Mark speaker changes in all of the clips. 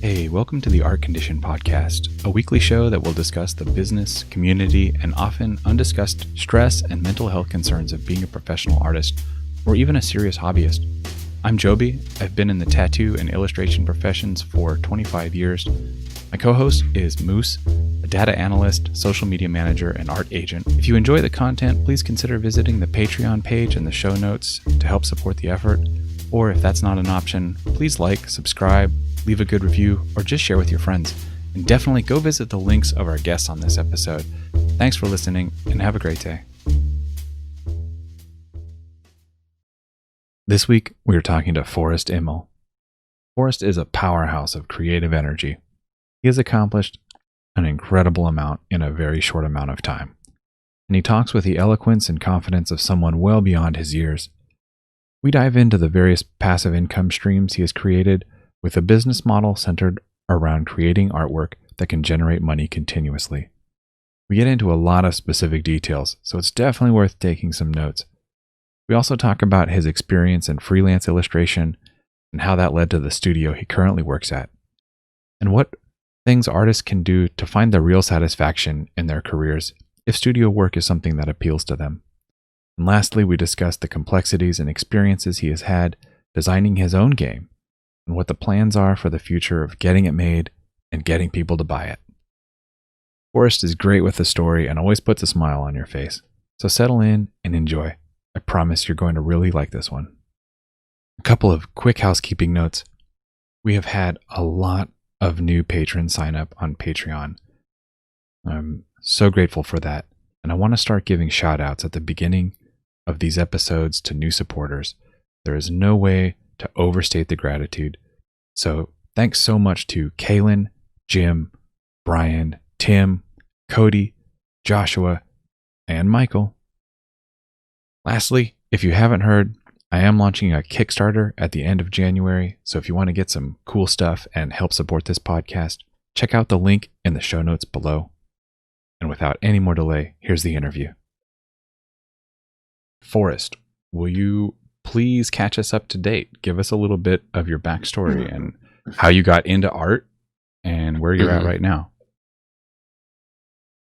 Speaker 1: Hey, welcome to the Art Condition Podcast, a weekly show that will discuss the business, community, and often undiscussed stress and mental health concerns of being a professional artist, or even a serious hobbyist. I'm Joby. I've been in the tattoo and illustration professions for 25 years. My co-host is Moose, a data analyst, social media manager, and art agent. If you enjoy the content, please consider visiting the Patreon page in the show notes to help support the effort. Or if that's not an option, please like, subscribe, leave a good review, or just share with your friends. And definitely go visit the links of our guests on this episode. Thanks for listening, and have a great day. This week, we are talking to Forrest Imel. Forrest is a powerhouse of creative energy. He has accomplished an incredible amount in a very short amount of time. And he talks with the eloquence and confidence of someone well beyond his years. We dive into the various passive income streams he has created, with a business model centered around creating artwork that can generate money continuously. We get into a lot of specific details, so it's definitely worth taking some notes. We also talk about his experience in freelance illustration and how that led to the studio he currently works at, and what things artists can do to find the real satisfaction in their careers if studio work is something that appeals to them. And lastly, we discuss the complexities and experiences he has had designing his own game, and what the plans are for the future of getting it made and getting people to buy it. Forrest is great with the story and always puts a smile on your face. So settle in and enjoy. I promise you're going to really like this one. A couple of quick housekeeping notes. We have had a lot of new patrons sign up on Patreon. I'm so grateful for that. And I want to start giving shout outs at the beginning of these episodes to new supporters. There is no way to overstate the gratitude. So thanks so much to Kaylin, Jim, Brian, Tim, Cody, Joshua, and Michael. Lastly, if you haven't heard, I am launching a Kickstarter at the end of January. So if you want to get some cool stuff and help support this podcast, check out the link in the show notes below. And without any more delay, here's the interview. Forrest, will you please catch us up to date? Give us a little bit of your backstory and how you got into art and where you're at right now.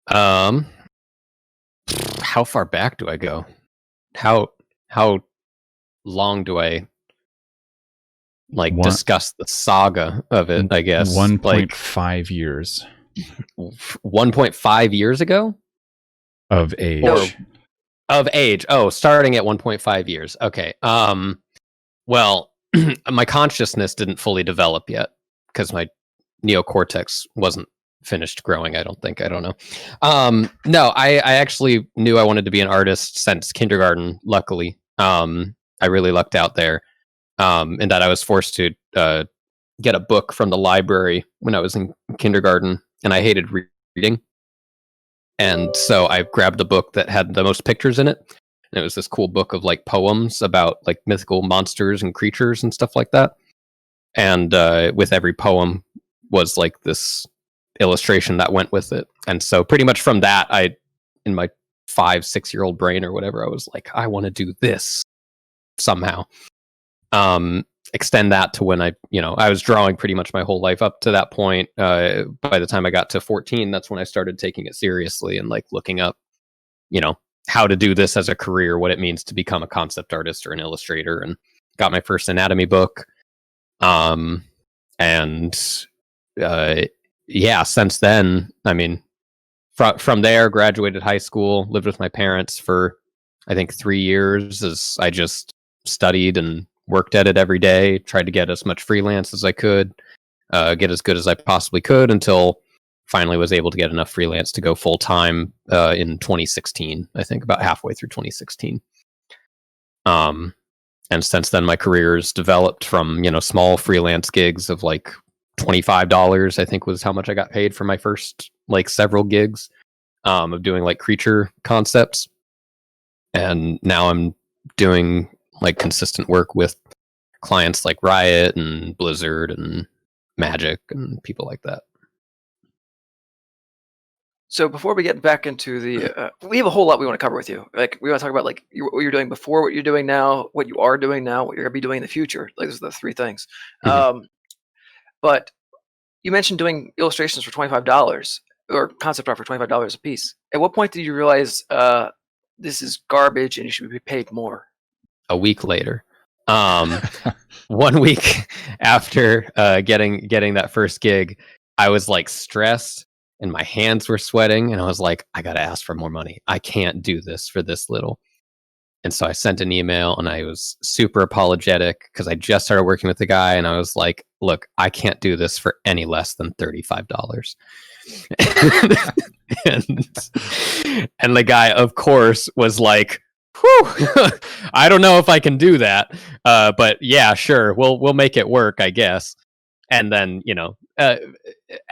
Speaker 2: How far back do I go? How long do I discuss the saga of it, I guess?
Speaker 1: 1.5 years.
Speaker 2: 1.5 years ago?
Speaker 1: Of age.
Speaker 2: Of age. Oh, starting at 1.5 years. Okay. Well, my consciousness didn't fully develop yet because my neocortex wasn't finished growing, I don't think. I don't know. No, I actually knew I wanted to be an artist since kindergarten, luckily. I really lucked out there. In that I was forced to get a book from the library when I was in kindergarten, and I hated reading. And so I grabbed a book that had the most pictures in it. And it was this cool book of poems about mythical monsters and creatures and stuff like that. And with every poem was this illustration that went with it. And so pretty much from that, in my 5-6-year-old brain or whatever, I was like, I want to do this somehow. Extend that to when I was drawing pretty much my whole life up to that point. By the time I got to 14, that's when I started taking it seriously and looking up, how to do this as a career, what it means to become a concept artist or an illustrator, and got my first anatomy book. Since then, from there, graduated high school, lived with my parents for, I think, 3 years as I just studied and worked at it every day, tried to get as much freelance as I could, get as good as I possibly could, until finally was able to get enough freelance to go full time in 2016. I think about halfway through 2016. And since then, my career has developed from small freelance gigs of $25, I think was how much I got paid for my first several gigs of doing creature concepts, and now I'm doing consistent work with clients like Riot and Blizzard and Magic and people like that.
Speaker 3: So before we get back into the, we have a whole lot we want to cover with you. We want to talk about what you're doing before, what you're doing now, what you are doing now, what you're going to be doing in the future. Those are the three things.
Speaker 2: Mm-hmm.
Speaker 3: But you mentioned doing illustrations for $25 or concept art for $25 a piece. At what point did you realize this is garbage and you should be paid more?
Speaker 2: A week later. 1 week after getting that first gig, I was like stressed and my hands were sweating, and I was like, I gotta ask for more money. I can't do this for this little. And so I sent an email and I was super apologetic because I just started working with the guy, and I was like, look, I can't do this for any less than $35. and the guy, of course, was like, whew, I don't know if I can do that. But yeah, sure. We'll make it work, I guess. And then,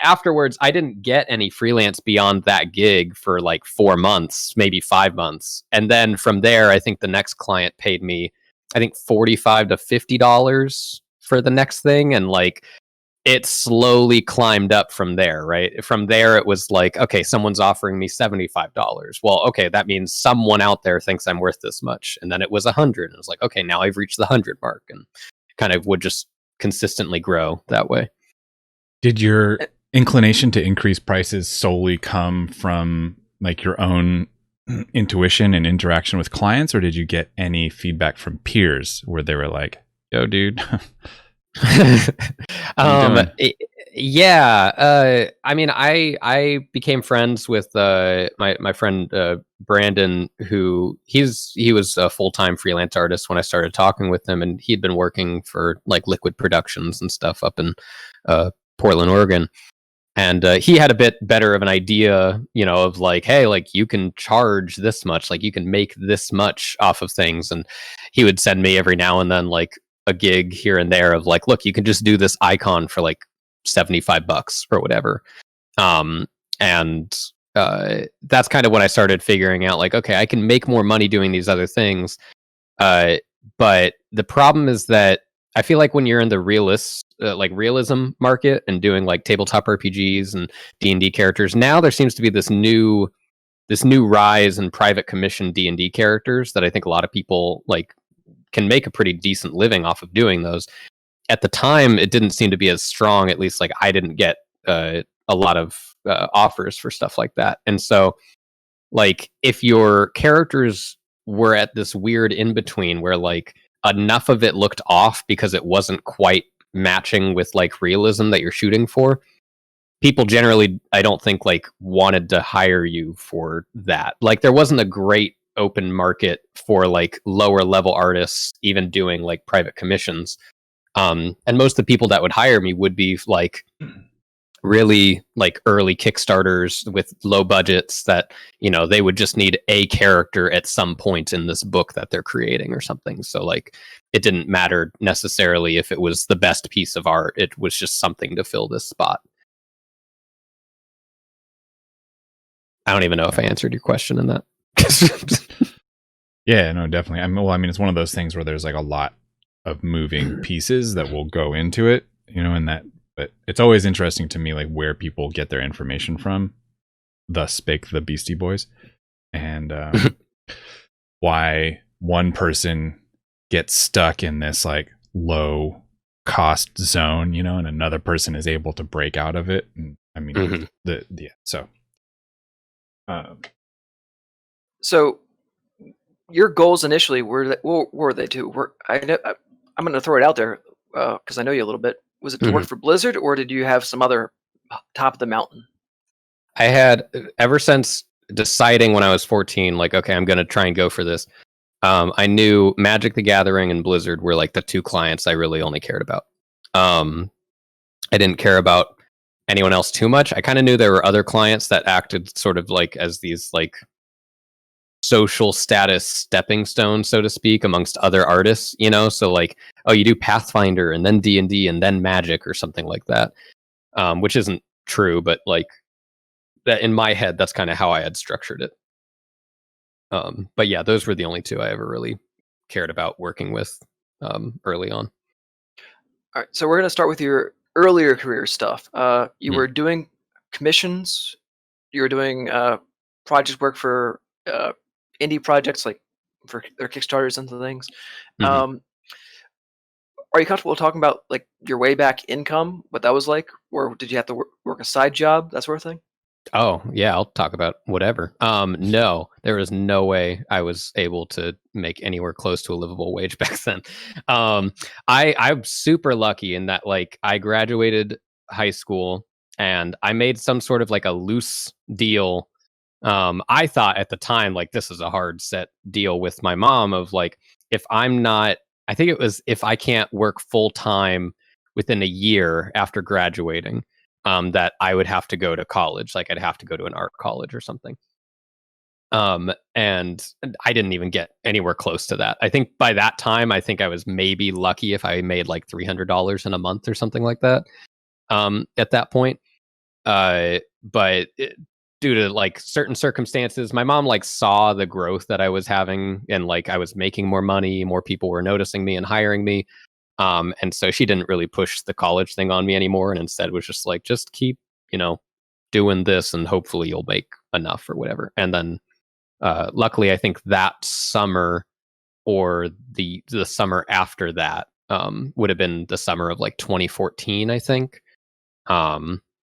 Speaker 2: afterwards, I didn't get any freelance beyond that gig for like 4 months, maybe 5 months. And then from there, I think the next client paid me, I think $45 to $50 for the next thing. And like, it slowly climbed up from there, right? From there, it was like, okay, someone's offering me $75. Well, okay, that means someone out there thinks I'm worth this much. And then it was 100. And it was like, okay, now I've reached the 100 mark, and kind of would just consistently grow that way.
Speaker 1: Did your inclination to increase prices solely come from like your own intuition and interaction with clients, or did you get any feedback from peers where they were like, yo, dude?
Speaker 2: I mean, I became friends with my friend Brandon, who he was a full-time freelance artist when I started talking with him, and he'd been working for like Liquid Productions and stuff up in Portland, Oregon. And he had a bit better of an idea, of like, hey, like you can charge this much, like you can make this much off of things. And he would send me every now and then like a gig here and there of like, look, you can just do this icon for like $75 or whatever. And that's kind of when I started figuring out like, okay, I can make more money doing these other things. But the problem is that I feel like when you're in the realism market and doing like tabletop RPGs and D&D characters, now there seems to be this new rise in private commission D&D characters that I think a lot of people like can make a pretty decent living off of doing those. At the time, it didn't seem to be as strong. At least like I didn't get a lot of offers for stuff like that. And so like if your characters were at this weird in between where like enough of it looked off because it wasn't quite matching with like realism that you're shooting for, people generally, I don't think like wanted to hire you for that. Like there wasn't a great open market for like lower level artists even doing like private commissions. And most of the people that would hire me would be like really like early Kickstarters with low budgets that, they would just need a character at some point in this book that they're creating or something. So like it didn't matter necessarily if it was the best piece of art. It was just something to fill this spot. I don't even know if I answered your question in that.
Speaker 1: Yeah, no, definitely. I mean, it's one of those things where there's like a lot of moving pieces that will go into it, and that, but it's always interesting to me, like where people get their information from. Thus spake the Beastie Boys, and why one person gets stuck in this like low cost zone, and another person is able to break out of it. And I mean,
Speaker 3: So your goals initially what were they to? I'm going to throw it out there because I know you a little bit. Was it to work for Blizzard, or did you have some other top of the mountain?
Speaker 2: I had, ever since deciding when I was 14, like, okay, I'm going to try and go for this. I knew Magic the Gathering and Blizzard were like the two clients I really only cared about. I didn't care about anyone else too much. I kind of knew there were other clients that acted sort of like as these like social status stepping stones, so to speak, amongst other artists, so like, oh, you do Pathfinder and then D&D and then Magic or something like that, which isn't true, but like that in my head, that's kind of how I had structured it. But yeah, those were the only two I ever really cared about working with early on.
Speaker 3: All right, so we're going to start with your earlier career stuff. You were doing commissions, you were doing project work for indie projects, like for their Kickstarters and things. Are you comfortable talking about like your way back income, what that was like? or did you have to work a side job, that sort of thing?
Speaker 2: Oh, yeah, I'll talk about whatever. No, there was no way I was able to make anywhere close to a livable wage back then. I'm super lucky in that, like, I graduated high school and I made some sort of like a loose deal. I thought at the time, like, this is a hard set deal with my mom of like, if I'm not, I think it was if I can't work full time within a year after graduating, that I would have to go to college. Like I'd have to go to an art college or something. And I didn't even get anywhere close to that. I think by that time, I think I was maybe lucky if I made like $300 in a month or something like that. At that point, but due to like certain circumstances, my mom like saw the growth that I was having, and like I was making more money, more people were noticing me and hiring me. And so she didn't really push the college thing on me anymore, and instead was just like, just keep, doing this, and hopefully you'll make enough or whatever. And then, luckily, I think that summer or the summer after that, would have been the summer of like 2014, I think.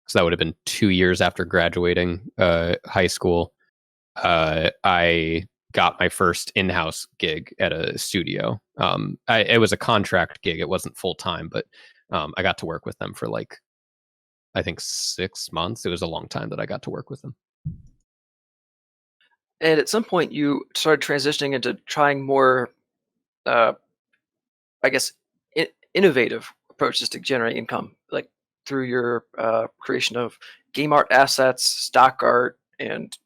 Speaker 2: So that would have been 2 years after graduating high school. I got my first in-house gig at a studio. It was a contract gig; it wasn't full time, but I got to work with them for like, I think 6 months. It was a long time that I got to work with them.
Speaker 3: And at some point, you started transitioning into trying more, uh, I guess, innovative approaches to generate income, like through your creation of game art assets, stock art, and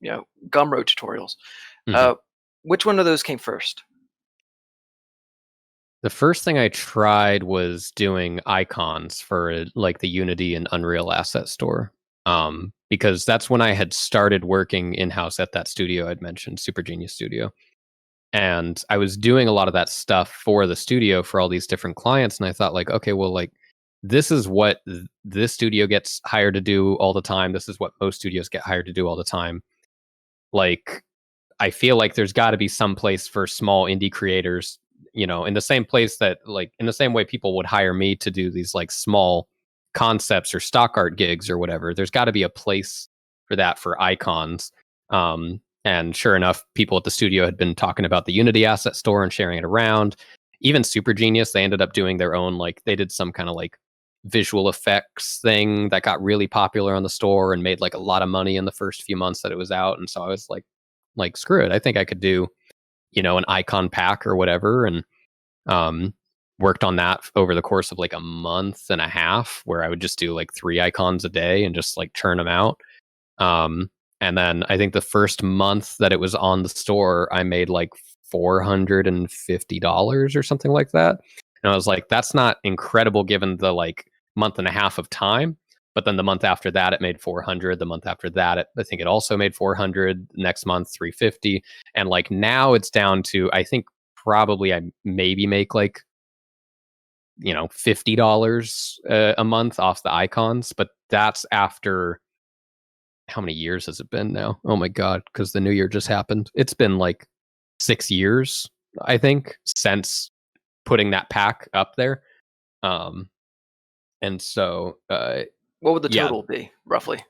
Speaker 3: Gumroad tutorials.
Speaker 2: Mhm.
Speaker 3: Uh, which one of those came first?
Speaker 2: The first thing I tried was doing icons for like the Unity and Unreal Asset Store, because that's when I had started working in house at that studio I'd mentioned, Super Genius Studio, and I was doing a lot of that stuff for the studio for all these different clients. And I thought like, okay, well, like this is what this studio gets hired to do all the time. This is what most studios get hired to do all the time. Like, I feel like there's got to be some place for small indie creators, in the same place that, like, in the same way people would hire me to do these like small concepts or stock art gigs or whatever. There's got to be a place for that for icons. And sure enough, people at the studio had been talking about the Unity Asset Store and sharing it around. Even Super Genius, they ended up doing their own, like, they did some kind of like visual effects thing that got really popular on the store and made like a lot of money in the first few months that it was out. And so I was like screw it, I think I could do an icon pack or whatever. And um worked on that over the course of like a month and a half, where I would just do like 3 icons a day and just like churn them out. And then I think the first month that it was on the store, I made like $450 or something like that. And I was like, that's not incredible given the like month and a half of time. But then the month after that, it made 400. The month after that, I think it also made 400. Next month, 350. And like now it's down to, I think probably I maybe make like, $50 a month off the icons. But that's after, how many years has it been now? Oh my God, because the new year just happened. It's been like 6 years, I think, since putting that pack up there. And so,
Speaker 3: What would the
Speaker 2: yeah,
Speaker 3: total be, roughly?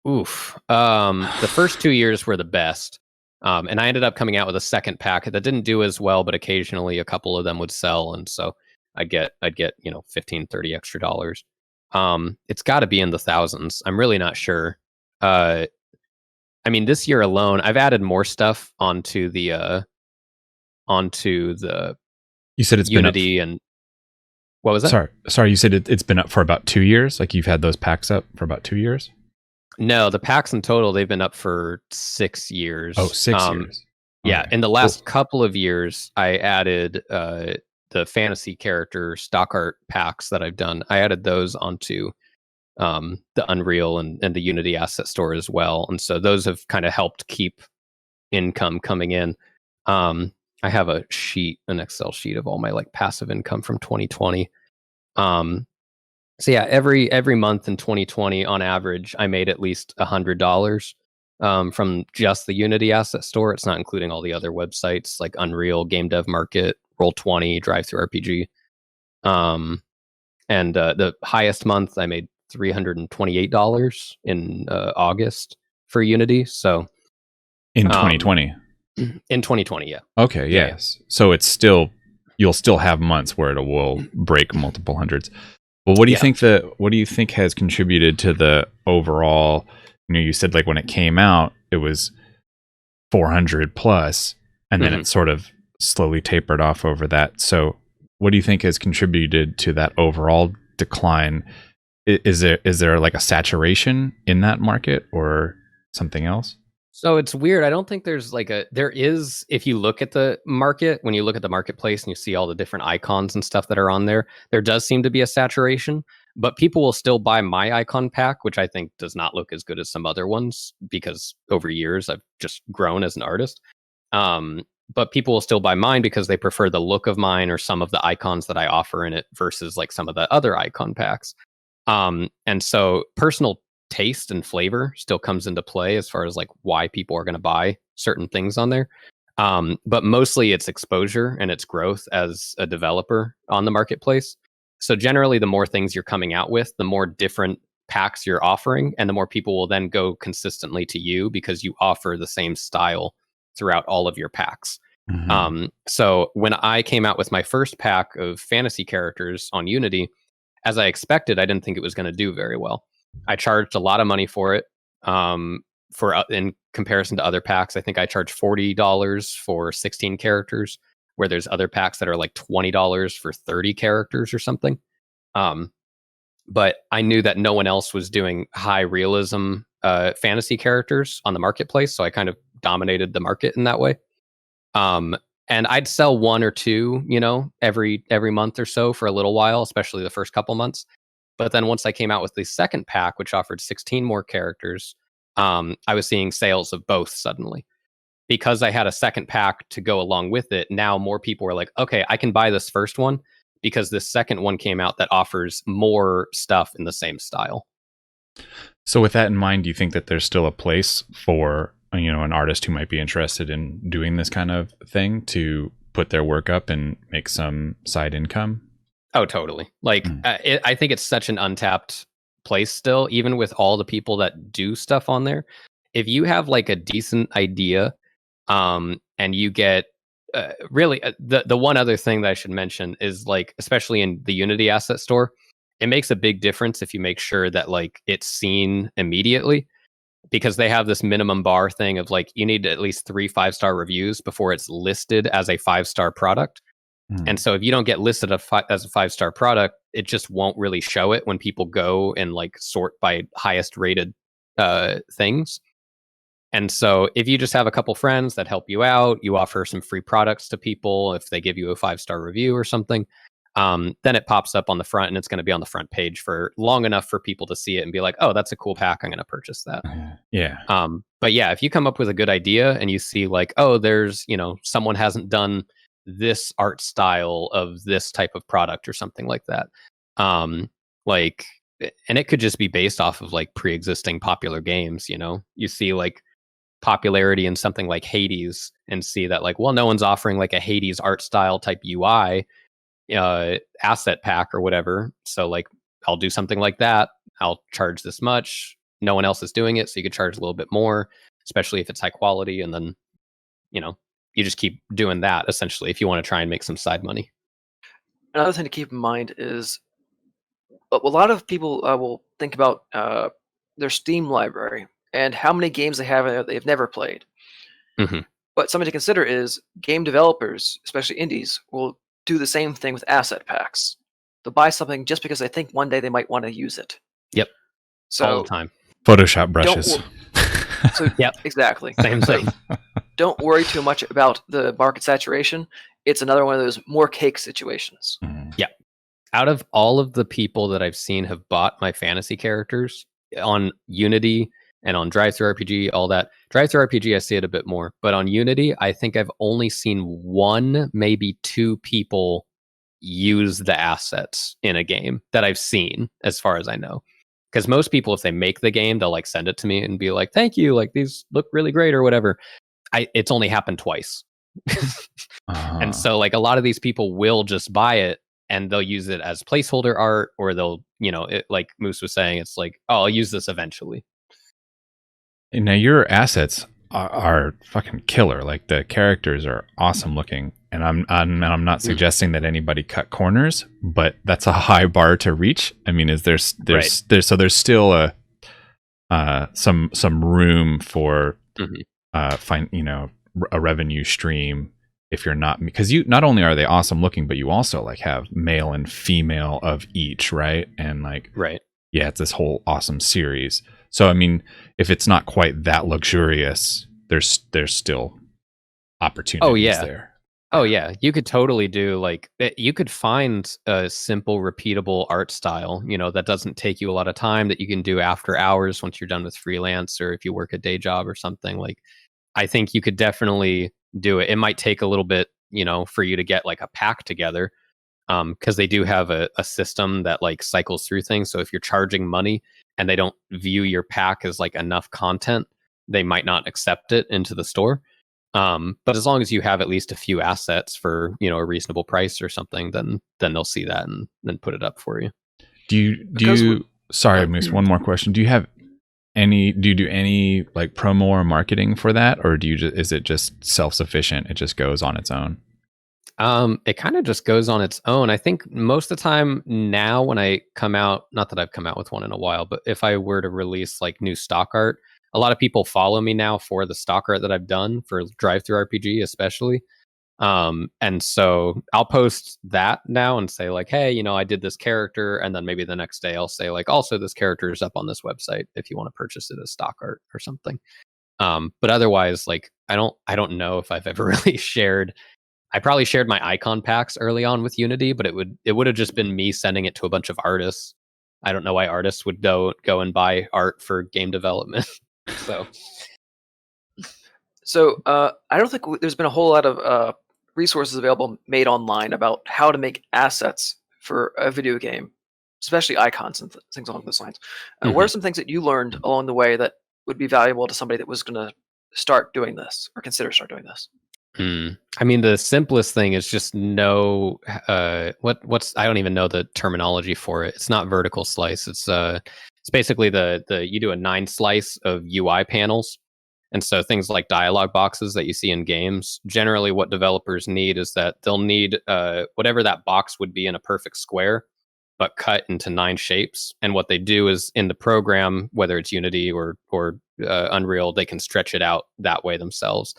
Speaker 2: oof. The first 2 years were the best. And I ended up coming out with a second pack that didn't do as well, but occasionally a couple of them would sell. And so I'd get, 15, 30 extra dollars. It's got to be in the thousands. I'm really not sure. I mean, this year alone, I've added more stuff onto the
Speaker 1: You said it's
Speaker 2: Unity. And what was that?
Speaker 1: Sorry. You said it's been up for about 2 years. Like you've had those packs up for about 2 years.
Speaker 2: No, the packs in total, they've been up for 6 years.
Speaker 1: Oh, 6 years.
Speaker 2: Yeah,
Speaker 1: Okay.
Speaker 2: in the last couple of years, I added the fantasy character stock art packs that I've done. I added those onto the Unreal and the Unity Asset Store as well, and so those have kind of helped keep income coming in. I have an Excel sheet of all my like passive income from 2020. So yeah, every month in 2020, on average, I made at least $100 from just the Unity Asset Store. It's not including all the other websites like Unreal, Game Dev Market, Roll20, Drive Through RPG. And the highest month, I made $328 in August for Unity. So
Speaker 1: in 2020.
Speaker 2: In 2020, yeah.
Speaker 1: Okay,
Speaker 2: Yeah,
Speaker 1: yes. So it's still, you'll still have months where it will break multiple hundreds. Well, what do you think has contributed to the overall, you said like when it came out, it was 400 plus, and then it sort of slowly tapered off over that. So what do you think has contributed to that overall decline? Is there like a saturation in that market or something else?
Speaker 2: So it's weird. I don't think there is, if you look at the market, when you look at the marketplace and you see all the different icons and stuff that are on there, there does seem to be a saturation, but people will still buy my icon pack, which I think does not look as good as some other ones because over years I've just grown as an artist. But people will still buy mine because they prefer the look of mine or some of the icons that I offer in it versus like some of the other icon packs. And so personal taste and flavor still comes into play as far as like why people are going to buy certain things on there. But mostly it's exposure and it's growth as a developer on the marketplace. So generally, the more things you're coming out with, the more different packs you're offering, and the more people will then go consistently to you because you offer the same style throughout all of your packs. So when I came out with my first pack of fantasy characters on Unity, as I expected, I didn't think it was going to do very well. I charged a lot of money for it. In comparison to other packs, I think I charged $40 for 16 characters, where there's other packs that are like $20 for 30 characters or something. But I knew that no one else was doing high realism fantasy characters on the marketplace, so I kind of dominated the market in that way. And I'd sell one or two, every month or so for a little while, especially the first couple months. But then once I came out with the second pack, which offered 16 more characters, I was seeing sales of both suddenly. Because I had a second pack to go along with it, now more people were like, okay, I can buy this first one because this second one came out that offers more stuff in the same style.
Speaker 1: So with that in mind, do you think that there's still a place for, an artist who might be interested in doing this kind of thing to put their work up and make some side income?
Speaker 2: Oh, totally. I think it's such an untapped place still, even with all the people that do stuff on there. If you have like a decent idea, and you get really the one other thing that I should mention is like, especially in the Unity asset store, it makes a big difference if you make sure that like it's seen immediately, because they have this minimum bar thing of like, you need at least 3 5-star reviews before it's listed as a 5-star product. And so if you don't get listed as a 5-star product, it just won't really show it when people go and like sort by highest rated things. And so if you just have a couple friends that help you out, you offer some free products to people if they give you a 5-star review or something, then it pops up on the front and it's going to be on the front page for long enough for people to see it and be like, oh, that's a cool pack, I'm going to purchase that.
Speaker 1: Yeah.
Speaker 2: But yeah, if you come up with a good idea and you see like, oh, there's, someone hasn't done this art style of this type of product or something like that. And it could just be based off of like pre-existing popular games, you see like popularity in something like Hades and see that like, well, no one's offering like a Hades art style type UI asset pack or whatever. So like, I'll do something like that. I'll charge this much. No one else is doing it. So you could charge a little bit more, especially if it's high quality. And then, you just keep doing that essentially if you want to try and make some side money.
Speaker 3: Another thing to keep in mind is a lot of people will think about their Steam library and how many games they have they've never played. But something to consider is game developers, especially indies, will do the same thing with asset packs. They'll buy something just because they think one day they might want to use it.
Speaker 2: Yep.
Speaker 3: So
Speaker 2: all the time.
Speaker 1: Photoshop brushes.
Speaker 2: Yep.
Speaker 3: Exactly.
Speaker 2: Same thing.
Speaker 3: Don't worry too much about the market saturation. It's another one of those more cake situations.
Speaker 2: Yeah. Out of all of the people that I've seen have bought my fantasy characters on Unity and on Drive-Thru RPG, all that. Drive-Thru RPG, I see it a bit more. But on Unity, I think I've only seen 1, maybe 2 people use the assets in a game that I've seen, as far as I know. Because most people, if they make the game, they'll like send it to me and be like, thank you, like these look really great or whatever. It's only happened twice. And so like a lot of these people will just buy it and they'll use it as placeholder art, or they'll, like Moose was saying, it's like, oh, I'll use this eventually.
Speaker 1: And now your assets are fucking killer. Like the characters are awesome looking, and I'm not suggesting that anybody cut corners, but that's a high bar to reach. I mean, there's still some room for a revenue stream if you're not, because you not only are they awesome looking, but you also like have male and female of each, right? And like yeah, it's this whole awesome series. So I mean, if it's not quite that luxurious, there's still opportunities there.
Speaker 2: Oh yeah, you could totally do like, you could find a simple repeatable art style, that doesn't take you a lot of time, that you can do after hours once you're done with freelance, or if you work a day job or something. Like, I think you could definitely do it. It might take a little bit, for you to get like a pack together, because they do have a system that like cycles through things. So if you're charging money and they don't view your pack as like enough content, they might not accept it into the store. But as long as you have at least a few assets for, a reasonable price or something, then they'll see that and then put it up for you.
Speaker 1: Sorry, Moose, one more question. Do you do any like promo or marketing for that, or is it just self-sufficient? It just goes on its own?
Speaker 2: It kind of just goes on its own. I think most of the time now when I come out, not that I've come out with one in a while, but if I were to release like new stock art, a lot of people follow me now for the stock art that I've done for Drive-Thru RPG especially. And so I'll post that now and say like, hey, I did this character, and then maybe the next day I'll say like, also this character is up on this website if you want to purchase it as stock art or something. But otherwise, like I don't know if I've ever really shared. I probably shared my icon packs early on with Unity, but it would have just been me sending it to a bunch of artists. I don't know why artists would go and buy art for game development.
Speaker 3: So I don't think there's been a whole lot of resources available made online about how to make assets for a video game, especially icons and things along those lines. What are some things that you learned along the way that would be valuable to somebody that was going to start doing this or consider start doing this?
Speaker 2: I mean, the simplest thing is just know what's I don't even know the terminology for it. It's not vertical slice. It's basically you do a 9 slice of UI panels. And so things like dialog boxes that you see in games, generally what developers need is that they'll need whatever that box would be in a perfect square, but cut into 9 shapes. And what they do is in the program, whether it's Unity or Unreal, they can stretch it out that way themselves.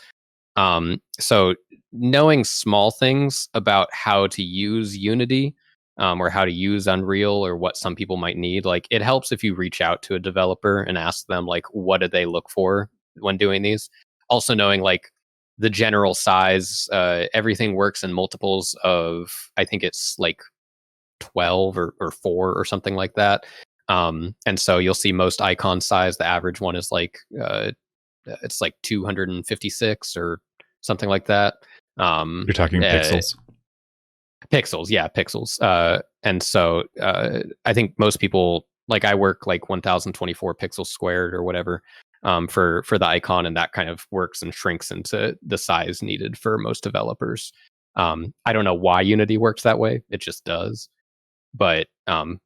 Speaker 2: So knowing small things about how to use Unity or how to use Unreal, or what some people might need, like it helps if you reach out to a developer and ask them like, what do they look for when doing these? Also knowing like the general size, everything works in multiples of, I think it's like 12 or 4 or something like that. And so you'll see most icon size, the average one is like, it's like 256 or something like that.
Speaker 1: You're talking pixels?
Speaker 2: Pixels, yeah, pixels. And so I think most people, like I work like 1024 pixels squared or whatever for the icon, and that kind of works and shrinks into the size needed for most developers. I don't know why Unity works that way. It just does. But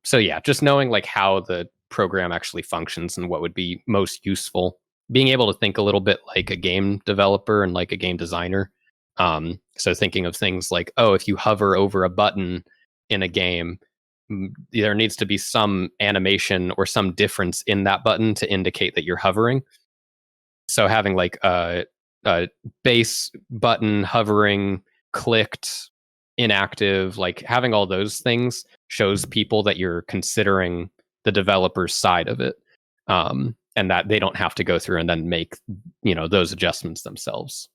Speaker 2: so yeah, just knowing like how the program actually functions and what would be most useful, being able to think a little bit like a game developer and like a game designer. So thinking of things like, oh, if you hover over a button in a game, there needs to be some animation or some difference in that button to indicate that you're hovering. So having like a base button hovering, clicked, inactive, like having all those things shows people that you're considering the developer's side of it. And that they don't have to go through and then make, those adjustments themselves.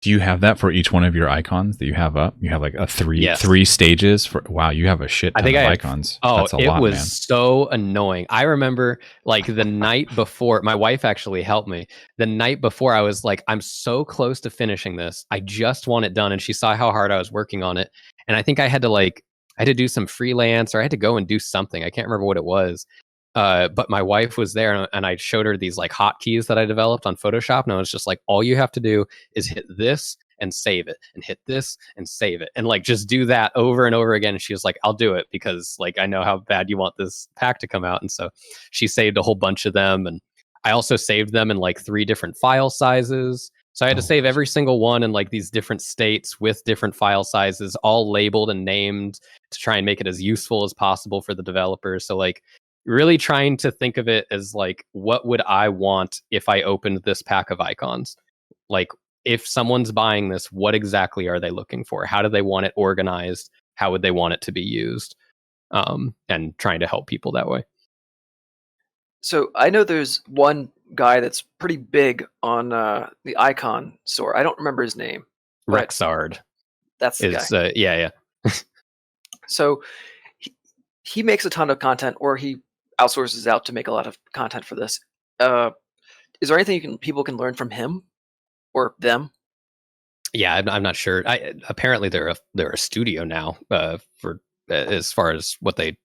Speaker 1: Do you have that for each one of your icons that you have up? You have like a three stages for. Wow, you have a shit ton of icons.
Speaker 2: Oh,
Speaker 1: that's a lot,
Speaker 2: it was
Speaker 1: man.
Speaker 2: so annoying. I remember like the night before, my wife actually helped me. The night before, I was like, I'm so close to finishing this. I just want it done, and she saw how hard I was working on it. And I think I had to do some freelance, or I had to go and do something. I can't remember what it was. But my wife was there, and I showed her these like hotkeys that I developed on Photoshop, and I was just like, all you have to do is hit this and save it, and hit this and save it, and like just do that over and over again. And she was like, I'll do it because like I know how bad you want this pack to come out. And so she saved a whole bunch of them, and I also saved them in like 3 different file sizes. So I had to save every single one in like these different states with different file sizes, all labeled and named to try and make it as useful as possible for the developers. So like really trying to think of it as like, what would I want if I opened this pack of icons? Like if someone's buying this, what exactly are they looking for? How do they want it organized? How would they want it to be used? And trying to help people that way.
Speaker 3: So I know there's one guy that's pretty big on the icon store. I don't remember his name.
Speaker 2: Rexard.
Speaker 3: That's the guy.
Speaker 2: Yeah.
Speaker 3: So he makes a ton of content, or he outsources out to make a lot of content for this. Is there anything people can learn from him or them?
Speaker 2: Yeah, I'm not sure. Apparently they're a studio now for as far as what they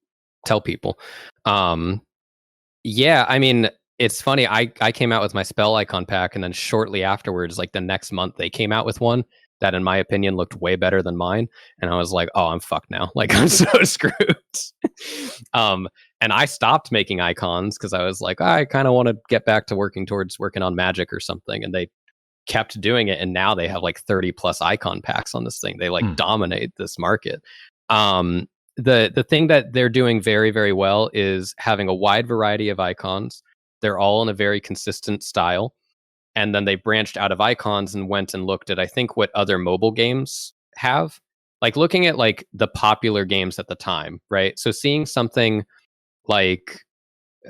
Speaker 2: tell people. Yeah, I mean, it's funny. I came out with my spell icon pack, and then shortly afterwards, like the next month, they came out with one that, in my opinion, looked way better than mine. And I was like, oh, I'm fucked now. Like, I'm so screwed. And I stopped making icons because I was like, I kind of want to get back to working on Magic or something. And they kept doing it, and now they have like 30 plus icon packs on this thing. They like dominate this market. The thing that they're doing very, very well is having a wide variety of icons. They're all in a very consistent style. And then they branched out of icons and went and looked at, I think, what other mobile games have. Like looking at like the popular games at the time, right? So seeing something like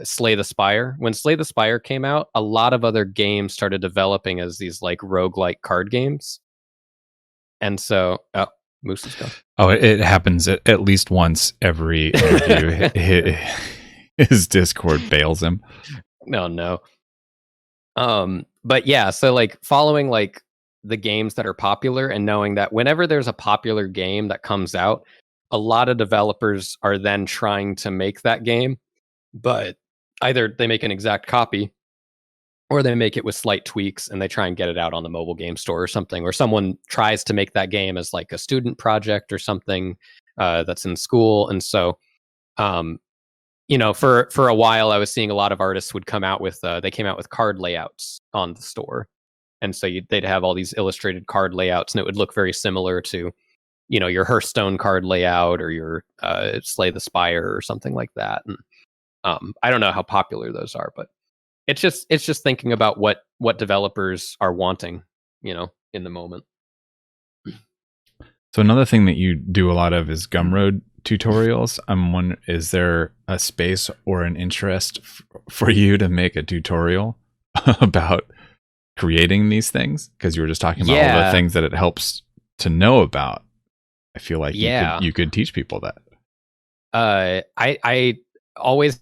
Speaker 2: Slay the Spire. When Slay the Spire came out, a lot of other games started developing as these like roguelike card games. And so, Moose is gone.
Speaker 1: Oh, it happens at least once every interview. His Discord bails him.
Speaker 2: No. But yeah, so like following like the games that are popular and knowing that whenever there's a popular game that comes out, a lot of developers are then trying to make that game, but either they make an exact copy or they make it with slight tweaks and they try and get it out on the mobile game store or something, or someone tries to make that game as like a student project or something that's in school. And so you know, for a while, I was seeing a lot of artists would come out with they came out with card layouts on the store, and so they'd have all these illustrated card layouts, and it would look very similar to, you know, your Hearthstone card layout or your Slay the Spire or something like that. And I don't know how popular those are, but it's just thinking about what developers are wanting, you know, in the moment.
Speaker 1: So another thing that you do a lot of is Gumroad tutorials. I'm wondering, is there a space or an interest for you to make a tutorial about creating these things? Because you were just talking about all the things that it helps to know about. I feel like you could teach people that.
Speaker 2: I always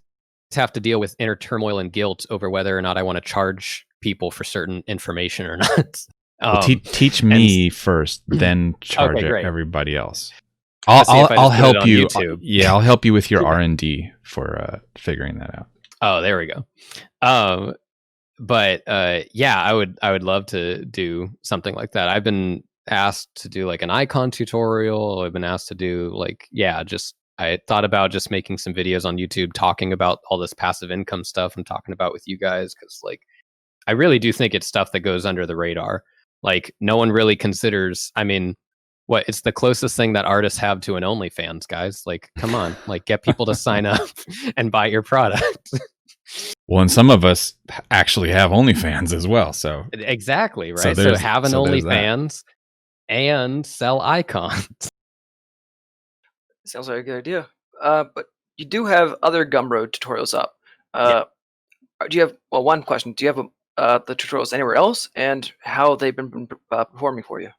Speaker 2: have to deal with inner turmoil and guilt over whether or not I want to charge people for certain information or not.
Speaker 1: Well, teach me first, then charge everybody else. I'll help you. I'll help you with your R&D for figuring that out.
Speaker 2: Oh, there we go. But I would love to do something like that. I've been asked to do like an icon tutorial. I've been asked to do like, I thought about just making some videos on YouTube talking about all this passive income stuff I'm talking about with you guys, because like I really do think it's stuff that goes under the radar. Like no one really considers, I mean, it's the closest thing that artists have to an OnlyFans, guys. Like, come on, like get people to sign up and buy your product.
Speaker 1: Well, and some of us actually have OnlyFans as well. So
Speaker 2: exactly, right. So have an OnlyFans and sell icons.
Speaker 3: Sounds like a good idea. But you do have other Gumroad tutorials up. Do you have, one question, do you have the tutorials anywhere else, and how they've been performing for you?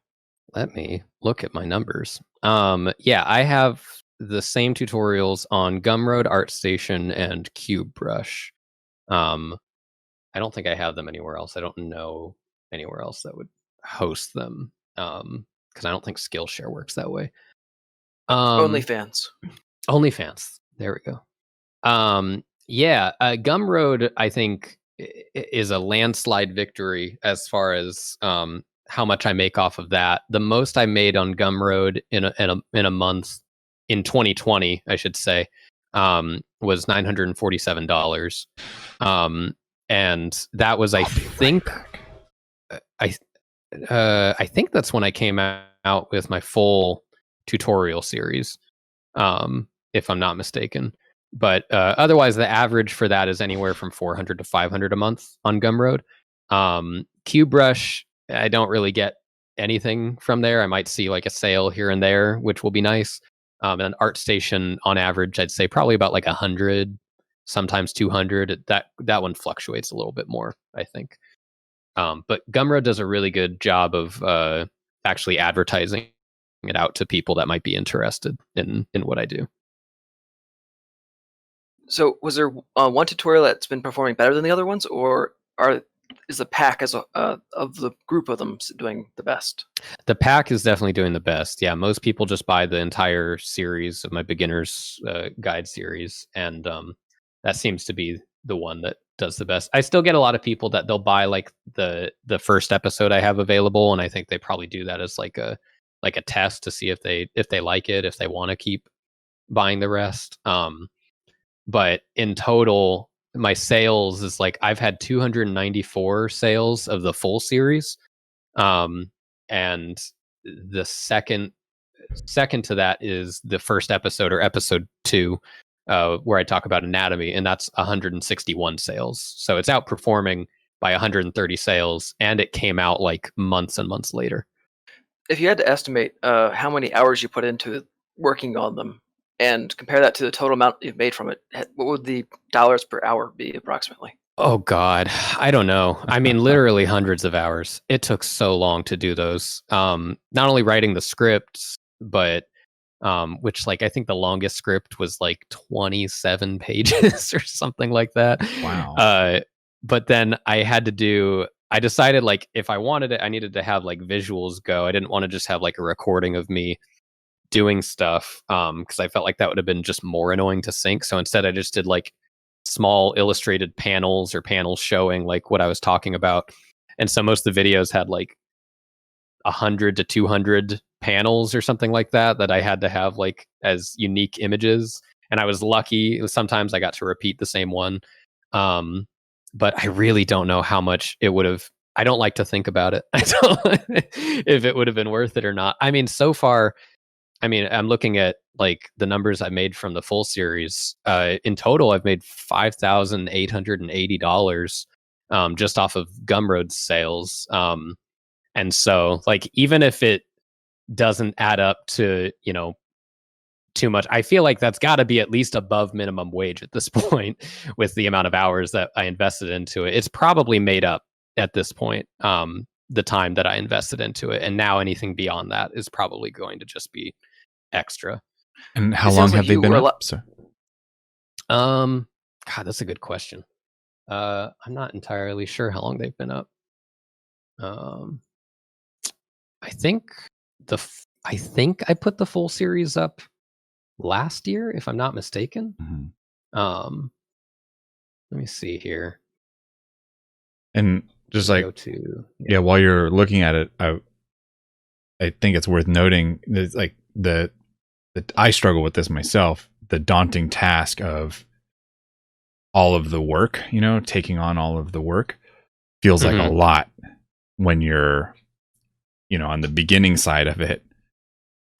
Speaker 2: Let me look at my numbers. I have the same tutorials on Gumroad, ArtStation, and CubeBrush. I don't think I have them anywhere else. I don't know anywhere else that would host them, because I don't think Skillshare works that way.
Speaker 3: OnlyFans.
Speaker 2: There we go. Gumroad, I think, is a landslide victory as far as how much I make off of that. The most I made on Gumroad in a month in 2020, I should say, was $947. And that was, I think, I think that's when I came out with my full tutorial series, if I'm not mistaken. But otherwise, the average for that is anywhere from 400 to 500 a month on Gumroad. QBrush, I don't really get anything from there. I might see like a sale here and there, which will be nice. And ArtStation, on average, I'd say probably about like 100, sometimes 200. That one fluctuates a little bit more, I think. But Gumroad does a really good job of actually advertising it out to people that might be interested in what I do.
Speaker 3: So, was there one tutorial that's been performing better than the other ones, or is the pack as of the group of them doing the best?
Speaker 2: The pack is definitely doing the best. Yeah, most people just buy the entire series of my beginner's guide series, and that seems to be the one that does the best. I still get a lot of people that they'll buy like the first episode I have available, and I think they probably do that as like a test to see if they like it, if they want to keep buying the rest. But in total, my sales is like I've had 294 sales of the full series, and the second to that is the first episode, or episode 2, where I talk about anatomy, and that's 161 sales. So it's outperforming by 130 sales, and it came out like months and months later.
Speaker 3: If you had to estimate how many hours you put into working on them, and compare that to the total amount you've made from it, what would the dollars per hour be approximately?
Speaker 2: Oh God, I don't know. I mean, literally hundreds of hours. It took so long to do those. Not only writing the scripts, but which, like, I think the longest script was like 27 pages or something like that.
Speaker 1: Wow.
Speaker 2: But then I decided, like, if I wanted it, I needed to have like visuals go. I didn't want to just have like a recording of me doing stuff, because I felt like that would have been just more annoying to sync. So instead I just did like small illustrated panels, or panels showing like what I was talking about. And so most of the videos had like 100 to 200 panels or something like that I had to have like as unique images. And I was lucky, sometimes I got to repeat the same one. But I really don't know how much it would have. I don't like to think about it. If it would have been worth it or not. I mean, so far, I'm looking at like the numbers I made from the full series. In total, I've made $5,880, just off of Gumroad sales. And so, like, even if it doesn't add up to, too much, I feel like that's got to be at least above minimum wage at this point, with the amount of hours that I invested into it. It's probably made up at this point, the time that I invested into it. And now anything beyond that is probably going to just be extra.
Speaker 1: And how long have they been up?
Speaker 2: God, that's a good question. I'm not entirely sure how long they've been up. I think I put the full series up last year, if I'm not mistaken.
Speaker 1: Mm-hmm.
Speaker 2: Let me see here.
Speaker 1: And just like, while you're looking at it, I think it's worth noting that, like, I struggle with this myself, the daunting task of all of the work, taking on all of the work feels like a lot when you're, on the beginning side of it.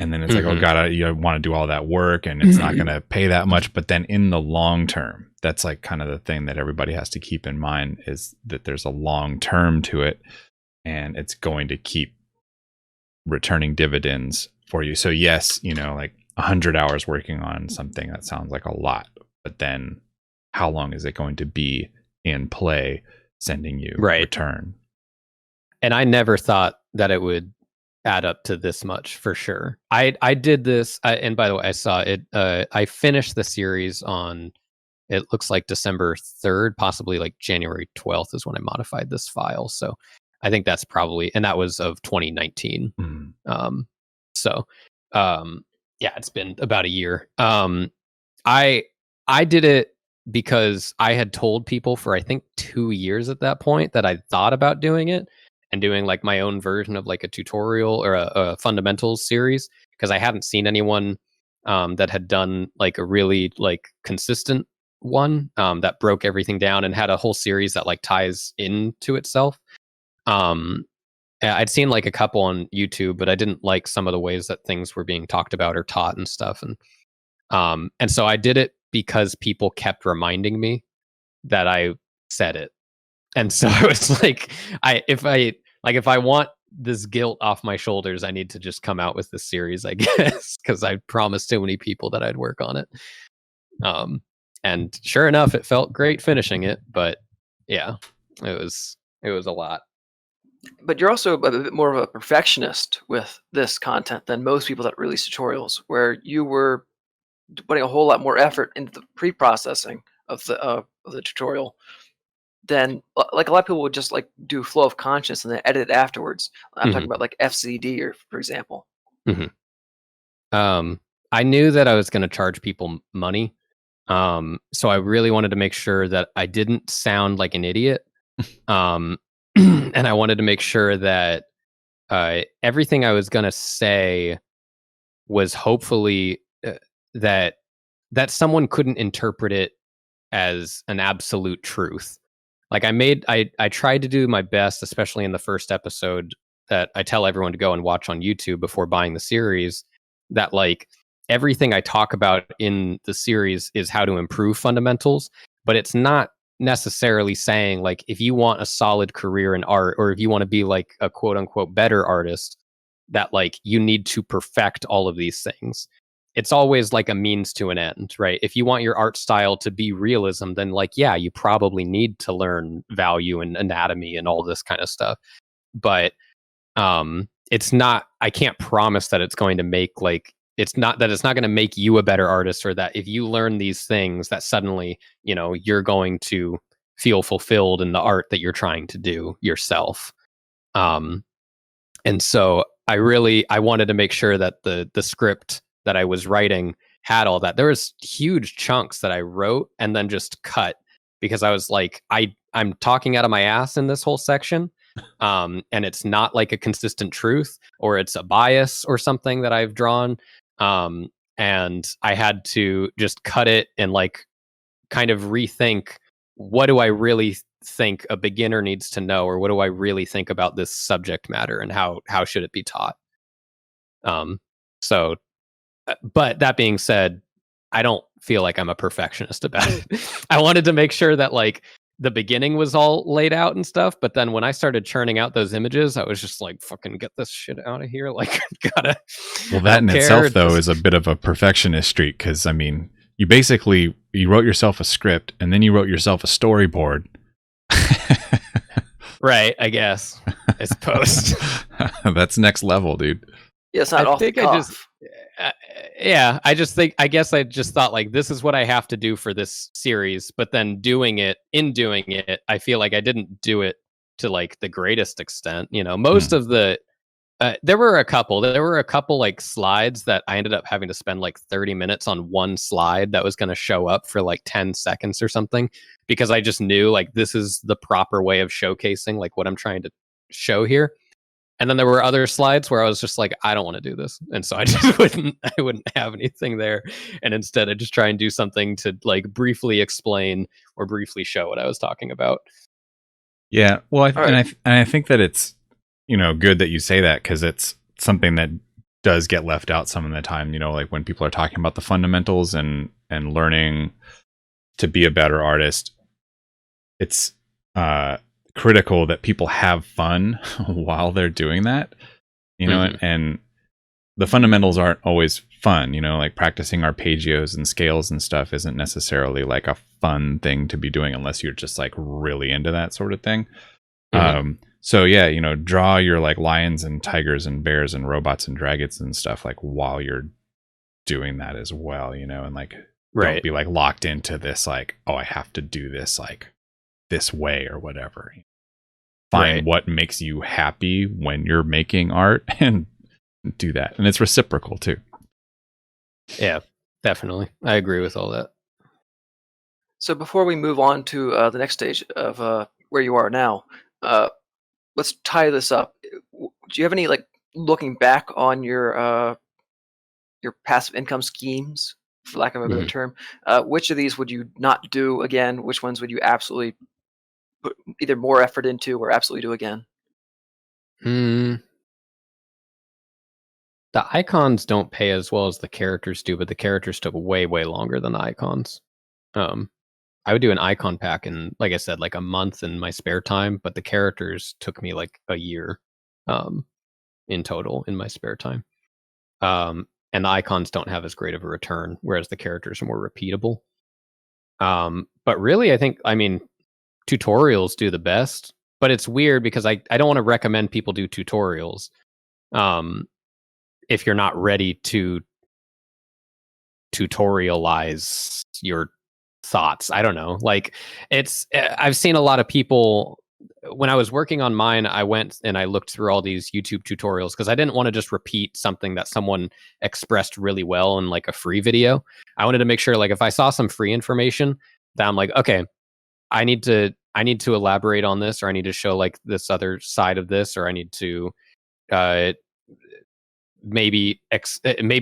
Speaker 1: And then it's like, oh God, you want to do all that work and it's not going to pay that much. But then in the long term, that's like kind of the thing that everybody has to keep in mind, is that there's a long term to it, and it's going to keep returning dividends for you. So yes, like 100 hours working on something, that sounds like a lot, but then how long is it going to be in play sending you return?
Speaker 2: And I never thought that it would add up to this much, for sure. I did this, and by the way, I saw it. I finished the series on, it looks like December 3rd, possibly like January 12th is when I modified this file. So I think that's probably, and that was of 2019. Yeah, it's been about a year. I did it because I had told people for, I think, 2 years at that point that I thought about doing it. and doing like my own version of like a tutorial or a fundamentals series, because I hadn't seen anyone that had done like a really like consistent one that broke everything down and had a whole series that like ties into itself. I'd seen like a couple on YouTube, but I didn't like some of the ways that things were being talked about or taught and stuff. And so I did it because people kept reminding me that I said it. And so I was like, if I want this guilt off my shoulders, I need to just come out with this series, I guess, because I promised so many people that I'd work on it. And sure enough, it felt great finishing it, but yeah, it was a lot.
Speaker 3: But you're also a bit more of a perfectionist with this content than most people that release tutorials, where you were putting a whole lot more effort into the pre-processing of the tutorial than like a lot of people would just like do flow of conscious and then edit it afterwards. I'm talking about like FCD, or for example.
Speaker 2: I knew that I was going to charge people money, so I really wanted to make sure that I didn't sound like an idiot. And I wanted to make sure that everything I was going to say was hopefully that someone couldn't interpret it as an absolute truth. Like I tried to do my best, especially in the first episode that I tell everyone to go and watch on YouTube before buying the series, that like everything I talk about in the series is how to improve fundamentals, but it's not necessarily saying like if you want a solid career in art, or if you want to be like a quote unquote better artist, that like you need to perfect all of these things. It's always like a means to an end, right? If you want your art style to be realism, then like, yeah, you probably need to learn value and anatomy and all this kind of stuff. But it's not, I can't promise that it's going to make like, it's not going to make you a better artist, or that if you learn these things that suddenly, you're going to feel fulfilled in the art that you're trying to do yourself. And so I wanted to make sure that the script that I was writing had all that. There was huge chunks that I wrote and then just cut, because I was like, I'm talking out of my ass in this whole section. And it's not like a consistent truth, or it's a bias or something that I've drawn. And I had to just cut it and like kind of rethink, what do I really think a beginner needs to know, or what do I really think about this subject matter, and how should it be taught? So, but that being said, I don't feel like I'm a perfectionist about it. I wanted to make sure that like the beginning was all laid out and stuff, but then when I started churning out those images, I was just like, fucking get this shit out of here. Like, gotta.
Speaker 1: Well, that in itself, though, is a bit of a perfectionist streak, because I mean, you wrote yourself a script and then you wrote yourself a storyboard.
Speaker 2: Right, I guess. I suppose.
Speaker 1: That's next level, dude.
Speaker 3: Yeah, it's not off the cuff.
Speaker 2: I guess I just thought like, this is what I have to do for this series, but then doing it, I feel like I didn't do it to like the greatest extent. Most of the there were a couple like slides that I ended up having to spend like 30 minutes on one slide that was going to show up for like 10 seconds or something, because I just knew like this is the proper way of showcasing like what I'm trying to show here. And then there were other slides where I was just like, I don't want to do this. And so I just wouldn't have anything there. And instead I just try and do something to like briefly explain or briefly show what I was talking about.
Speaker 1: Yeah. Well, I think that it's, good that you say that, because it's something that does get left out some of the time, like when people are talking about the fundamentals and learning to be a better artist, it's, critical that people have fun while they're doing that, and the fundamentals aren't always fun, like practicing arpeggios and scales and stuff isn't necessarily like a fun thing to be doing unless you're just like really into that sort of thing. So yeah, draw your like lions and tigers and bears and robots and dragons and stuff like while you're doing that as well, and like don't be like locked into this like, oh, I have to do this like this way or whatever. Find what makes you happy when you're making art and do that. And it's reciprocal too.
Speaker 2: Yeah, definitely. I agree with all that.
Speaker 3: So before we move on to the next stage of where you are now, let's tie this up. Do you have any, like, looking back on your passive income schemes, for lack of a better
Speaker 2: Mhm.
Speaker 3: term, which of these would you not do again? Which ones would you absolutely put either more effort into or absolutely do again?
Speaker 2: Mm, the icons don't pay as well as the characters do, but the characters took way, way longer than the icons. Um, I would do an icon pack in, like I said, like a month in my spare time, but the characters took me like a year um, in total in my spare time. And the icons don't have as great of a return, whereas the characters are more repeatable. But really, I mean, tutorials do the best, but it's weird because I don't want to recommend people do tutorials um, if you're not ready to tutorialize your thoughts. I don't know. Like I've seen a lot of people when I was working on mine, I went and I looked through all these YouTube tutorials because I didn't want to just repeat something that someone expressed really well in like a free video. I wanted to make sure like if I saw some free information that I'm like, okay, I need to elaborate on this, or I need to show like this other side of this, or I need to uh maybe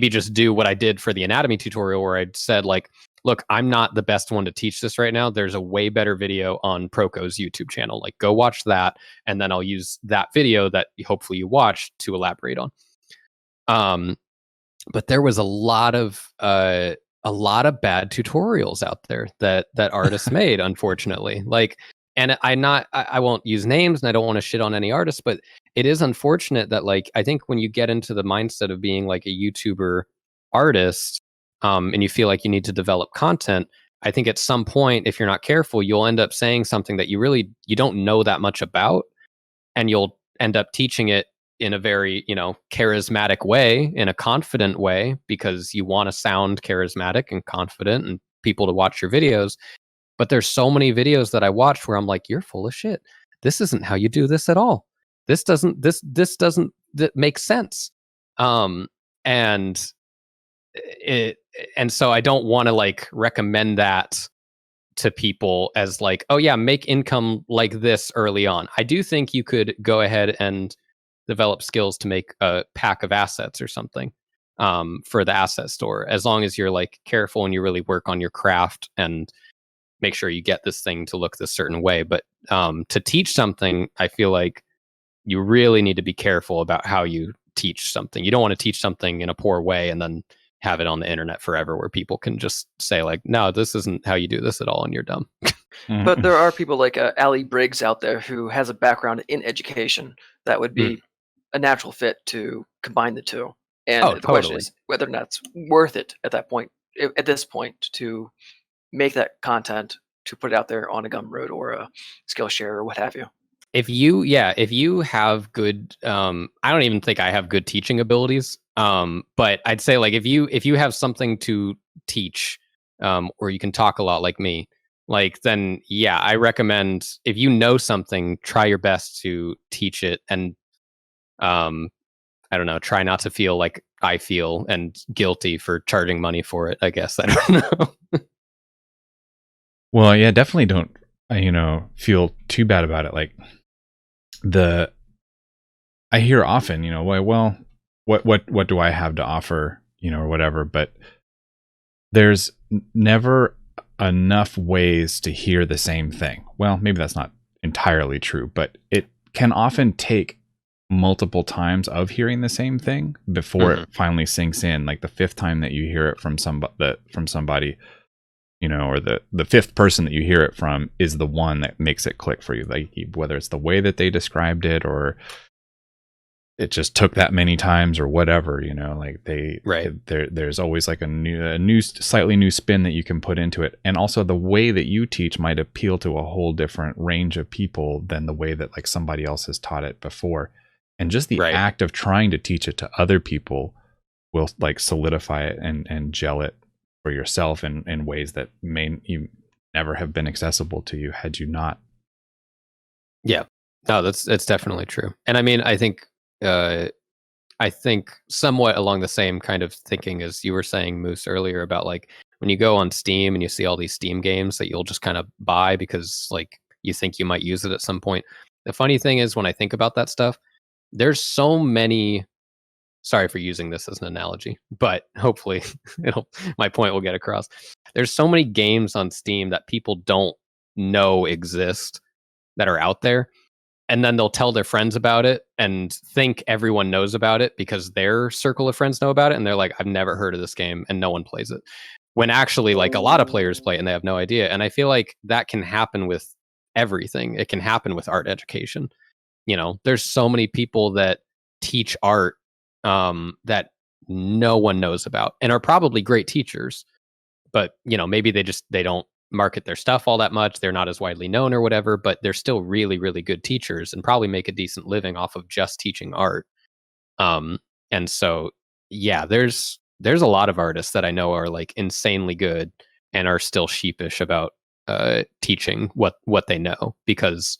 Speaker 2: just do what I did for the anatomy tutorial where I said like, look, I'm not the best one to teach this right now. There's a way better video on Proco's YouTube channel. Like go watch that, and then I'll use that video that hopefully you watch to elaborate on. Um, but there was a lot of bad tutorials out there that artists made, unfortunately. Like, and I won't use names, and I don't want to shit on any artists, but it is unfortunate that like I think when you get into the mindset of being like a YouTuber artist, and you feel like you need to develop content, I think at some point, if you're not careful, you'll end up saying something that you don't know that much about, and you'll end up teaching it in a very charismatic way, in a confident way, because you want to sound charismatic and confident and people to watch your videos. But there's so many videos that I watched where I'm like, you're full of shit. This isn't how you do this at all. This doesn't make sense. um and it and so I don't want to like recommend that to people as like, oh yeah, make income like this early on. I do think you could go ahead and develop skills to make a pack of assets or something for the asset store, as long as you're like careful and you really work on your craft and make sure you get this thing to look this certain way. But to teach something, I feel like you really need to be careful about how you teach something. You don't want to teach something in a poor way and then have it on the internet forever where people can just say like, no, this isn't how you do this at all, and you're dumb.
Speaker 3: But there are people like Ali Briggs out there who has a background in education that would
Speaker 2: Mm.
Speaker 3: be a natural fit to combine the two. And
Speaker 2: Oh,
Speaker 3: the question
Speaker 2: totally.
Speaker 3: is whether or not it's worth it at that point, at this point, to make that content to put it out there on a Gumroad or a Skillshare or what have you.
Speaker 2: If you have good, I don't even think I have good teaching abilities. But I'd say like if you have something to teach, or you can talk a lot like me, like then yeah, I recommend if you know something, try your best to teach it, and um, I don't know, try not to feel like I feel and guilty for charging money for it. I guess I don't know.
Speaker 1: Well, yeah, definitely don't, feel too bad about it. Like I hear often, well, what do I have to offer, or whatever, but there's never enough ways to hear the same thing. Well, maybe that's not entirely true, but it can often take multiple times of hearing the same thing before it finally sinks in. Like the fifth time that you hear it from somebody, or the fifth person that you hear it from is the one that makes it click for you. Like whether it's the way that they described it, or it just took that many times, or whatever, like there's always like a new slightly new spin that you can put into it. And also the way that you teach might appeal to a whole different range of people than the way that like somebody else has taught it before. And just the act of trying to teach it to other people will like solidify it and gel it for yourself in ways that may you never have been accessible to you had you not.
Speaker 2: Yeah, no, that's definitely true. And I mean, I think somewhat along the same kind of thinking as you were saying, Moose, earlier about like when you go on Steam and you see all these Steam games that you'll just kind of buy because like you think you might use it at some point. The funny thing is, when I think about that stuff, there's so many. Sorry for using this as an analogy, but hopefully my point will get across. There's so many games on Steam that people don't know exist that are out there, and then they'll tell their friends about it and think everyone knows about it because their circle of friends know about it, and they're like, I've never heard of this game, and no one plays it. When actually, like, a lot of players play it and they have no idea. And I feel like that can happen with everything. It can happen with art education. There's so many people that teach art that no one knows about and are probably great teachers, but maybe they don't market their stuff all that much. They're not as widely known or whatever, but they're still really, really good teachers and probably make a decent living off of just teaching art. And so, yeah, there's a lot of artists that I know are like insanely good and are still sheepish about teaching what they know, because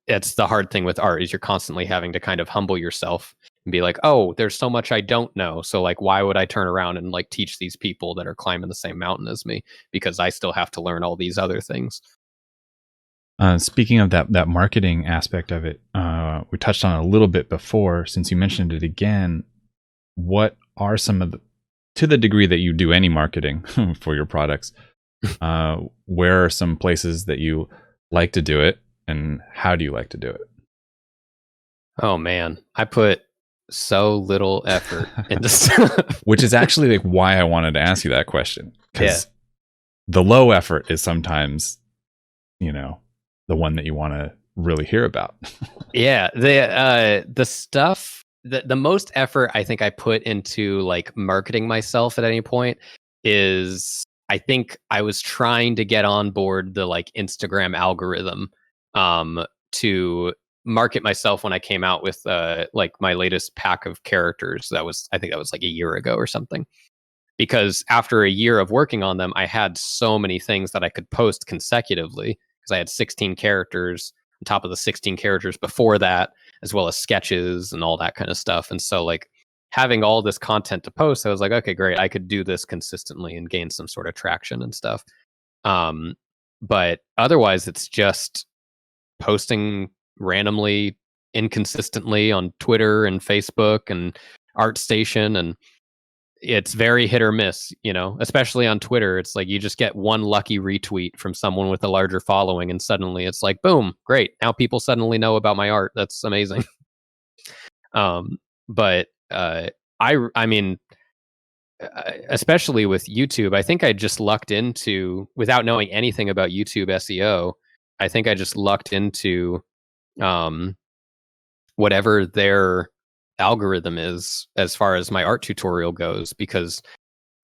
Speaker 2: it's the hard thing with art is you're constantly having to kind of humble yourself and be like, oh, there's so much I don't know. So like, why would I turn around and like teach these people that are climbing the same mountain as me? Because I still have to learn all these other things.
Speaker 1: Speaking of that marketing aspect of it, we touched on it a little bit before. Since you mentioned it again, what are some of to the degree that you do any marketing for your products, where are some places that you like to do it, and how do you like to do it?
Speaker 2: Oh man, I put so little effort into stuff.
Speaker 1: Which is actually like why I wanted to ask you that question, because the low effort is sometimes, the one that you want to really hear about.
Speaker 2: Yeah, the stuff, the most effort I think I put into like marketing myself at any point is, I think I was trying to get on board the like Instagram algorithm to market myself when I came out with like my latest pack of characters. I think that was like a year ago or something. Because after a year of working on them, I had so many things that I could post consecutively, because I had 16 characters on top of the 16 characters before that, as well as sketches and all that kind of stuff. And so like having all this content to post, I was like, okay, great, I could do this consistently and gain some sort of traction and stuff. But otherwise, it's just posting randomly, inconsistently on Twitter and Facebook and ArtStation, and it's very hit or miss, especially on Twitter. It's like you just get one lucky retweet from someone with a larger following, and suddenly it's like, boom, great. Now people suddenly know about my art. That's amazing. But I mean, especially with YouTube, I think I just lucked into, without knowing anything about YouTube SEO, I think I just lucked into whatever their algorithm is as far as my art tutorial goes, because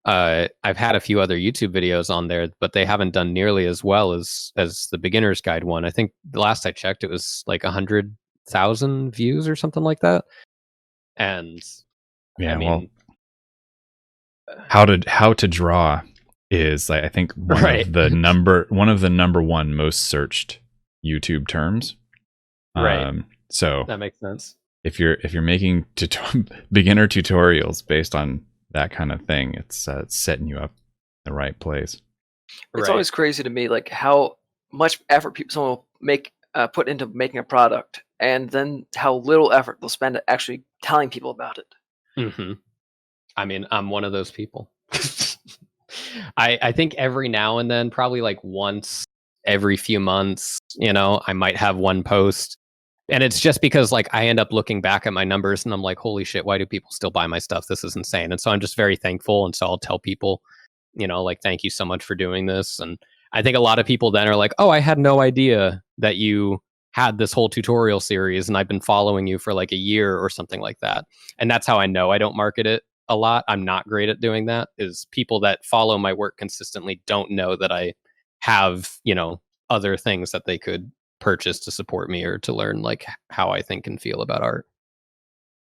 Speaker 2: I've had a few other YouTube videos on there, but they haven't done nearly as well as the beginner's guide one. I think the last I checked, it was like 100,000 views or something like that. And
Speaker 1: yeah,
Speaker 2: I mean,
Speaker 1: how to draw is, I think, one of the number one most searched YouTube terms.
Speaker 2: Right.
Speaker 1: So
Speaker 2: that makes sense.
Speaker 1: If you're making beginner tutorials based on that kind of thing, it's setting you up in the right place.
Speaker 3: It's always crazy to me, like how much effort someone will put into making a product, and then how little effort they'll spend actually telling people about it.
Speaker 2: Mm-hmm. I mean, I'm one of those people. I think every now and then, probably like once every few months, I might have one post. And it's just because like I end up looking back at my numbers and I'm like, holy shit, why do people still buy my stuff? This is insane. And so I'm just very thankful. And so I'll tell people, like, thank you so much for doing this. And I think a lot of people then are like, oh, I had no idea that you had this whole tutorial series and I've been following you for like a year or something like that. And that's how I know I don't market it a lot. I'm not great at doing that, is people that follow my work consistently don't know that I have, other things that they could purchase to support me or to learn like how I think and feel about art.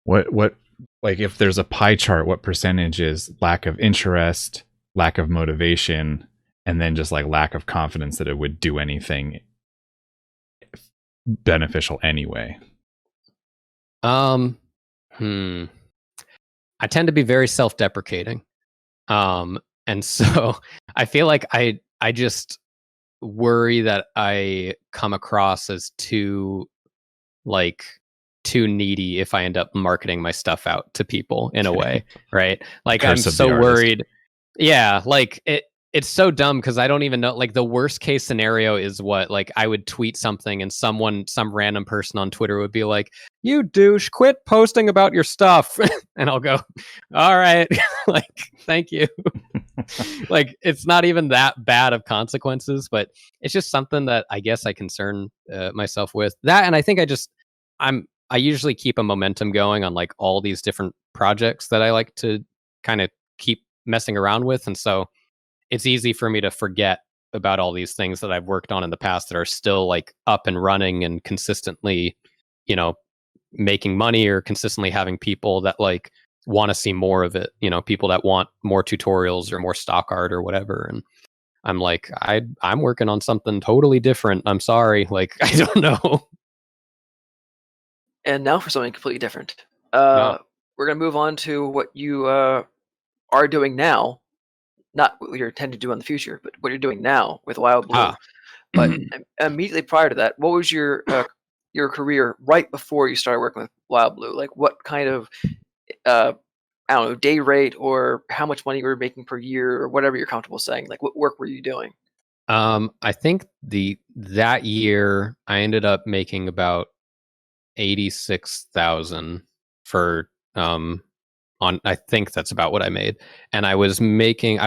Speaker 1: What like, if there's a pie chart, what percentage is lack of interest, lack of motivation, and then just like lack of confidence that it would do anything beneficial anyway?
Speaker 2: I tend to be very self-deprecating. And so I feel like I just worry that I come across as too needy if I end up marketing my stuff out to people in a way, right? Like I'm
Speaker 1: Curse of the
Speaker 2: so
Speaker 1: artist.
Speaker 2: worried. Yeah, like it's so dumb because I don't even know. Like the worst case scenario is what? Like I would tweet something and some random person on Twitter would be like, "You douche, quit posting about your stuff," and I'll go, "All right," like thank you. Like it's not even that bad of consequences, but it's just something that I guess I concern myself with that, and I think I usually keep a momentum going on like all these different projects that I like to kind of keep messing around with, and so it's easy for me to forget about all these things that I've worked on in the past that are still like up and running and consistently, you know, making money or consistently having people that like want to see more of it, people that want more tutorials or more stock art or whatever. And I'm like, I'm working on something totally different. I'm sorry. Like, I don't know.
Speaker 3: And now for something completely different.
Speaker 2: No.
Speaker 3: We're going to move on to what you are doing now. Not what you're intending to do in the future, but what you're doing now with Wild Blue.
Speaker 2: Ah.
Speaker 3: But immediately prior to that, what was your career right before you started working with Wild Blue? Like what kind of I don't know, day rate or how much money you were making per year or whatever you're comfortable saying? Like what work were you doing?
Speaker 2: I think that year I ended up making about 86,000 for I think that's about what I made. And I was working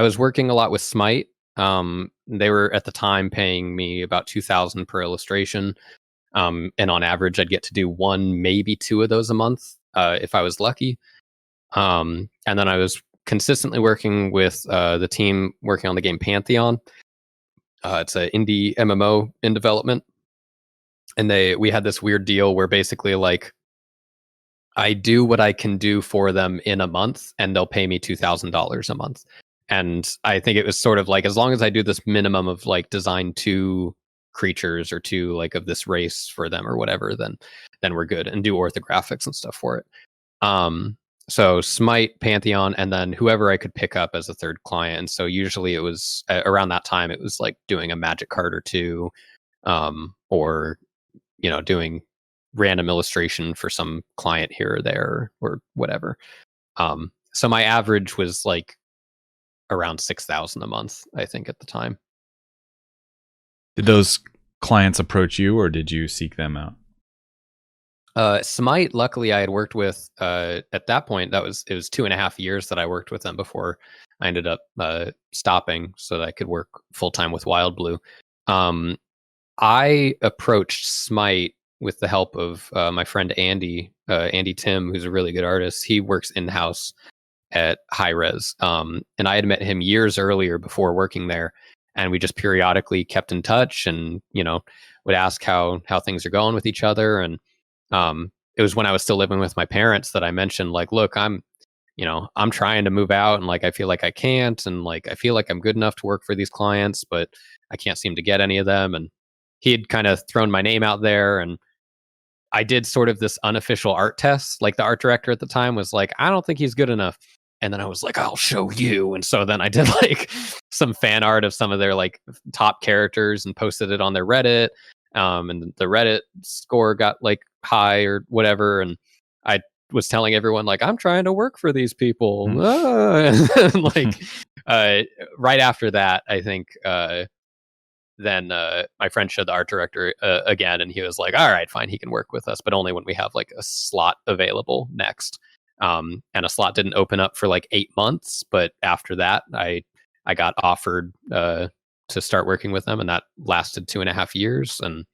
Speaker 2: a lot with Smite. They were at the time paying me about 2,000 per illustration. And on average I'd get to do one, maybe two of those a month, if I was lucky. And then I was consistently working with the team working on the game Pantheon. It's an indie MMO in development. And we had this weird deal where basically like I do what I can do for them in a month and they'll pay me $2,000 a month. And I think it was sort of like, as long as I do this minimum of like design two creatures or two like of this race for them or whatever, then we're good, and do orthographics and stuff for it. So Smite, Pantheon, and then whoever I could pick up as a third client. And so usually it was around that time, it was like doing a magic card or two, or doing random illustration for some client here or there or whatever. So my average was like around 6,000 a month, I think, at the time.
Speaker 1: Did those clients approach you or did you seek them out?
Speaker 2: Smite, luckily I had worked with, at that point, it was 2.5 years that I worked with them before I ended up stopping so that I could work full time with Wild Blue. I approached Smite with the help of my friend Andy Tim, who's a really good artist. He works in-house at High Res. And I had met him years earlier before working there. And we just periodically kept in touch and, would ask how things are going with each other. And it was when I was still living with my parents that I mentioned, like, look, I'm trying to move out and like, I feel like I can't. And like, I feel like I'm good enough to work for these clients, but I can't seem to get any of them. And he had kind of thrown my name out there, and I did sort of this unofficial art test. Like the art director at the time was like, I don't think he's good enough. And then I was like, I'll show you. And so then I did like some fan art of some of their like top characters and posted it on their Reddit. And the Reddit score got like high or whatever. And I was telling everyone like, I'm trying to work for these people. And like right after that, I think then my friend showed the art director again, and he was like, all right, fine, he can work with us, but only when we have like a slot available next. And a slot didn't open up for like 8 months, but after that I got offered to start working with them, and that lasted 2.5 years. And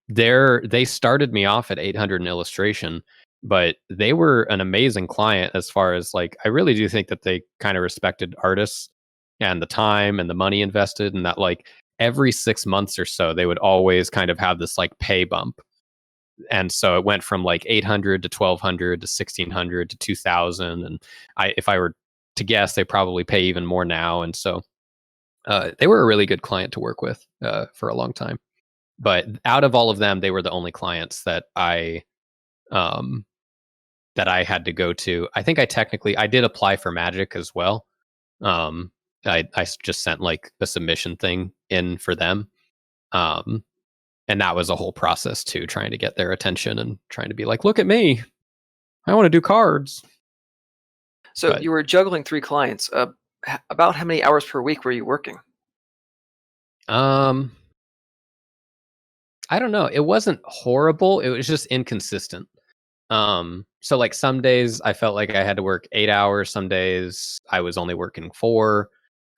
Speaker 2: they started me off at 800 in illustration, but they were an amazing client as far as like, I really do think that they kind of respected artists and the time and the money invested, and that like every 6 months or so they would always kind of have this like pay bump. And so it went from like 800 to 1,200 to 1,600 to 2,000. And if I were to guess, they probably pay even more now. And so they were a really good client to work with for a long time. But out of all of them, they were the only clients that I had to go to. I think I did apply for Magic as well. I just sent like a submission thing in for them. And that was a whole process too, trying to get their attention and trying to be like, look at me, I want to do cards.
Speaker 3: So
Speaker 2: But
Speaker 3: you were juggling 3 clients. About how many hours per week were you working?
Speaker 2: I don't know. It wasn't horrible. It was just inconsistent. So like some days I felt like I had to work 8 hours. Some days I was only working 4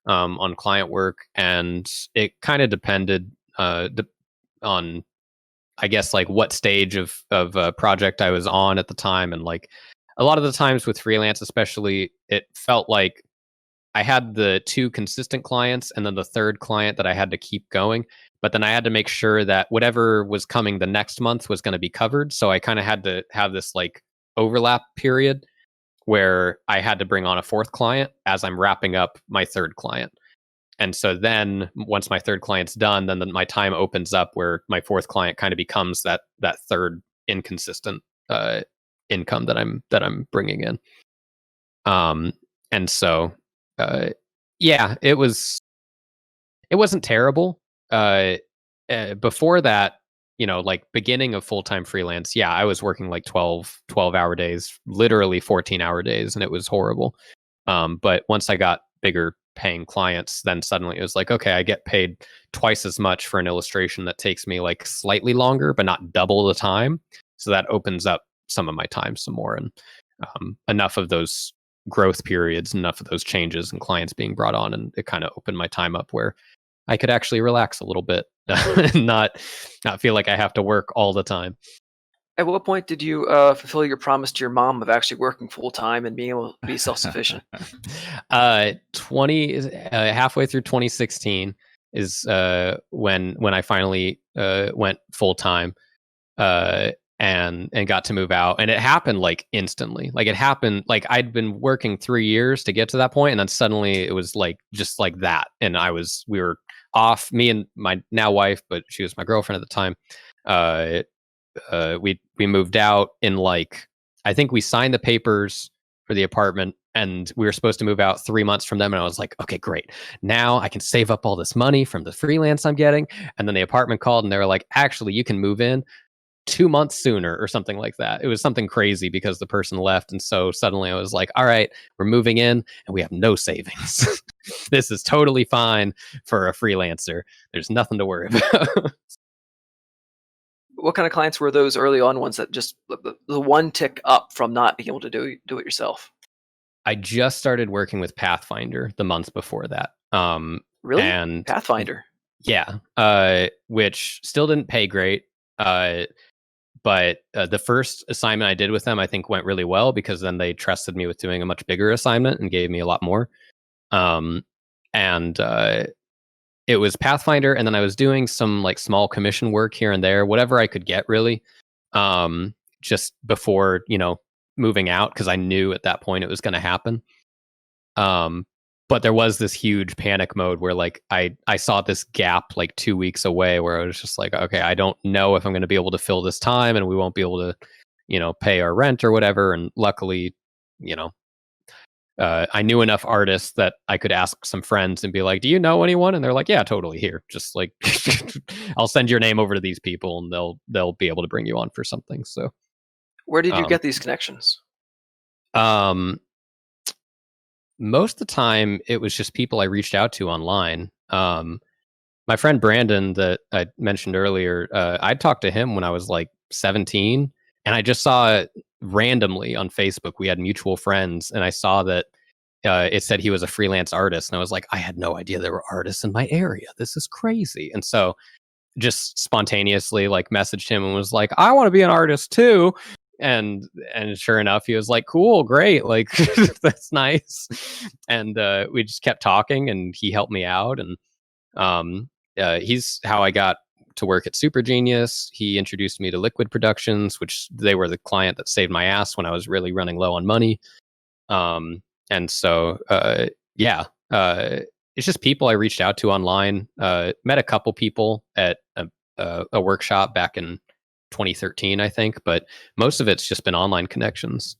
Speaker 2: on client work, and it kind of depended on, I guess, like what stage of project I was on at the time. And like a lot of the times with freelance, especially, it felt like I had the 2 consistent clients and then the third client that I had to keep going. But then I had to make sure that whatever was coming the next month was going to be covered. So I kind of had to have this like overlap period where I had to bring on a 4th client as I'm wrapping up my 3rd client. And so then once my 3rd client's done, then my time opens up where my 4th client kind of becomes that 3rd inconsistent income that I'm bringing in. And so yeah, it wasn't terrible. Before that, like beginning of full-time freelance, yeah, I was working like 12-hour days, literally 14-hour days, and it was horrible. But once I got bigger paying clients, then suddenly it was like, okay, I get paid twice as much for an illustration that takes me like slightly longer, but not double the time. So that opens up some of my time some more, and enough of those growth periods, enough of those changes and clients being brought on, and it kind of opened my time up where I could actually relax a little bit and not feel like I have to work all the time.
Speaker 3: At what point did you fulfill your promise to your mom of actually working full time and being able to be self-sufficient?
Speaker 2: 20 halfway through 2016 is when I finally went full time and got to move out. And it happened like instantly. Like it happened like I'd been working 3 years to get to that point, and then suddenly it was like just like that. And we were off, me and my now wife, but she was my girlfriend at the time. We moved out in like, I think we signed the papers for the apartment, and we were supposed to move out 3 months from them. And I was like, okay, great. Now I can save up all this money from the freelance I'm getting. And then the apartment called and they were like, actually, you can move in 2 months sooner or something like that. It was something crazy because the person left. And so suddenly I was like, all right, we're moving in and we have no savings. This is totally fine for a freelancer. There's nothing to worry about.
Speaker 3: What kind of clients were those early on ones that just the one tick up from not being able to do it yourself?
Speaker 2: I just started working with Pathfinder the month before that.
Speaker 3: Really?
Speaker 2: And
Speaker 3: Pathfinder?
Speaker 2: yeah, which still didn't pay great. But the first assignment I did with them, I think, went really well because then they trusted me with doing a much bigger assignment and gave me a lot more. And it was Pathfinder, and then I was doing some like small commission work here and there, whatever I could get, really, just before moving out, because I knew at that point it was going to happen. But there was this huge panic mode where like I saw this gap like 2 weeks away where I was just like, okay, I don't know if I'm going to be able to fill this time, and we won't be able to, pay our rent or whatever. And luckily, I knew enough artists that I could ask some friends and be like, do you know anyone? And they're like, yeah, totally. Here, just like, I'll send your name over to these people and they'll be able to bring you on for something. So
Speaker 3: where did you get these connections?
Speaker 2: Most of the time it was just people I reached out to online. My friend Brandon that I mentioned earlier, I talked to him when I was like 17, and I just saw it randomly on Facebook. We had mutual friends, and I saw that it said he was a freelance artist, and I was like, I had no idea there were artists in my area. This is crazy. And so just spontaneously like messaged him and was like, I want to be an artist too. And sure enough, he was like, cool, great, like that's nice. And we just kept talking, and he helped me out. And he's how I got to work at Super Genius. He introduced me to Liquid Productions, which they were the client that saved my ass when I was really running low on money. And so yeah, it's just people I reached out to online. Met a couple people at a workshop back in 2013, I think, but most of it's just been online connections.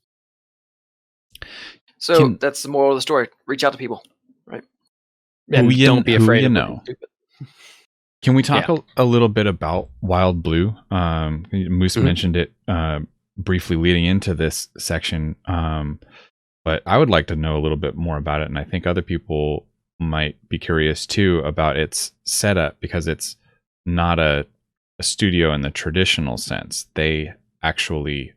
Speaker 3: So that's the moral of the story. Reach out to people, right?
Speaker 2: And don't be afraid of
Speaker 1: know.
Speaker 2: looking stupid.
Speaker 1: Can we talk a little bit about Wild Blue? Moose mentioned it briefly leading into this section, but I would like to know a little bit more about it, and I think other people might be curious too about its setup, because it's not a studio in the traditional sense. They actually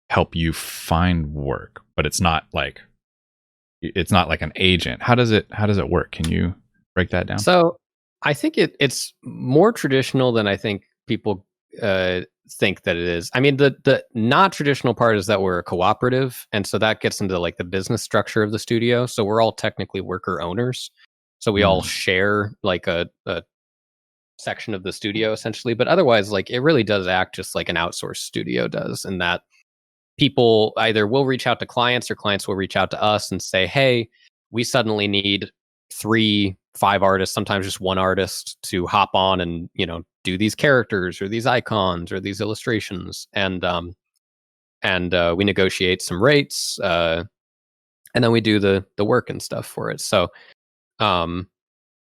Speaker 1: help you find work, but it's not like an agent. How does it work? Can you break that down?
Speaker 2: So I think it's more traditional than I think people think that it is. I mean, the not traditional part is that we're a cooperative, and so that gets into like the business structure of the studio. So we're all technically worker owners. So we all share like a section of the studio essentially, but otherwise, like it really does act just like an outsourced studio does, in that people either will reach out to clients or clients will reach out to us and say, hey, we suddenly need 3-5 artists, sometimes just one artist, to hop on and, you know, do these characters or these icons or these illustrations. And we negotiate some rates, and then we do the work and stuff for it. So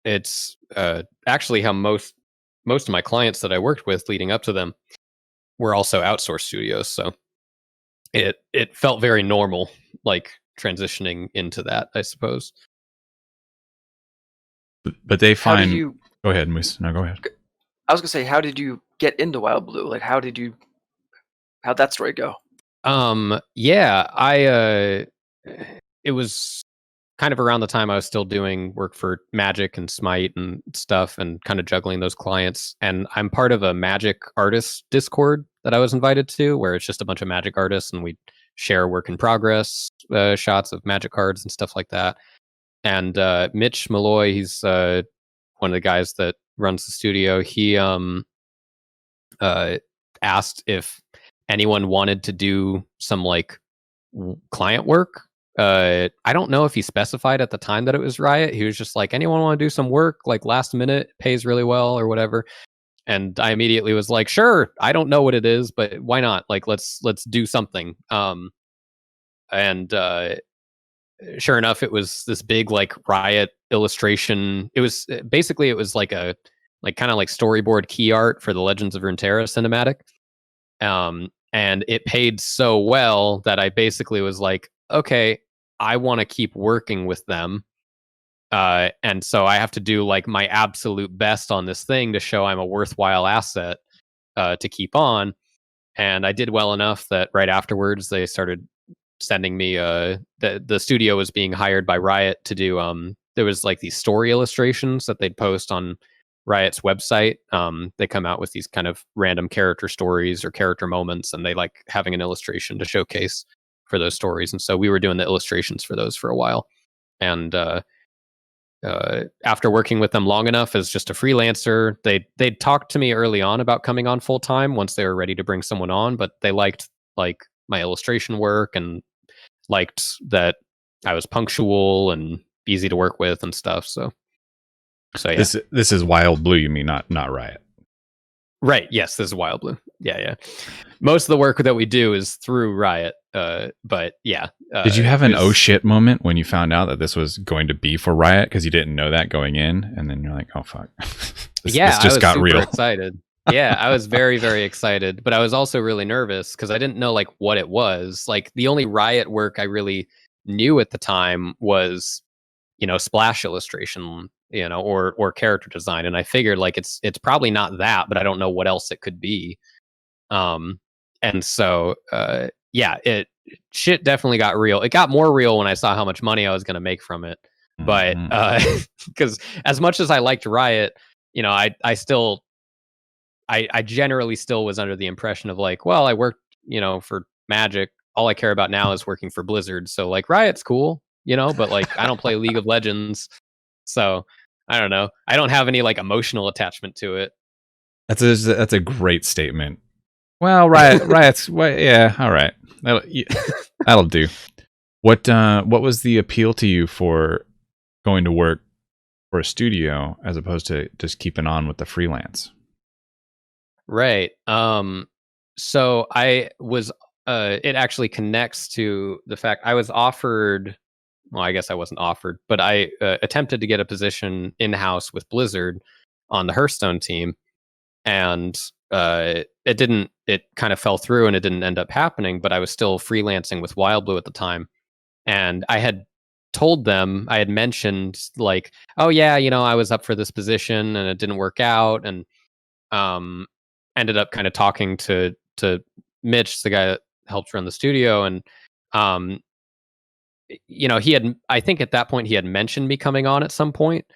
Speaker 2: it's actually how most of my clients that I worked with leading up to them were also outsourced studios. So it felt very normal, like transitioning into that, I suppose.
Speaker 1: But they
Speaker 3: How did
Speaker 1: find.
Speaker 3: you?
Speaker 1: Go ahead, Moose. No, go ahead.
Speaker 3: I was gonna say, how did you get into Wild Blue? Like, how'd that story go?
Speaker 2: Yeah, it was kind of around the time I was still doing work for Magic and Smite and stuff, and kind of juggling those clients. And I'm part of a Magic artist Discord that I was invited to, where it's just a bunch of Magic artists, and we share work in progress shots of Magic cards and stuff like that. And Mitch Malloy, he's one of the guys that runs the studio. He asked if anyone wanted to do some like client work. I don't know if he specified at the time that it was Riot. He was just like, anyone want to do some work, like last minute, pays really well or whatever. And I immediately was like, sure. I don't know what it is, but why not? Like, let's do something. And sure enough, it was this big like Riot illustration. It was basically, it was like a kind of like storyboard key art for the Legends of Runeterra cinematic. And it paid so well that I basically was like, okay, I want to keep working with them. And so I have to do like my absolute best on this thing to show I'm a worthwhile asset to keep on. And I did well enough that right afterwards they started sending me the studio was being hired by Riot to do there was like these story illustrations that they'd post on Riot's website. They come out with these kind of random character stories or character moments, and they like having an illustration to showcase for those stories. And so we were doing the illustrations for those for a while. And after working with them long enough as just a freelancer, they'd talked to me early on about coming on full time once they were ready to bring someone on, but they liked like my illustration work and liked that I was punctual and easy to work with and stuff. So yeah.
Speaker 1: This is Wild Blue, you mean, not Riot?
Speaker 2: Right. Yes, this is Wild Blue. Yeah. Most of the work that we do is through Riot. But yeah.
Speaker 1: Did you have an oh shit moment when you found out that this was going to be for Riot, because you didn't know that going in, and then you're like, oh fuck, this just
Speaker 2: I was
Speaker 1: got
Speaker 2: super
Speaker 1: real.
Speaker 2: Excited. Yeah, I was very, very excited, but I was also really nervous because I didn't know like what it was. Like the only Riot work I really knew at the time was, you know, splash illustration, you know, or character design, and I figured like it's probably not that, but I don't know what else it could be. And so yeah, shit definitely got real. It got more real when I saw how much money I was going to make from it. But because as much as I liked Riot, you know, I still I generally still was under the impression of like, well, I worked, you know, for Magic. All I care about now is working for Blizzard. So like Riot's cool, you know, but like I don't play League of Legends. So I don't know. I don't have any like emotional attachment to it.
Speaker 1: That's a great statement. Well, Riot's yeah, all right. That'll do. What was the appeal to you for going to work for a studio as opposed to just keeping on with the freelance?
Speaker 2: Right. So I was it actually connects to the fact I was offered well, I guess I wasn't offered, but I attempted to get a position in-house with Blizzard on the Hearthstone team, and it kind of fell through and it didn't end up happening, but I was still freelancing with Wildblue at the time. And I had told them, I had mentioned like, oh yeah, I was up for this position and it didn't work out, and um, ended up kind of talking to Mitch, the guy that helped run the studio, and um, he had, I think at that point he had mentioned me coming on at some point,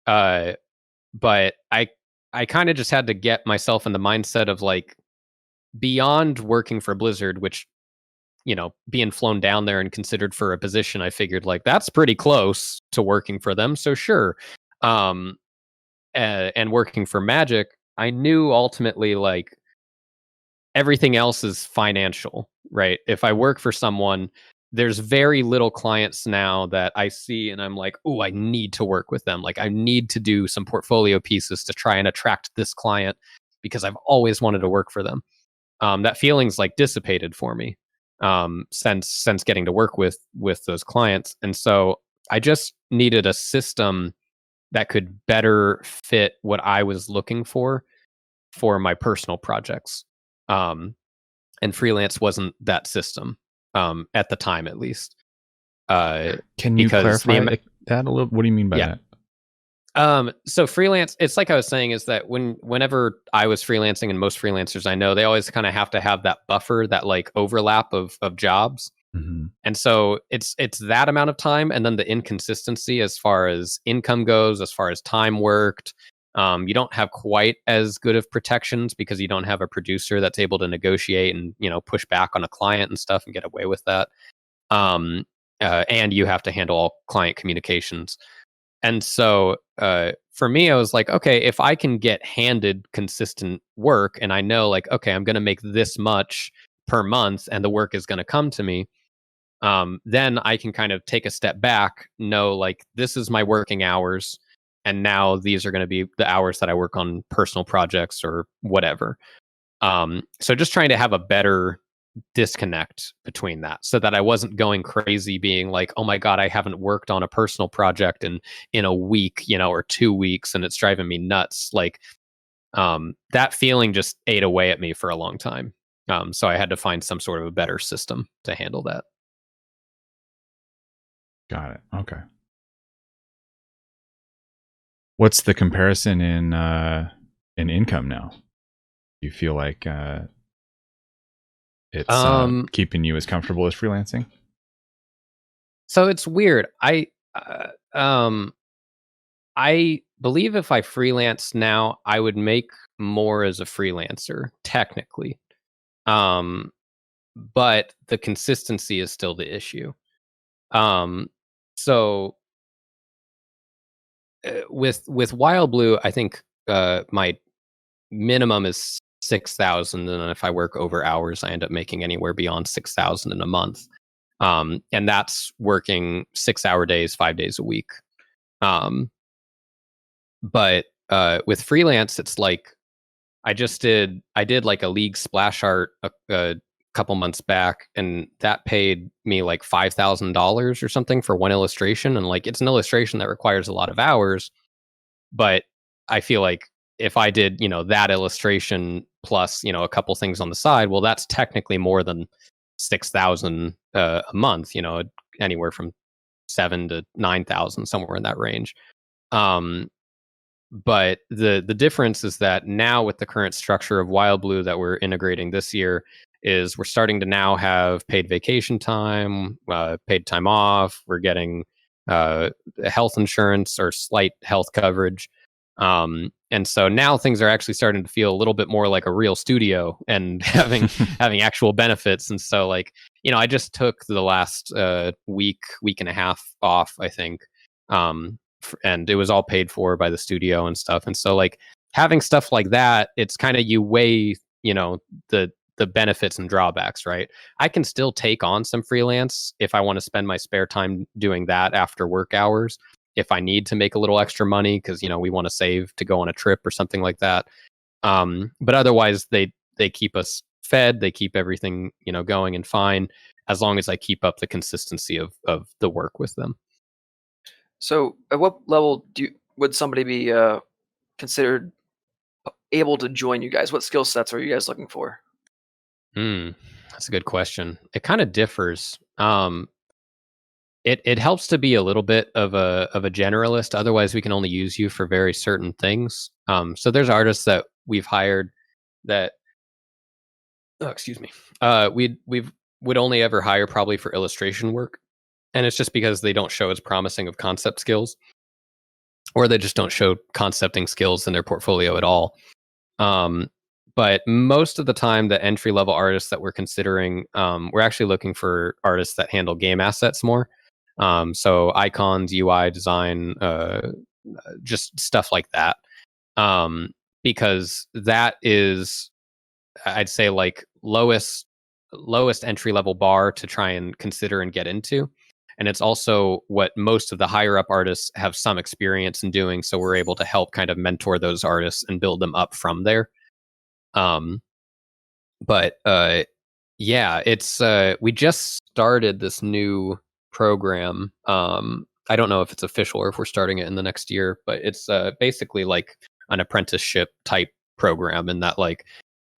Speaker 2: uh, but I kind of just had to get myself in the mindset of like, beyond working for Blizzard, which being flown down there and considered for a position, I figured like that's pretty close to working for them. So sure. Um, and working for Magic, I knew ultimately like everything else is financial, right? If I work for someone, there's very little clients now that I see and I'm like, oh, I need to work with them. Like I need to do some portfolio pieces to try and attract this client because I've always wanted to work for them. That feeling's like dissipated for me since getting to work with those clients, and so I just needed a system that could better fit what I was looking for my personal projects. And Freelance wasn't that system at the time, at least.
Speaker 1: Can you
Speaker 2: because
Speaker 1: clarify that a little? What do you mean by that?
Speaker 2: So Freelance, it's like I was saying, is that whenever I was freelancing, and most freelancers I know, they always kind of have to have that buffer, that like overlap of jobs.
Speaker 1: Mm-hmm.
Speaker 2: And so it's that amount of time, and then the inconsistency as far as income goes, as far as time worked. You don't have quite as good of protections because you don't have a producer that's able to negotiate and push back on a client and stuff and get away with that. And you have to handle all client communications. And so for me, I was like, okay, if I can get handed consistent work and I know like, okay, I'm going to make this much per month and the work is going to come to me, then I can kind of take a step back, know like this is my working hours. And now these are going to be the hours that I work on personal projects or whatever. So just trying to have a better disconnect between that so that I wasn't going crazy being like, oh my God, I haven't worked on a personal project in a week, or 2 weeks, and it's driving me nuts. Like, that feeling just ate away at me for a long time. So I had to find some sort of a better system to handle that.
Speaker 1: Got it. Okay. What's the comparison in income now? Do you feel like it's keeping you as comfortable as freelancing?
Speaker 2: So it's weird. I believe if I freelance now, I would make more as a freelancer, technically. But the consistency is still the issue. So with Wildblue, I think my minimum is 6,000, and if I work over hours, I end up making anywhere beyond 6,000 in a month. And that's working 6-hour days, 5 days a week. But with freelance, it's like I did like a League splash art a couple months back, and that paid me like $5,000 or something for one illustration. And like it's an illustration that requires a lot of hours, but I feel like if I did that illustration plus a couple things on the side, well, that's technically more than 6,000 a month. Anywhere from 7 to 9,000, somewhere in that range. But the difference is that now with the current structure of Wildblue that we're integrating this year is we're starting to now have paid vacation time, paid time off. We're getting health insurance or slight health coverage. And so now things are actually starting to feel a little bit more like a real studio and having actual benefits. And so like, I just took the last week and a half off, I think. And it was all paid for by the studio and stuff. And so like having stuff like that, it's kind of, you weigh, the benefits and drawbacks, right? I can still take on some freelance if I want to spend my spare time doing that after work hours, if I need to make a little extra money because we want to save to go on a trip or something like that. But otherwise they keep us fed, they keep everything going and fine. as long as I keep up the consistency of the work with them.
Speaker 3: So, at what level would somebody be considered able to join you guys? What skill sets are you guys looking for?
Speaker 2: That's a good question. It kind of differs. It helps to be a little bit of a generalist. Otherwise, we can only use you for very certain things. So there's artists that we've hired that, oh, excuse me, we would only ever hire probably for illustration work, and it's just because they don't show as promising of concept skills, or they just don't show concepting skills in their portfolio at all. But most of the time, the entry level artists that we're considering, we're actually looking for artists that handle game assets more. So icons, UI design, just stuff like that. Because that is, I'd say, like lowest entry level bar to try and consider and get into. And it's also what most of the higher up artists have some experience in doing. So we're able to help kind of mentor those artists and build them up from there. But yeah, it's we just started this new program. I don't know if it's official or if we're starting it in the next year, but it's basically like an apprenticeship type program, in that, like,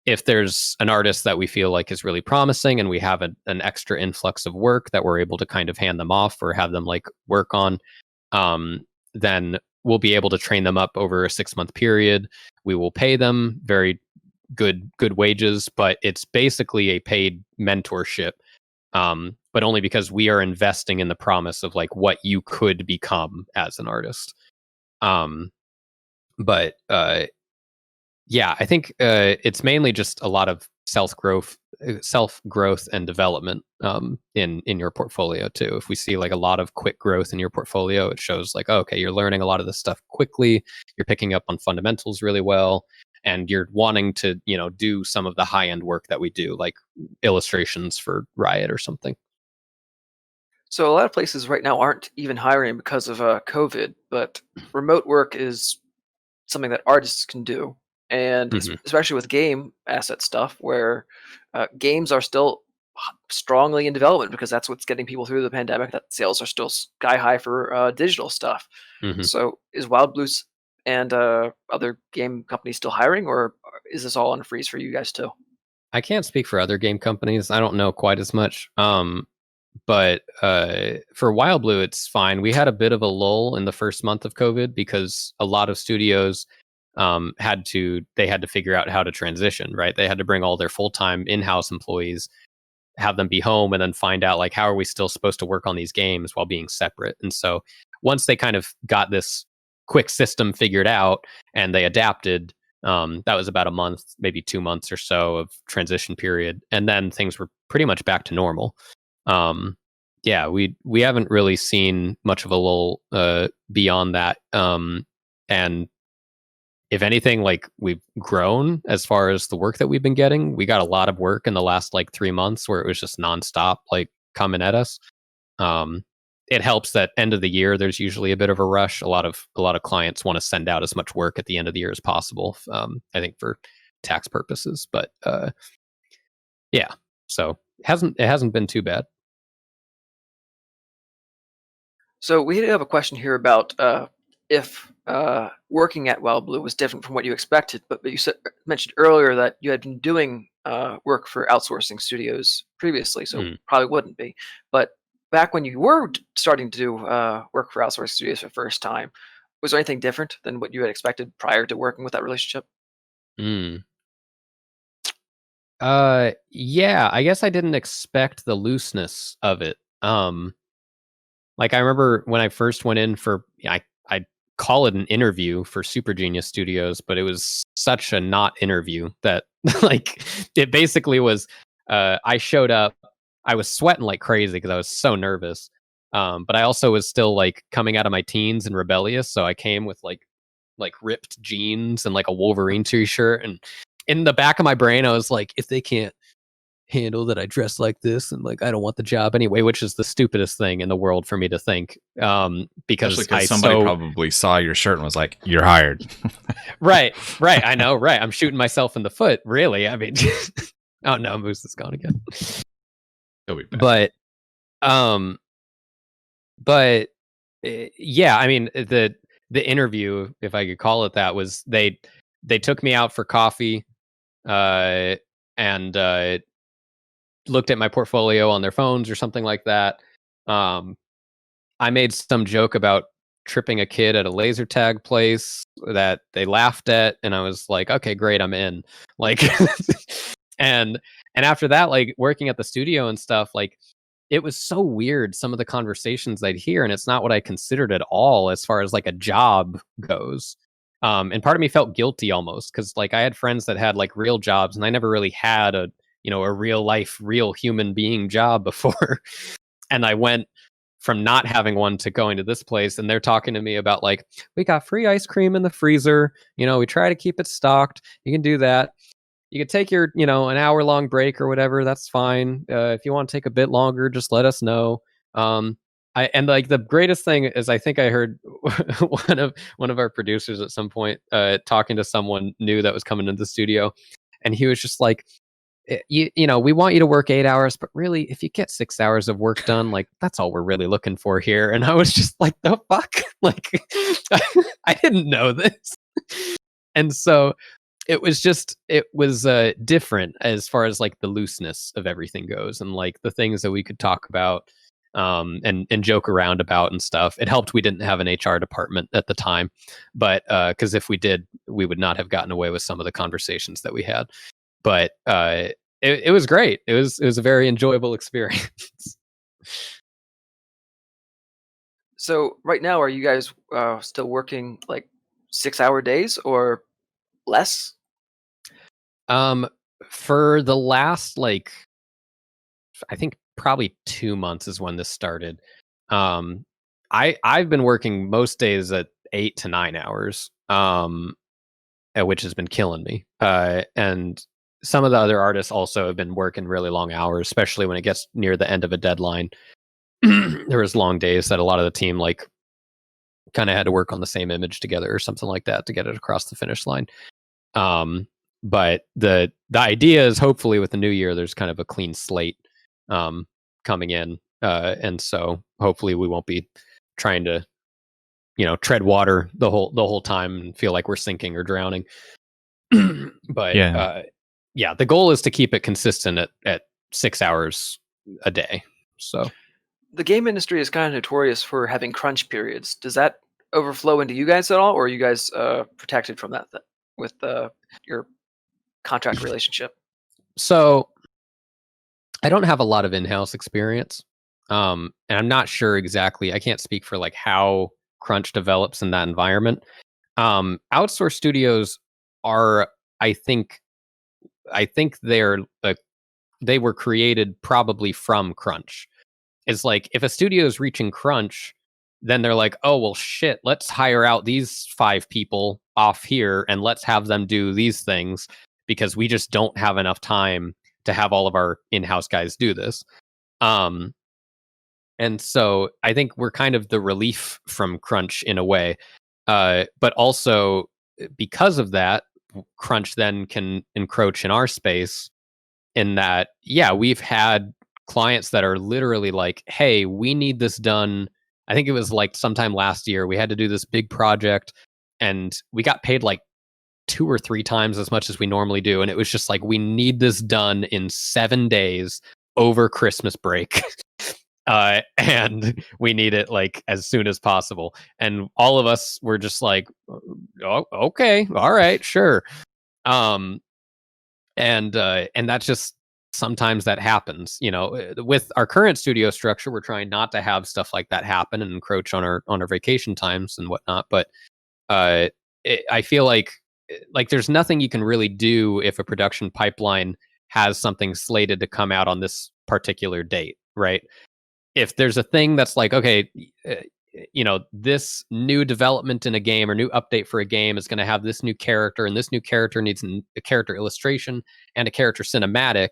Speaker 2: if there's an artist that we feel like is really promising and we have an extra influx of work that we're able to kind of hand them off or have them like work on, then we'll be able to train them up over a 6-month period. We will pay them very good wages, but it's basically a paid mentorship, but only because we are investing in the promise of like what you could become as an artist. But yeah, I think it's mainly just a lot of self growth and development in your portfolio too. If we see like a lot of quick growth in your portfolio, it shows like, oh, okay, you're learning a lot of this stuff quickly, you're picking up on fundamentals really well, and you're wanting to, do some of the high end work that we do, like illustrations for Riot or something.
Speaker 3: So a lot of places right now aren't even hiring because of COVID, but remote work is something that artists can do, and especially with game asset stuff, where games are still strongly in development because that's what's getting people through the pandemic. That sales are still sky high for digital stuff. So is Wild Blues and other game companies still hiring, or is this all on a freeze for you guys too?
Speaker 2: I can't speak for other game companies. I don't know quite as much. But for Wild Blue, it's fine. We had a bit of a lull in the first month of COVID because a lot of studios had to figure out how to transition, right? They had to bring all their full-time in-house employees, have them be home, and then find out like, how are we still supposed to work on these games while being separate? And so once they kind of got this quick system figured out and they adapted, that was about a month, maybe 2 months or so of transition period. And then things were pretty much back to normal. Yeah, we haven't really seen much of a lull beyond that. And if anything, like, we've grown as far as the work that we've been getting. We got a lot of work in the last like 3 months where it was just nonstop, like, coming at us. It helps that end of the year, there's usually a bit of a rush. A lot of clients want to send out as much work at the end of the year as possible. I think for tax purposes, but yeah, so it hasn't been too bad.
Speaker 3: So we have a question here about if working at Wild Blue was different from what you expected, but you mentioned earlier that you had been doing work for outsourcing studios previously, so probably wouldn't be. But back when you were starting to do work for outsourcing studios for the first time, was there anything different than what you had expected prior to working with that relationship?
Speaker 2: Yeah, I guess I didn't expect the looseness of it. Like, I remember when I first went in for, I call it an interview for Super Genius Studios, but it was such a not interview that like, it basically was, I showed up, I was sweating like crazy because I was so nervous. But I also was still like coming out of my teens and rebellious. So I came with like ripped jeans and like a Wolverine t-shirt. And in the back of my brain, I was like, if they can't handle that I dress like this, and like, I don't want the job anyway, which is the stupidest thing in the world for me to think. Because
Speaker 1: somebody probably saw your shirt and was like, "You're hired."
Speaker 2: Right. I know. Right. I'm shooting myself in the foot. Really. I mean, oh no, Moose is gone again.
Speaker 1: He'll be back.
Speaker 2: But yeah, I mean the interview, if I could call it that, was they took me out for coffee and looked at my portfolio on their phones or something like that. I made some joke about tripping a kid at a laser tag place that they laughed at, and I was like, okay, great, I'm in. Like, and after that, like working at the studio and stuff, like it was so weird, some of the conversations I'd hear, and it's not what I considered at all as far as like a job goes. And part of me felt guilty almost because like I had friends that had like real jobs, and I never really had a a real life, real human being job before. And I went from not having one to going to this place, and they're talking to me about like, we got free ice cream in the freezer, we try to keep it stocked, you can do that, you can take your an hour long break or whatever, that's fine. If you want to take a bit longer, just let us know. And like the greatest thing is, I think I heard one of our producers at some point talking to someone new that was coming into the studio, and he was just like, we want you to work 8 hours, but really, if you get 6 hours of work done, like that's all we're really looking for here. And I was just like, the fuck? Like, I didn't know this. And so it was different as far as like the looseness of everything goes, and like the things that we could talk about and joke around about and stuff. It helped we didn't have an HR department at the time, but because if we did, we would not have gotten away with some of the conversations that we had. But it was great. It was a very enjoyable experience.
Speaker 3: So right now, are you guys still working like 6-hour days or less?
Speaker 2: For the last like, I think probably 2 months is when this started. I've been working most days at 8 to 9 hours, which has been killing me. And some of the other artists also have been working really long hours, especially when it gets near the end of a deadline. There was long days that a lot of the team like kind of had to work on the same image together or something like that to get it across the finish line. But the idea is hopefully with the new year, there's kind of a clean slate coming in. And so hopefully we won't be trying to, tread water the whole time and feel like we're sinking or drowning. But yeah, the goal is to keep it consistent at 6 hours a day. So
Speaker 3: the game industry is kind of notorious for having crunch periods. Does that overflow into you guys at all, or are you guys protected from that with your contract relationship?
Speaker 2: So I don't have a lot of in-house experience, and I'm not sure exactly. I can't speak for like how crunch develops in that environment. Outsourced studios are, I think they were created probably from crunch. It's like if a studio is reaching crunch, then they're like, oh well shit, let's hire out these 5 people off here and let's have them do these things because we just don't have enough time to have all of our in-house guys do this. And so I think we're kind of the relief from crunch in a way. But also because of that, crunch then can encroach in our space in that, yeah, we've had clients that are literally like, hey, we need this done. I think it was like sometime last year, we had to do this big project and we got paid like 2 or 3 times as much as we normally do. And it was just like, we need this done in 7 days over Christmas break. And we need it like as soon as possible. And all of us were just like, oh, okay, all right, sure. And that's just, sometimes that happens, with our current studio structure. We're trying not to have stuff like that happen and encroach on our vacation times and whatnot. But I feel like there's nothing you can really do if a production pipeline has something slated to come out on this particular date, right? If there's a thing that's like, okay, this new development in a game or new update for a game is going to have this new character, and this new character needs a character illustration and a character cinematic,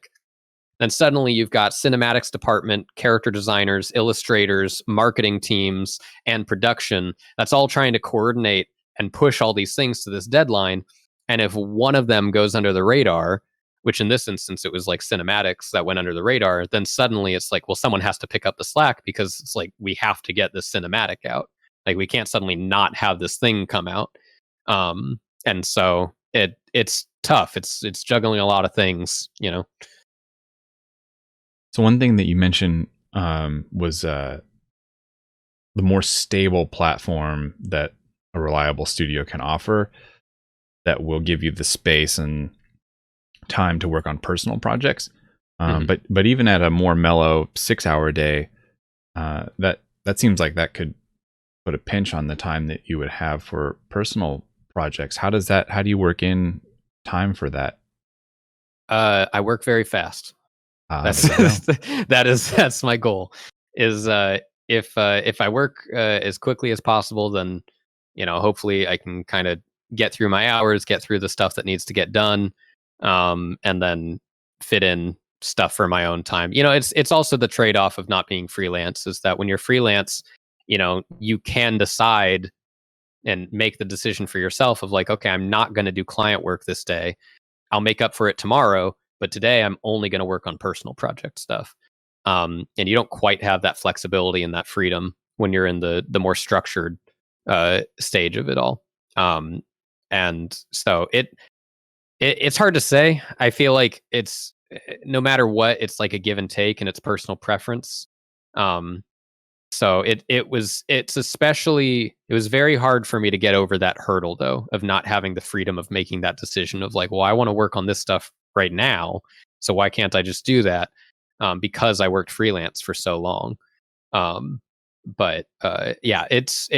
Speaker 2: then suddenly you've got cinematics department, character designers, illustrators, marketing teams, and production that's all trying to coordinate and push all these things to this deadline. And if one of them goes under the radar, which in this instance it was like cinematics that went under the radar, then suddenly it's like, well, someone has to pick up the slack because it's like we have to get this cinematic out. Like we can't suddenly not have this thing come out. And so it's tough. It's juggling a lot of things, you know.
Speaker 1: So one thing that you mentioned was the more stable platform that a reliable studio can offer that will give you the space and time to work on personal projects. But even at a more mellow 6-hour day, that seems like that could put a pinch on the time that you would have for personal projects. How do you work in time for that?
Speaker 2: I work very fast. That's that's my goal. Is if I work as quickly as possible, then hopefully I can kind of get through my hours, get through the stuff that needs to get done, and then fit in stuff for my own time. It's also the trade-off of not being freelance, is that when you're freelance, you can decide and make the decision for yourself of like, okay, I'm not going to do client work this day. I'll make up for it tomorrow, but today I'm only going to work on personal project stuff. And you don't quite have that flexibility and that freedom when you're in the more structured stage of it all. And so it's hard to say. I feel like it's no matter what, it's like a give and take, and it's personal preference. So it was very hard for me to get over that hurdle, though, of not having the freedom of making that decision of like, well, I want to work on this stuff right now, so why can't I just do that? Because I worked freelance for so long. But yeah, it's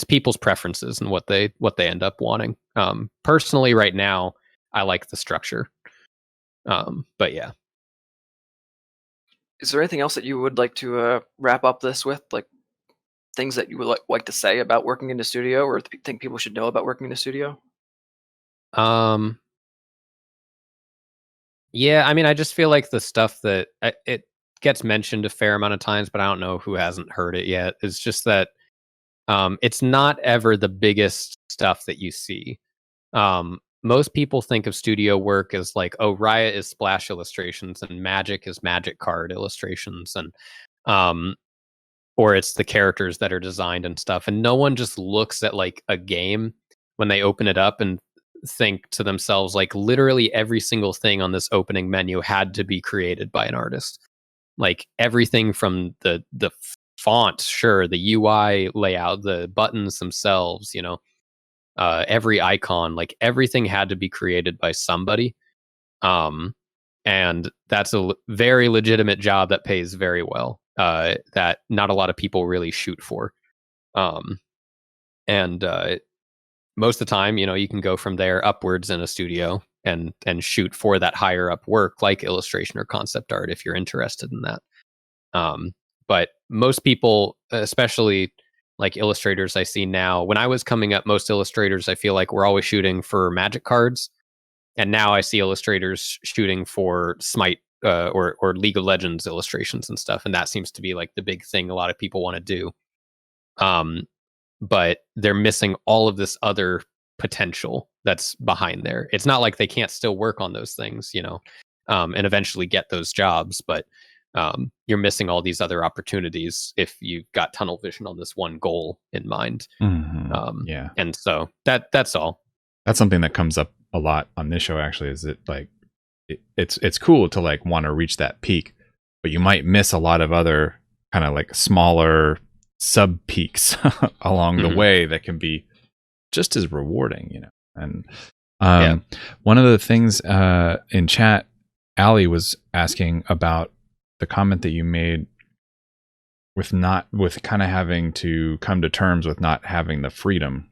Speaker 2: people's preferences and what they end up wanting. Personally, right now, I like the structure. But yeah.
Speaker 3: Is there anything else that you would like to wrap up this with, like things that you would like to say about working in the studio, or think people should know about working in the studio?
Speaker 2: Yeah, I mean, I just feel like the stuff that it gets mentioned a fair amount of times, but I don't know who hasn't heard it yet. It's just that it's not ever the biggest stuff that you see. Most people think of studio work as like, oh, Riot is splash illustrations and Magic is Magic card illustrations, and or it's the characters that are designed and stuff. And no one just looks at like a game when they open it up and think to themselves, like, literally every single thing on this opening menu had to be created by an artist. Like everything from the font, sure, the UI layout, the buttons themselves, every icon, like everything had to be created by somebody. And that's a very legitimate job that pays very well, that not a lot of people really shoot for. And most of the time, you can go from there upwards in a studio and shoot for that higher up work, like illustration or concept art, if you're interested in that. But most people, especially like illustrators I see now, when I was coming up, most illustrators I feel like were always shooting for Magic cards, and now I see illustrators shooting for Smite or League of Legends illustrations and stuff, and that seems to be like the big thing a lot of people want to do. But they're missing all of this other potential that's behind there. It's not like they can't still work on those things, and eventually get those jobs, but you're missing all these other opportunities if you've got tunnel vision on this one goal in mind.
Speaker 1: Yeah.
Speaker 2: And so that's all.
Speaker 1: That's something that comes up a lot on this show, actually, is that like it's cool to like want to reach that peak, but you might miss a lot of other kind of like smaller sub peaks along the way that can be just as rewarding, And one of the things in chat, Allie was asking about the comment that you made with kind of having to come to terms with not having the freedom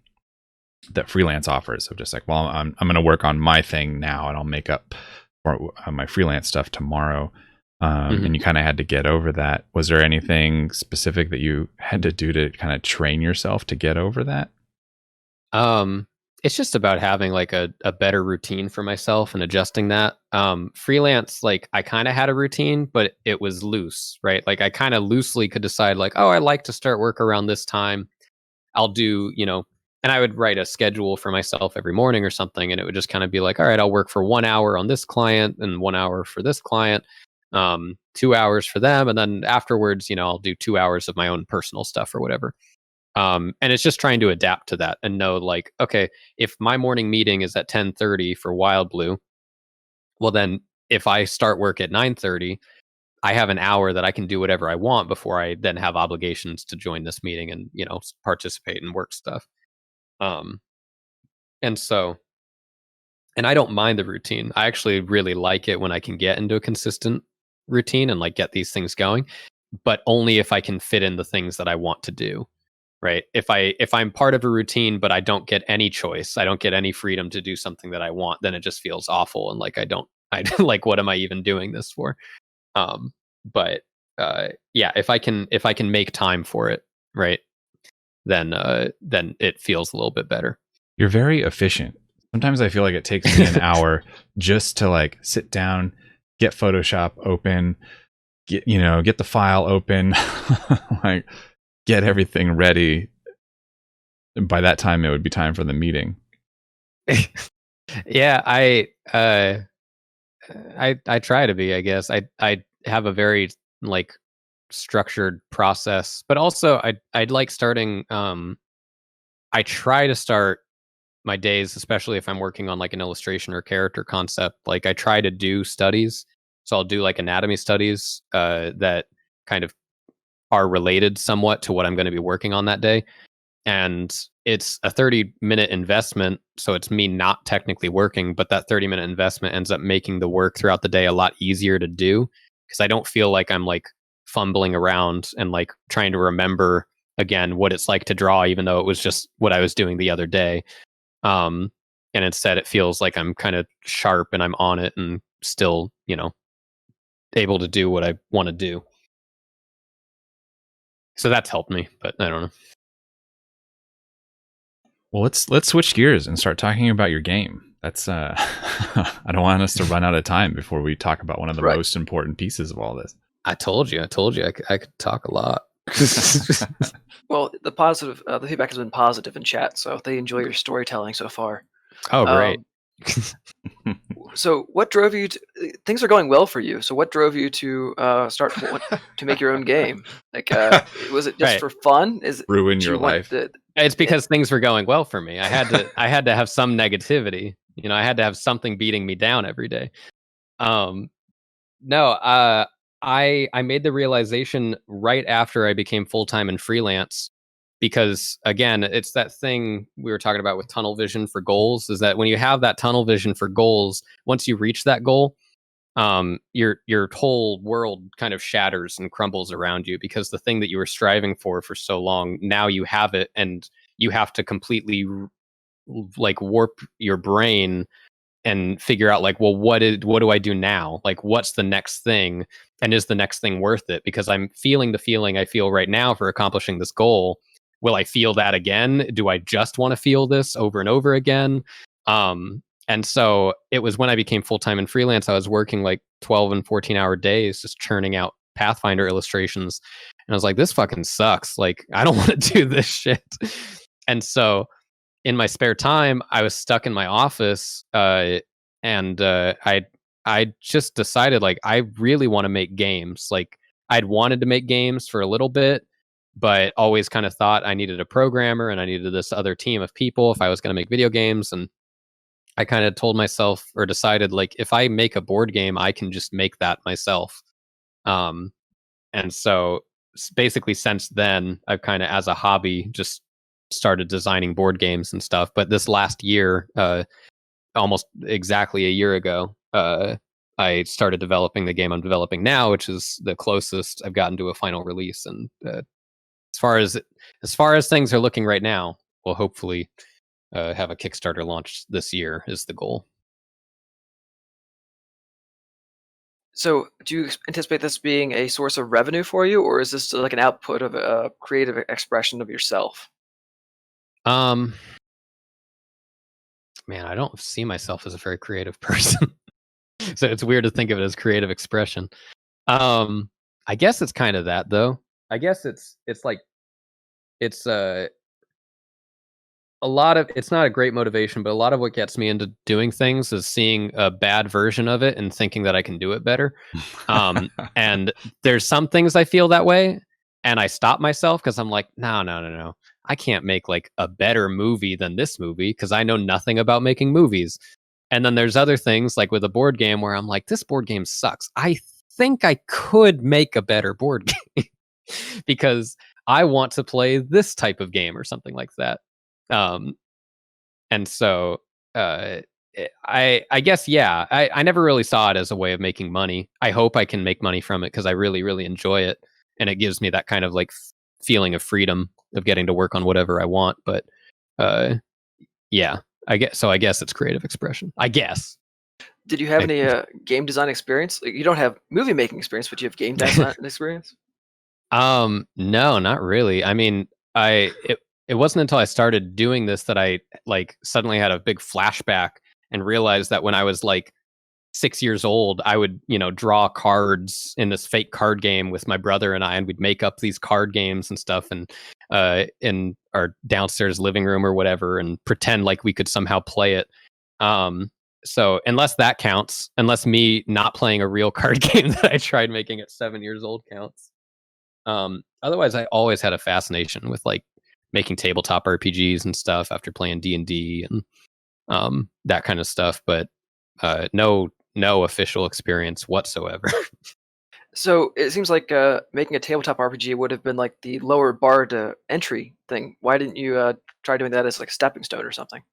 Speaker 1: that freelance offers. So just like, well, I'm going to work on my thing now and I'll make up for my freelance stuff tomorrow. And you kind of had to get over that. Was there anything specific that you had to do to kind of train yourself to get over that?
Speaker 2: It's just about having like a better routine for myself and adjusting that. Freelance, like I kind of had a routine, but it was loose, right? Like I kind of loosely could decide like, oh, I like to start work around this time. I'll do, And I would write a schedule for myself every morning or something, and it would just kind of be like, all right, I'll work for 1 hour on this client and 1 hour for this client, 2 hours for them, and then afterwards, I'll do 2 hours of my own personal stuff or whatever. And it's just trying to adapt to that and know, like, okay, if my morning meeting is at 10:30 for Wild Blue, well then if I start work at 9:30, I have an hour that I can do whatever I want before I then have obligations to join this meeting and participate in work stuff. Um, and so, and I don't mind the routine. I actually really like it when I can get into a consistent routine and like get these things going, but only if I can fit in the things that I want to do. Right. If I'm part of a routine, but I don't get any choice, I don't get any freedom to do something that I want, then it just feels awful. And like, I like, what am I even doing this for? But yeah, if I can make time for it, right, then it feels a little bit better.
Speaker 1: You're very efficient. Sometimes I feel like it takes me an hour just to like sit down, get Photoshop open, get the file open, like get everything ready. And by that time, it would be time for the meeting.
Speaker 2: Yeah, I try to be. I guess I have a very like structured process, but also I'd like starting. I try to start my days, especially if I'm working on like an illustration or character concept. Like I try to do studies, so I'll do like anatomy studies that kind of are related somewhat to what I'm going to be working on that day. And it's a 30-minute investment, so it's me not technically working, but that 30-minute investment ends up making the work throughout the day a lot easier to do, because I don't feel like I'm like fumbling around and like trying to remember again what it's like to draw, even though it was just what I was doing the other day. And instead it feels like I'm kind of sharp and I'm on it and still able to do what I want to do. So that's helped me, but I don't know.
Speaker 1: Well, let's switch gears and start talking about your game. That's I don't want us to run out of time before we talk about one of the most important pieces of all this.
Speaker 2: I told you I could talk a lot.
Speaker 3: Well, the feedback has been positive in chat, so they enjoy your storytelling so far.
Speaker 2: Oh, great.
Speaker 3: So what drove you to, things are going well for you, so what drove you to start to make your own game? Like, was it just for fun?
Speaker 1: Ruin your life?
Speaker 2: It's because things were going well for me. I had to have some negativity. I had to have something beating me down every day. No, I made the realization right after I became full-time in freelance, because again, it's that thing we were talking about with tunnel vision for goals, is that when you have that tunnel vision for goals, once you reach that goal, your whole world kind of shatters and crumbles around you, because the thing that you were striving for so long, now you have it, and you have to completely like warp your brain and figure out like, well, what do I do now? Like, what's the next thing? And is the next thing worth it? Because I'm feeling the feeling I feel right now for accomplishing this goal. Will I feel that again? Do I just want to feel this over and over again? And so it was when I became full-time in freelance, I was working like 12 and 14-hour days, just churning out Pathfinder illustrations. And I was like, this fucking sucks. Like, I don't want to do this shit. And so in my spare time, I was stuck in my office, and I just decided, like, I really want to make games. Like, I'd wanted to make games for a little bit, but always kind of thought I needed a programmer and I needed this other team of people if I was going to make video games. And I kind of told myself, or decided, like, if I make a board game, I can just make that myself. And so basically since then, I've kind of, as a hobby, just started designing board games and stuff. But this last year, almost exactly a year ago, I started developing the game I'm developing now, which is the closest I've gotten to a final release. And as far as things are looking right now, we'll hopefully have a Kickstarter launch this year is the goal.
Speaker 3: So do you anticipate this being a source of revenue for you, or is this like an output of a creative expression of yourself?
Speaker 2: Man, I don't see myself as a very creative person. So it's weird to think of it as creative expression. I guess it's kind of that, though. I guess it's like it's a lot of it's not a great motivation, but a lot of what gets me into doing things is seeing a bad version of it and thinking that I can do it better. And there's some things I feel that way, and I stop myself because I'm like, no, no, no, no. I can't make like a better movie than this movie because I know nothing about making movies. And then there's other things like with a board game where I'm like, this board game sucks. I think I could make a better board game because I want to play this type of game or something like that. Um, and so I guess yeah, I never really saw it as a way of making money. I hope I can make money from it because I really really enjoy it, and it gives me that kind of like feeling of freedom of getting to work on whatever I want. But uh, yeah, I guess it's creative expression. I guess.
Speaker 3: Did you have any game design experience? Like, you don't have movie making experience, but you have game design experience?
Speaker 2: No, not really. I mean, it wasn't until I started doing this that I like suddenly had a big flashback and realized that when I was like 6 years old, I would, draw cards in this fake card game with my brother and I, and we'd make up these card games and stuff and in our downstairs living room or whatever and pretend like we could somehow play it. So unless that counts, unless me not playing a real card game that I tried making at 7 years old counts. Otherwise, I always had a fascination with like making tabletop RPGs and stuff after playing D&D and that kind of stuff, but no official experience whatsoever.
Speaker 3: So it seems like making a tabletop RPG would have been like the lower bar to entry thing. Why didn't you try doing that as like a stepping stone or something?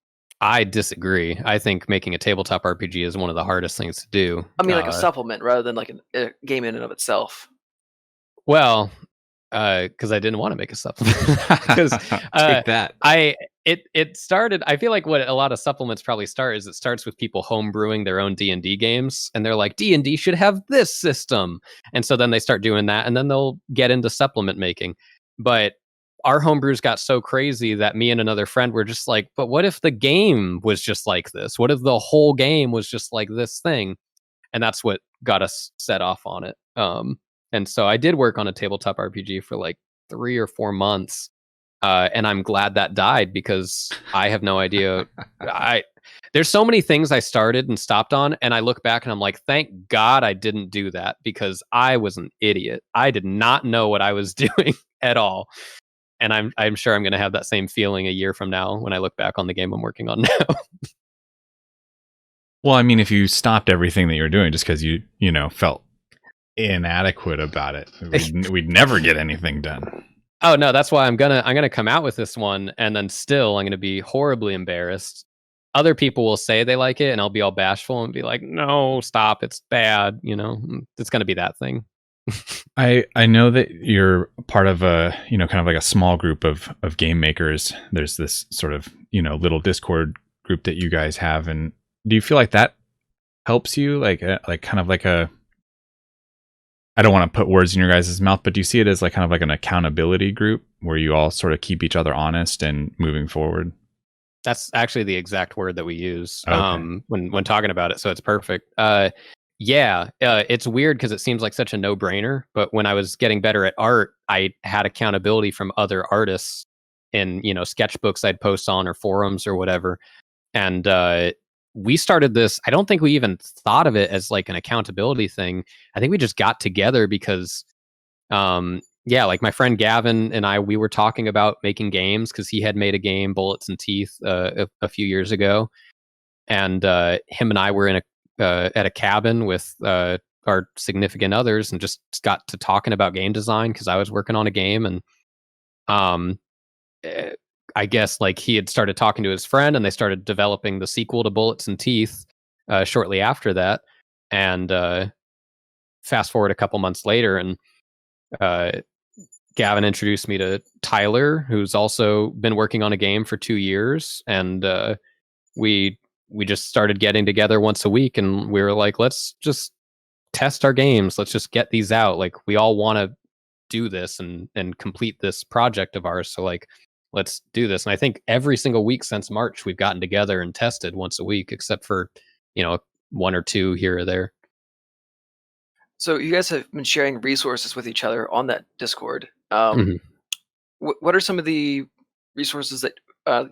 Speaker 2: I disagree. I think making a tabletop RPG is one of the hardest things to do.
Speaker 3: I mean, like a supplement rather than like a game in and of itself.
Speaker 2: Well, because I didn't want to make a supplement. Because
Speaker 1: Take that.
Speaker 2: It started. I feel like what a lot of supplements probably start is it starts with people homebrewing their own D&D games, and they're like, D&D should have this system, and so then they start doing that, and then they'll get into supplement making. But our homebrews got so crazy that me and another friend were just like, but what if the game was just like this? What if the whole game was just like this thing? And that's what got us set off on it. And so I did work on a tabletop RPG for like 3 or 4 months, and I'm glad that died because I have no idea. There's so many things I started and stopped on, and I look back and I'm like, thank God I didn't do that because I was an idiot. I did not know what I was doing at all, and I'm sure I'm going to have that same feeling a year from now when I look back on the game I'm working on now.
Speaker 1: Well, I mean, if you stopped everything that you're doing just because you felt inadequate about it, we'd never get anything done.
Speaker 2: Oh no, that's why I'm gonna come out with this one, and then still I'm gonna be horribly embarrassed. Other people will say they like it, and I'll be all bashful and be like, "No, stop, it's bad." It's gonna be that thing.
Speaker 1: I know that you're part of a kind of like a small group of game makers. There's this sort of little Discord group that you guys have, and do you feel like that helps you, like kind of like a, I don't want to put words in your guys' mouth, but do you see it as like kind of like an accountability group where you all sort of keep each other honest and moving forward?
Speaker 2: That's actually the exact word that we use
Speaker 1: Okay.
Speaker 2: when talking about it, so it's perfect. Yeah, it's weird because it seems like such a no-brainer, but when I was getting better at art, I had accountability from other artists in sketchbooks I'd post on or forums or whatever, and we started this. I don't think we even thought of it as like an accountability thing. I think we just got together because yeah, like my friend Gavin and I, we were talking about making games because he had made a game, Bullets and Teeth, a few years ago, and him and I were in at a cabin with our significant others and just got to talking about game design because I was working on a game, and um, eh, I guess like he had started talking to his friend, and they started developing the sequel to Bullets and Teeth shortly after that, and fast forward a couple months later, and uh, Gavin introduced me to Tyler, who's also been working on a game for 2 years, and we just started getting together once a week, and we were like, let's just test our games. Let's just get these out. Like we all want to do this and complete this project of ours. So like, let's do this. And I think every single week since March, we've gotten together and tested once a week, except for one or two here or there.
Speaker 3: So you guys have been sharing resources with each other on that Discord.
Speaker 2: Mhm.
Speaker 3: What are some of the resources that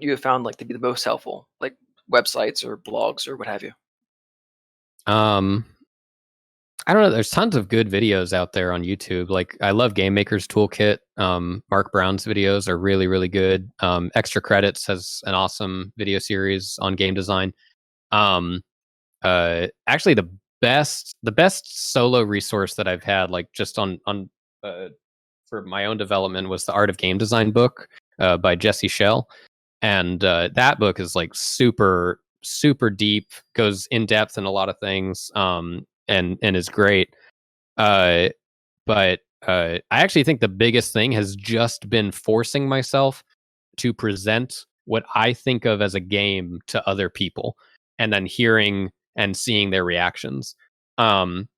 Speaker 3: you have found like to be the most helpful, like websites or blogs or what have you?
Speaker 2: Um, I don't know. There's tons of good videos out there on YouTube. Like I love Game Maker's Toolkit. Mark Brown's videos are really, really good. Extra Credits has an awesome video series on game design. Actually, the best solo resource that I've had, like just on for my own development, was the Art of Game Design book by Jesse Schell, and that book is like super super deep, goes in depth in a lot of things, and is great. Uh, but I actually think the biggest thing has just been forcing myself to present what I think of as a game to other people, and then hearing and seeing their reactions. Um,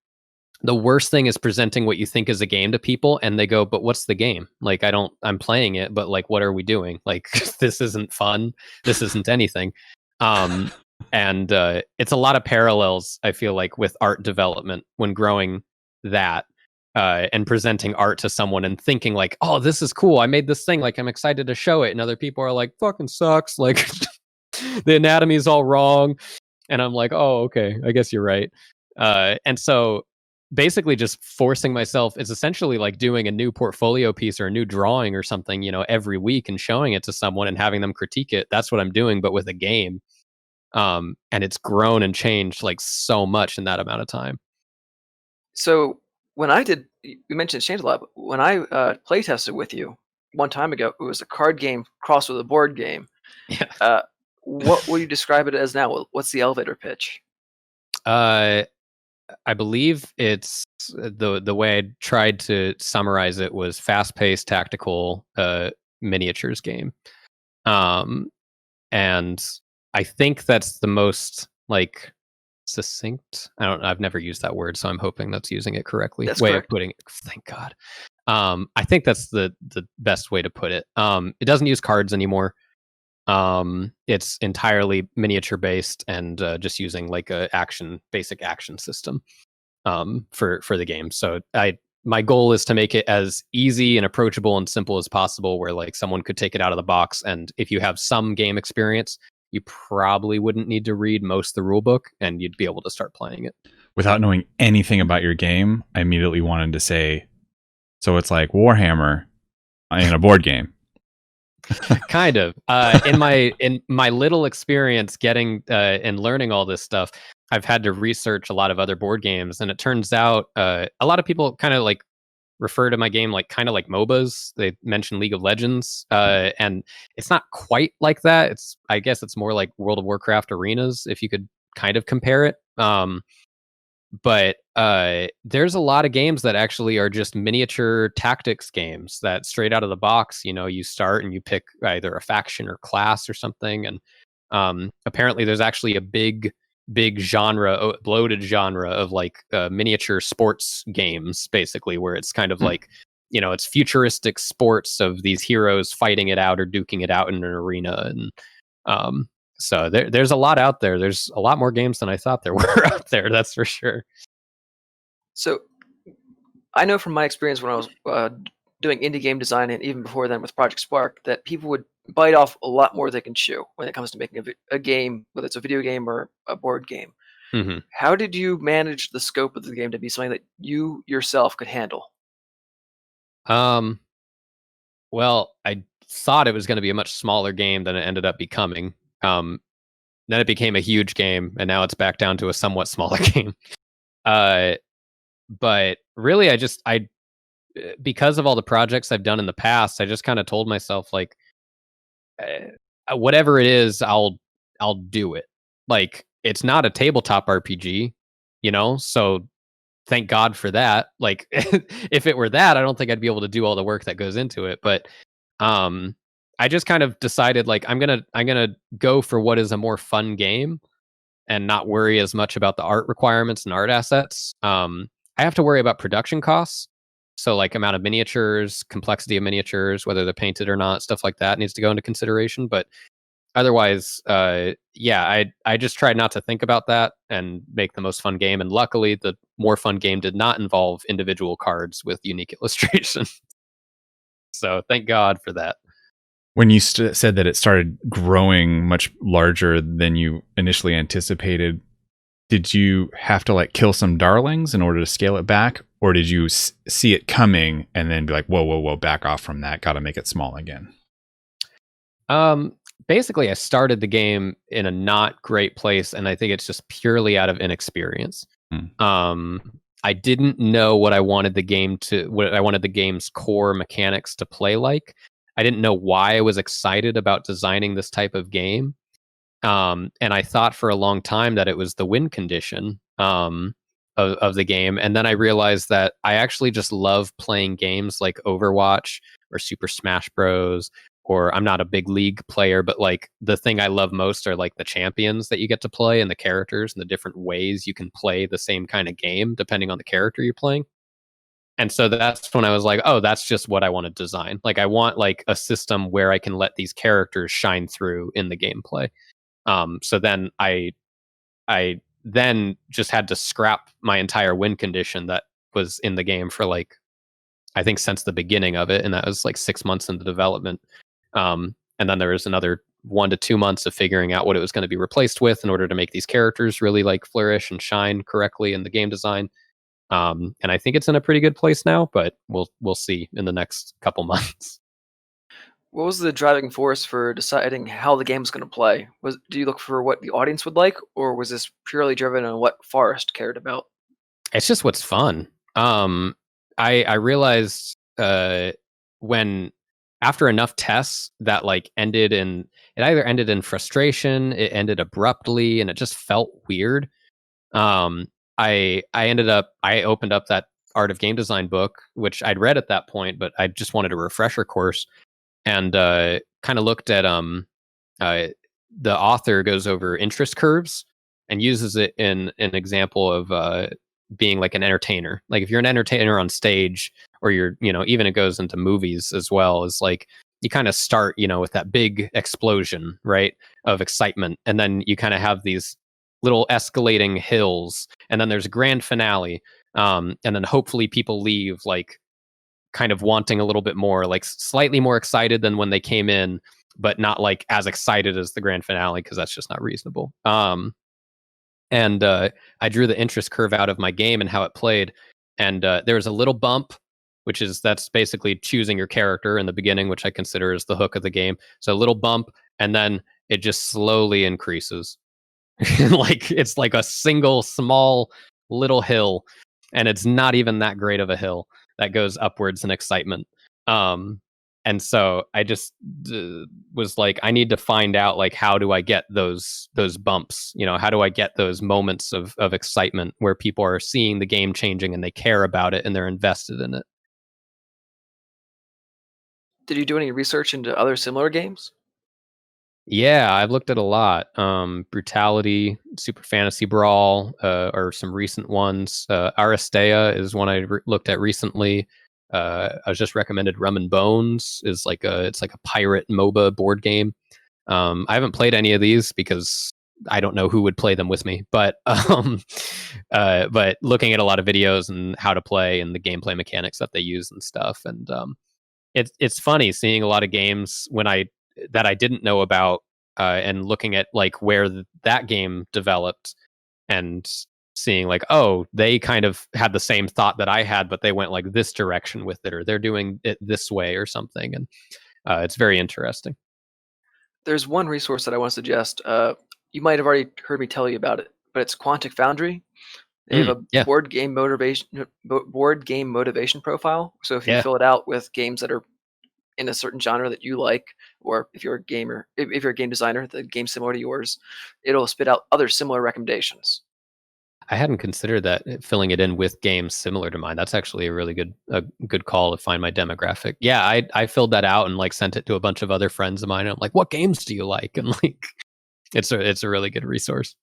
Speaker 2: the worst thing is presenting what you think is a game to people, and they go, "But what's the game? Like, I'm playing it, but like, what are we doing? Like, this isn't fun. This isn't anything." Um, and it's a lot of parallels, I feel like, with art development when growing that. And presenting art to someone and thinking like, "Oh, this is cool. I made this thing. Like, I'm excited to show it." And other people are like, "Fucking sucks. Like, the anatomy is all wrong." And I'm like, "Oh, okay. I guess you're right." And so basically just forcing myself is essentially like doing a new portfolio piece or a new drawing or something, every week, and showing it to someone and having them critique it. That's what I'm doing, but with a game. And it's grown and changed like so much in that amount of time.
Speaker 3: So when I did, you mentioned Changelab. When I play tested with you one time ago, it was a card game crossed with a board game.
Speaker 2: Yeah.
Speaker 3: What will you describe it as now? What's the elevator pitch?
Speaker 2: I believe it's the way I tried to summarize it was fast-paced tactical miniatures game. And I think that's the most like succinct. I've never used that word, so I'm hoping that's using it correctly.
Speaker 3: That's
Speaker 2: way
Speaker 3: correct.
Speaker 2: of putting it. Thank God. I think that's the best way to put it. It doesn't use cards anymore. It's entirely miniature based and just using like a basic action system for the game. So my goal is to make it as easy and approachable and simple as possible, where like someone could take it out of the box, and if you have some game experience, you probably wouldn't need to read most of the rule book, and you'd be able to start playing it.
Speaker 1: Without knowing anything about your game, I immediately wanted to say, so it's like Warhammer in a board game.
Speaker 2: Kind of. In my little experience getting and learning all this stuff, I've had to research a lot of other board games, and it turns out a lot of people kind of like refer to my game like kind of like MOBAs. They mention League of Legends, and it's not quite like that. I guess it's more like World of Warcraft arenas, if you could kind of compare it. But there's a lot of games that actually are just miniature tactics games that straight out of the box, you start and you pick either a faction or class or something. And apparently there's actually a big genre, bloated genre of like miniature sports games, basically, where it's kind of like, it's futuristic sports of these heroes fighting it out or duking it out in an arena. And so there's a lot out there. There's a lot more games than I thought there were out there. That's for sure.
Speaker 3: So I know from my experience when I was doing indie game design, and even before then with Project Spark, that people would bite off a lot more they can chew when it comes to making a game, whether it's a video game or a board game.
Speaker 2: Mm-hmm.
Speaker 3: How did you manage the scope of the game to be something that you yourself could handle?
Speaker 2: Well, I thought it was going to be a much smaller game than it ended up becoming. Then it became a huge game, and now it's back down to a somewhat smaller game. But really, because of all the projects I've done in the past, I just kind of told myself like, whatever it is, I'll do it. Like, it's not a tabletop RPG, so thank God for that. Like, if it were that, I don't think I'd be able to do all the work that goes into it. But I just kind of decided like I'm gonna go for what is a more fun game and not worry as much about the art requirements and art assets. I have to worry about production costs. So like amount of miniatures, complexity of miniatures, whether they're painted or not, stuff like that needs to go into consideration. But otherwise, yeah, I just tried not to think about that and make the most fun game. And luckily, the more fun game did not involve individual cards with unique illustration. So thank God for that.
Speaker 1: When you said that it started growing much larger than you initially anticipated, did you have to like kill some darlings in order to scale it back? Or did you see it coming and then be like, whoa, back off from that. Got to make it small again.
Speaker 2: Basically, I started the game in a not great place, and I think it's just purely out of inexperience. I didn't know what I wanted the game's core mechanics to play like. I didn't know why I was excited about designing this type of game. And I thought for a long time that it was the win condition of the game. And then I realized that I actually just love playing games like Overwatch or Super Smash Bros. Or I'm not a big League player, but like the thing I love most are like the champions that you get to play and the characters and the different ways you can play the same kind of game depending on the character you're playing. And so that's when I was like, oh, that's just what I want to design. Like I want like a system where I can let these characters shine through in the gameplay. So then I then just had to scrap my entire win condition that was in the game for like, I think since the beginning of it. And that was like 6 months into development. And then there was another 1 to 2 months of figuring out what it was going to be replaced with in order to make these characters really like flourish and shine correctly in the game design. And I think it's in a pretty good place now, but we'll see in the next couple months.
Speaker 3: What was the driving force for deciding how the game was going to play? Do you look for what the audience would like, or was this purely driven on what Forrest cared about?
Speaker 2: It's just what's fun. I realized when after enough tests that like it either ended in frustration, it ended abruptly, and it just felt weird. I opened up that Art of Game Design book, which I'd read at that point, but I just wanted a refresher course, and kind of looked at the author goes over interest curves and uses it in an example of being like an entertainer. Like if you're an entertainer on stage, or even it goes into movies as well, is like you kind of start, with that big explosion, right, of excitement. And then you kind of have these little escalating hills, and then there's a grand finale. And then hopefully people leave like kind of wanting a little bit more, like slightly more excited than when they came in, but not like as excited as the grand finale, because that's just not reasonable. And I drew the interest curve out of my game and how it played. And there was a little bump, that's basically choosing your character in the beginning, which I consider is the hook of the game. So a little bump, and then it just slowly increases. Like it's like a single small little hill, and it's not even that great of a hill that goes upwards in excitement. And so I just was like, I need to find out, like, how do I get those bumps? How do I get those moments of excitement where people are seeing the game changing and they care about it and they're invested in it?
Speaker 3: Did you do any research into other similar games?
Speaker 2: Yeah, I've looked at a lot. Brutality, Super Fantasy Brawl, are some recent ones. Aristea is one I looked at recently. I was just recommended Rum and Bones. It's like a pirate MOBA board game. I haven't played any of these because I don't know who would play them with me. But looking at a lot of videos and how to play and the gameplay mechanics that they use and stuff, and it's funny seeing a lot of games that I didn't know about, and looking at like where that game developed and seeing like, oh, they kind of had the same thought that I had, but they went like this direction with it, or they're doing it this way or something. And it's very interesting.
Speaker 3: There's one resource that I want to suggest. You might have already heard me tell you about it, but it's Quantic Foundry. They have a board game motivation profile. So if you fill it out with games that are in a certain genre that you like, or if you're a gamer, if you're a game designer, the game's similar to yours, it'll spit out other similar recommendations.
Speaker 2: I hadn't considered that, filling it in with games similar to mine. That's actually a really good call to find my demographic. Yeah, I filled that out and like sent it to a bunch of other friends of mine. And I'm like, what games do you like? And like, it's a really good resource.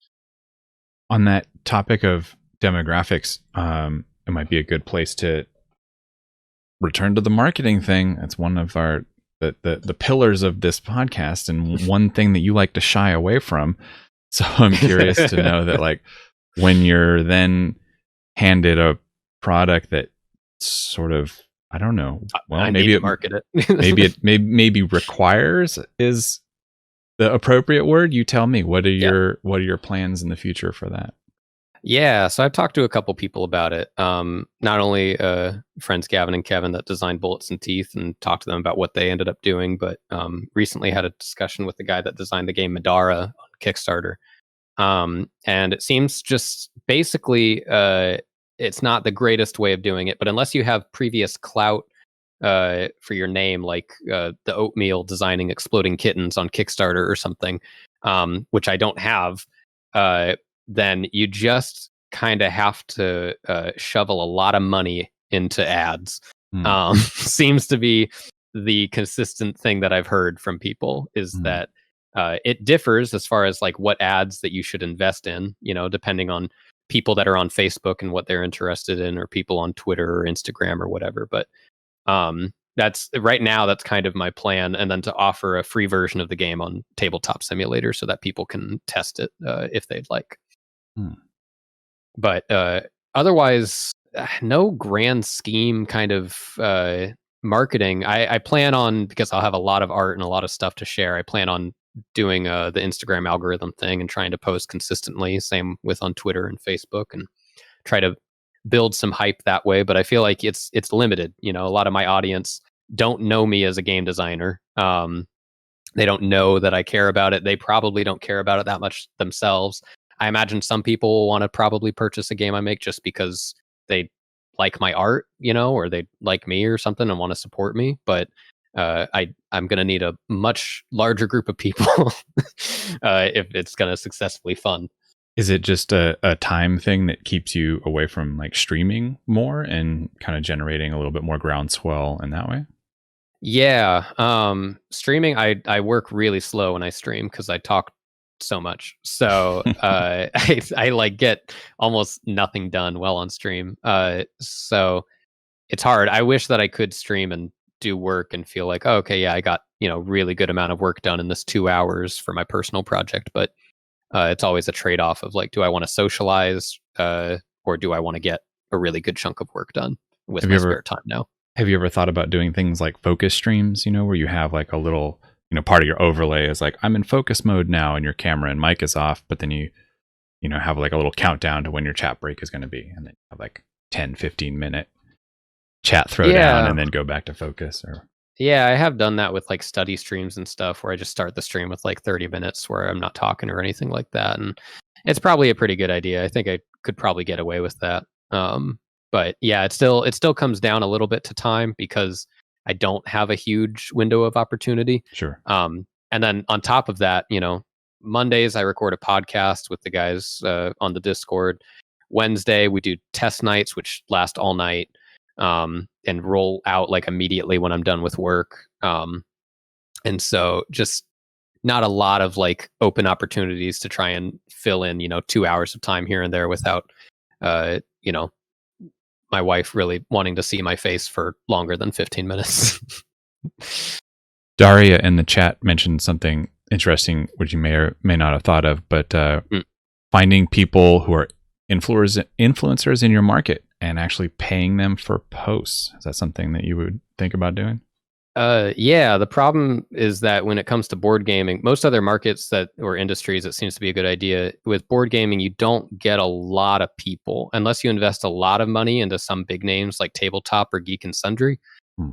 Speaker 1: On that topic of demographics, it might be a good place to return to the marketing thing. That's one of our the pillars of this podcast, and one thing that you like to shy away from. So I'm curious to know that, like, when you're then handed a product that sort of I don't know. Well,
Speaker 2: I
Speaker 1: maybe
Speaker 2: need to
Speaker 1: it
Speaker 2: market it.
Speaker 1: maybe requires is the appropriate word. You tell me. What are
Speaker 2: Yeah.
Speaker 1: your plans in the future for that?
Speaker 2: Yeah, so I've talked to a couple people about it. Not only friends Gavin and Kevin that designed Bullets and Teeth, and talked to them about what they ended up doing, but recently had a discussion with the guy that designed the game Madara on Kickstarter. And it seems just basically it's not the greatest way of doing it, but unless you have previous clout for your name, like the Oatmeal designing exploding kittens on Kickstarter or something, which I don't have, then you just kind of have to shovel a lot of money into ads. Seems to be the consistent thing that I've heard from people is that it differs as far as like what ads that you should invest in, depending on people that are on Facebook and what they're interested in, or people on Twitter or Instagram or whatever. But that's right now, that's kind of my plan. And then to offer a free version of the game on Tabletop Simulator so that people can test it if they'd like. But otherwise, no grand scheme kind of marketing. I plan on, because I'll have a lot of art and a lot of stuff to share, I plan on doing the Instagram algorithm thing and trying to post consistently. Same with on Twitter and Facebook, and try to build some hype that way. But I feel like it's limited. A lot of my audience don't know me as a game designer. They don't know that I care about it. They probably don't care about it that much themselves. I imagine some people will want to probably purchase a game I make just because they like my art, or they like me or something and want to support me. But I'm going to need a much larger group of people if it's going to successfully fund.
Speaker 1: Is it just a time thing that keeps you away from like streaming more and kind of generating a little bit more groundswell in that way?
Speaker 2: Yeah. Streaming, I work really slow when I stream because I talk so much. So I like get almost nothing done well on stream. So it's hard. I wish that I could stream and do work and feel like, oh, okay, yeah, I got, really good amount of work done in this 2 hours for my personal project. But it's always a trade-off of like, do I want to socialize or do I want to get a really good chunk of work done with my spare time now?
Speaker 1: Have you ever thought about doing things like focus streams, where you have like a little, part of your overlay is like, I'm in focus mode now and your camera and mic is off, but then you have like a little countdown to when your chat break is going to be. And then you have like 10, 15 minute chat throwdown and then go back to focus. Or
Speaker 2: yeah, I have done that with like study streams and stuff where I just start the stream with like 30 minutes where I'm not talking or anything like that. And it's probably a pretty good idea. I think I could probably get away with that. But yeah, it still comes down a little bit to time because I don't have a huge window of opportunity.
Speaker 1: Sure.
Speaker 2: And then on top of that, Mondays I record a podcast with the guys on the Discord. Wednesday we do test nights, which last all night and roll out like immediately when I'm done with work. And so just not a lot of like open opportunities to try and fill in, 2 hours of time here and there without, my wife really wanting to see my face for longer than 15 minutes.
Speaker 1: Daria in the chat mentioned something interesting, which you may or may not have thought of, but finding people who are influencers in your market and actually paying them for posts. Is that something that you would think about doing?
Speaker 2: Yeah, the problem is that when it comes to board gaming, most other markets or industries, it seems to be a good idea. With board gaming, you don't get a lot of people unless you invest a lot of money into some big names like Tabletop or Geek and Sundry.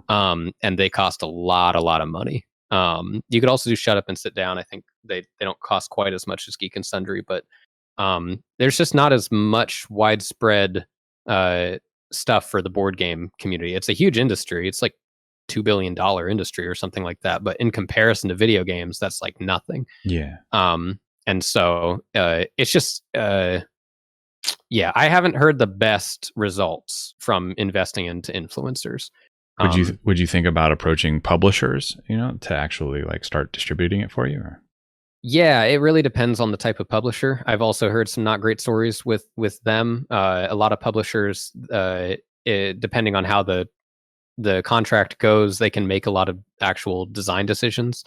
Speaker 2: And they cost a lot of money. You could also do Shut Up and Sit Down. I think they don't cost quite as much as Geek and Sundry, but there's just not as much widespread stuff for the board game community. It's a huge industry. It's like $2 billion industry or something like that. But in comparison to video games, that's like nothing.
Speaker 1: Yeah.
Speaker 2: And so it's just, I haven't heard the best results from investing into influencers.
Speaker 1: Would you think about approaching publishers, to actually like start distributing it for you? Or?
Speaker 2: Yeah, it really depends on the type of publisher. I've also heard some not great stories with them. A lot of publishers, depending on how the contract goes, they can make a lot of actual design decisions,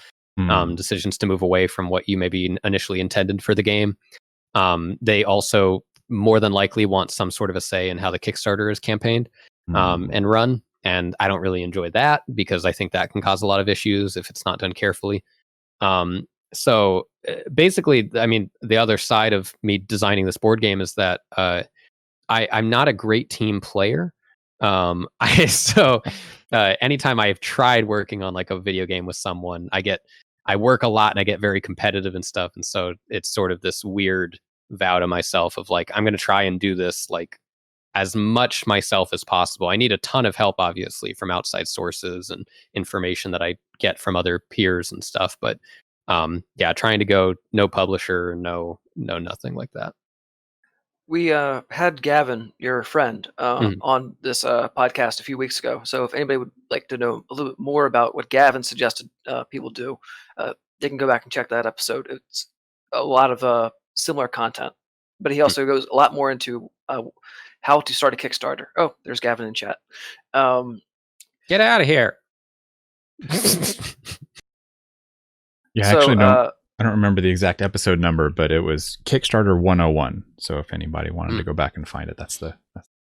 Speaker 2: decisions to move away from what you maybe initially intended for the game. They also more than likely want some sort of a say in how the Kickstarter is campaigned and run. and I don't really enjoy that because I think that can cause a lot of issues if it's not done carefully. So basically, I mean, the other side of me designing this board game is that I'm not a great team player. Anytime I've tried working on like a video game with someone, I work a lot and I get very competitive and stuff. And so it's sort of this weird vow to myself of like, I'm going to try and do this like as much myself as possible. I need a ton of help, obviously, from outside sources and information that I get from other peers and stuff. But yeah, trying to go no publisher, no nothing like that.
Speaker 3: We had Gavin, your friend,
Speaker 2: Mhm.
Speaker 3: on this podcast a few weeks ago. So if anybody would like to know a little bit more about what Gavin suggested people do, they can go back and check that episode. It's a lot of similar content, but he also goes a lot more into how to start a Kickstarter. Oh, there's Gavin in chat.
Speaker 2: Get out of here.
Speaker 1: Yeah, I
Speaker 3: So,
Speaker 1: actually I don't remember the exact episode number, but it was Kickstarter 101. So if anybody wanted to go back and find it, that's the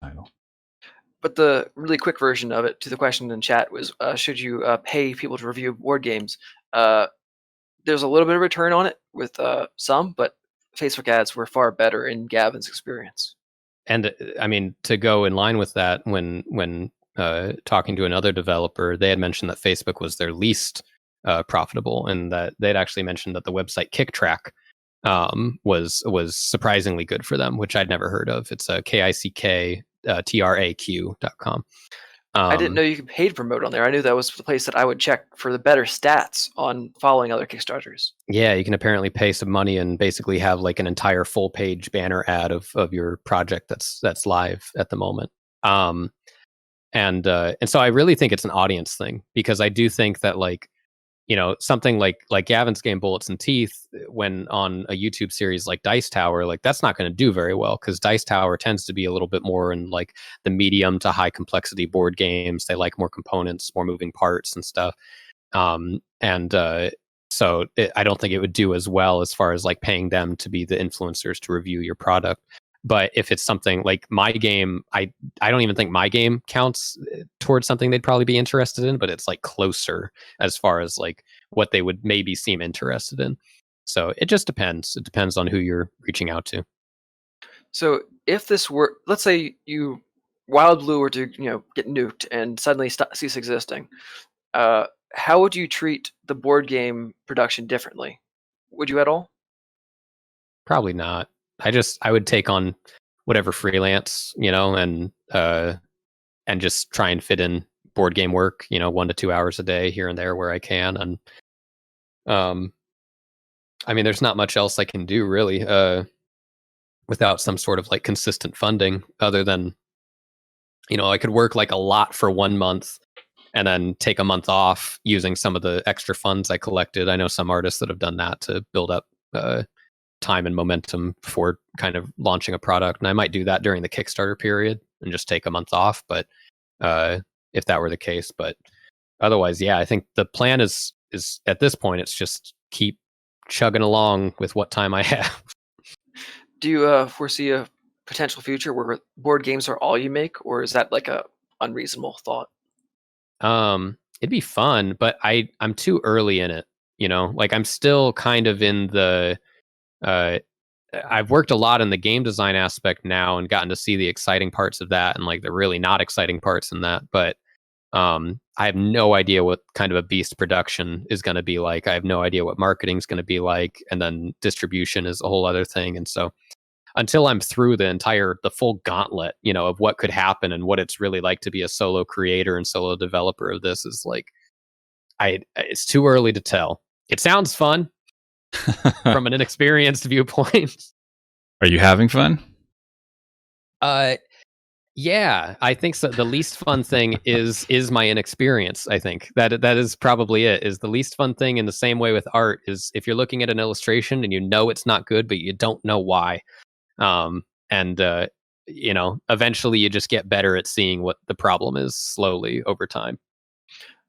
Speaker 1: title.
Speaker 3: But the really quick version of it to the question in chat was, should you pay people to review board games? There's a little bit of return on it with some, but Facebook ads were far better in Gavin's experience.
Speaker 2: And I mean, to go in line with that, when talking to another developer, they had mentioned that Facebook was their least profitable, and that they'd actually mentioned that the website KickTrack was surprisingly good for them, which I'd never heard of. It's a KICKTRAQ.com.
Speaker 3: I didn't know you could pay to promote on there. I knew that was the place that I would check for the better stats on following other Kickstarters.
Speaker 2: Yeah, you can apparently pay some money and basically have like an entire full page banner ad of your project that's live at the moment. And so I really think it's an audience thing, because I do think that, like, you know, something like Gavin's game Bullets and Teeth, when on a YouTube series like Dice Tower, like that's not going to do very well, because Dice Tower tends to be a little bit more in like the medium to high complexity board games. They like more components, more moving parts and stuff. I don't think it would do as well as far as like paying them to be the influencers to review your product. But if it's something like my game, I don't even think my game counts towards something they'd probably be interested in, but it's like closer as far as like what they would maybe seem interested in. So it just depends. It depends on who you're reaching out to.
Speaker 3: So if this were, let's say you Wild Blue were to get nuked and suddenly cease existing, how would you treat the board game production differently? Would you at all?
Speaker 2: Probably not. I would take on whatever freelance, and just try and fit in board game work, 1 to 2 hours a day here and there where I can. And I mean, there's not much else I can do really without some sort of like consistent funding, other than, I could work like a lot for 1 month and then take a month off using some of the extra funds I collected. I know some artists that have done that to build up time and momentum before kind of launching a product. And I might do that during the Kickstarter period and just take a month off. But if that were the case, but otherwise, yeah, I think the plan is at this point, it's just keep chugging along with what time I have.
Speaker 3: Do you foresee a potential future where board games are all you make, or is that like a unreasonable thought?
Speaker 2: It'd be fun, but I'm too early in it. Like I'm still kind of in the I've worked a lot in the game design aspect now and gotten to see the exciting parts of that and like the really not exciting parts in that. But I have no idea what kind of a beast production is going to be like. I have no idea what marketing is going to be like. And then distribution is a whole other thing. And so until I'm through the full gauntlet, of what could happen and what it's really like to be a solo creator and solo developer of this, is like, it's too early to tell. It sounds fun from an inexperienced viewpoint.
Speaker 1: Are you having fun?
Speaker 2: Yeah, I think so. The least fun thing is my inexperience. I think that is probably it. Is the least fun thing, in the same way with art, is if you're looking at an illustration and it's not good, but you don't know why. Eventually you just get better at seeing what the problem is slowly over time.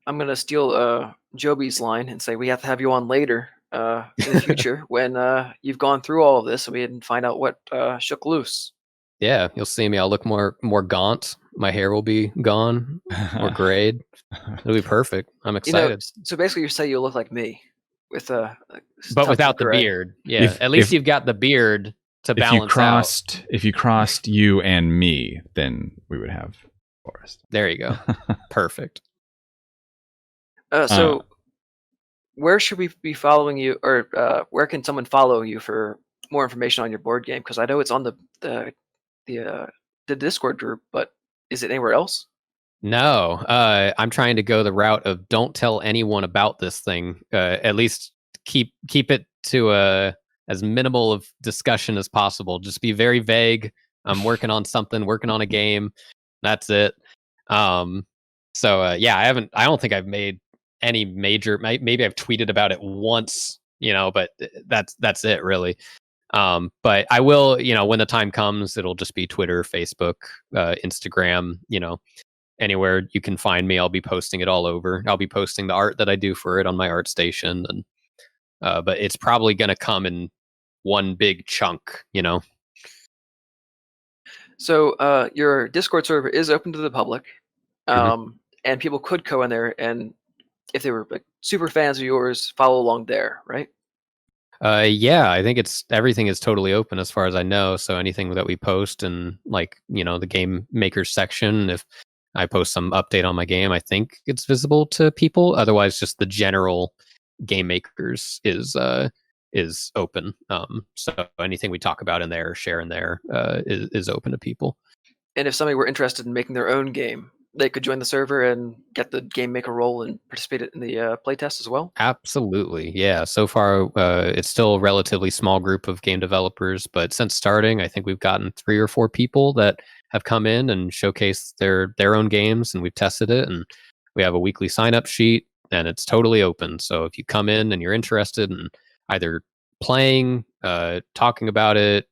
Speaker 3: I'm gonna steal Joby's line and say we have to have you on later in the future when you've gone through all of this and we didn't find out what shook loose.
Speaker 2: Yeah, you'll see me. I'll look more gaunt. My hair will be gone, more grayed. It'll be perfect. I'm excited.
Speaker 3: So basically, you say you look like me with
Speaker 2: But
Speaker 3: touch
Speaker 2: without
Speaker 3: of
Speaker 2: the
Speaker 3: gray.
Speaker 2: beard. Yeah, at least you've got the beard to balance out.
Speaker 1: If you crossed you and me, then we would have Forrest.
Speaker 2: There you go. Perfect.
Speaker 3: So where should we be following you, or where can someone follow you for more information on your board game? Because I know it's on the Discord group, but is it anywhere else?
Speaker 2: No, I'm trying to go the route of don't tell anyone about this thing. At least keep it to as minimal of discussion as possible. Just be very vague. I'm working on something, working on a game. That's it. Yeah, I don't think I've made any major. Maybe I've tweeted about it once, but that's it really. But I will, when the time comes, it'll just be Twitter, Facebook, Instagram, anywhere you can find me. I'll be posting it all over. I'll be posting the art that I do for it on my art station, and but it's probably going to come in one big chunk.
Speaker 3: So your Discord server is open to the public,
Speaker 2: Mhm.
Speaker 3: and people could go in there, and if they were like super fans of yours, follow along there, right?
Speaker 2: Yeah, I think everything is totally open as far as I know. So anything that we post and the game makers section, if I post some update on my game, I think it's visible to people. Otherwise, just the general game makers is open. So anything we talk about in there, share in there, is open to people.
Speaker 3: And if somebody were interested in making their own game, they could join the server and get the game maker role and participate in the playtest as well.
Speaker 2: Absolutely. Yeah. So far, it's still a relatively small group of game developers, but since starting, I think we've gotten 3 or 4 people that have come in and showcased their own games, and we've tested it. And we have a weekly sign up sheet, and it's totally open. So if you come in and you're interested in either playing, talking about it,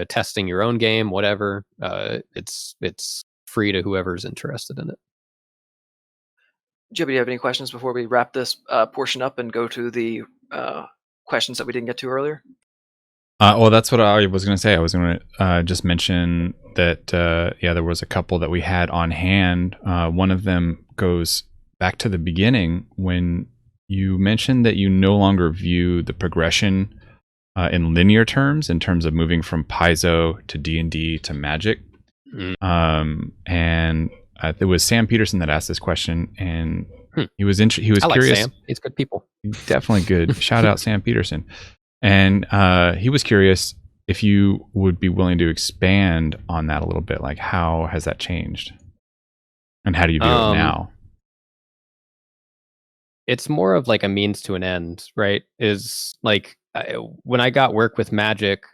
Speaker 2: testing your own game, whatever, it's free to whoever's interested in it.
Speaker 3: Jibby, do you have any questions before we wrap this portion up and go to the questions that we didn't get to earlier?
Speaker 1: Well, that's what I was going to say. I was going to just mention that, there was a couple that we had on hand. One of them goes back to the beginning when you mentioned that you no longer view the progression in linear terms, in terms of moving from Paizo to D&D to Magic. And it was Sam Peterson that asked this question, and he was curious.
Speaker 2: Like Sam. He's good people.
Speaker 1: Definitely good. Shout out Sam Peterson. And he was curious if you would be willing to expand on that a little bit. Like, how has that changed? And how do you view it now?
Speaker 2: It's more of like a means to an end, right? Is like when I got work with Magic,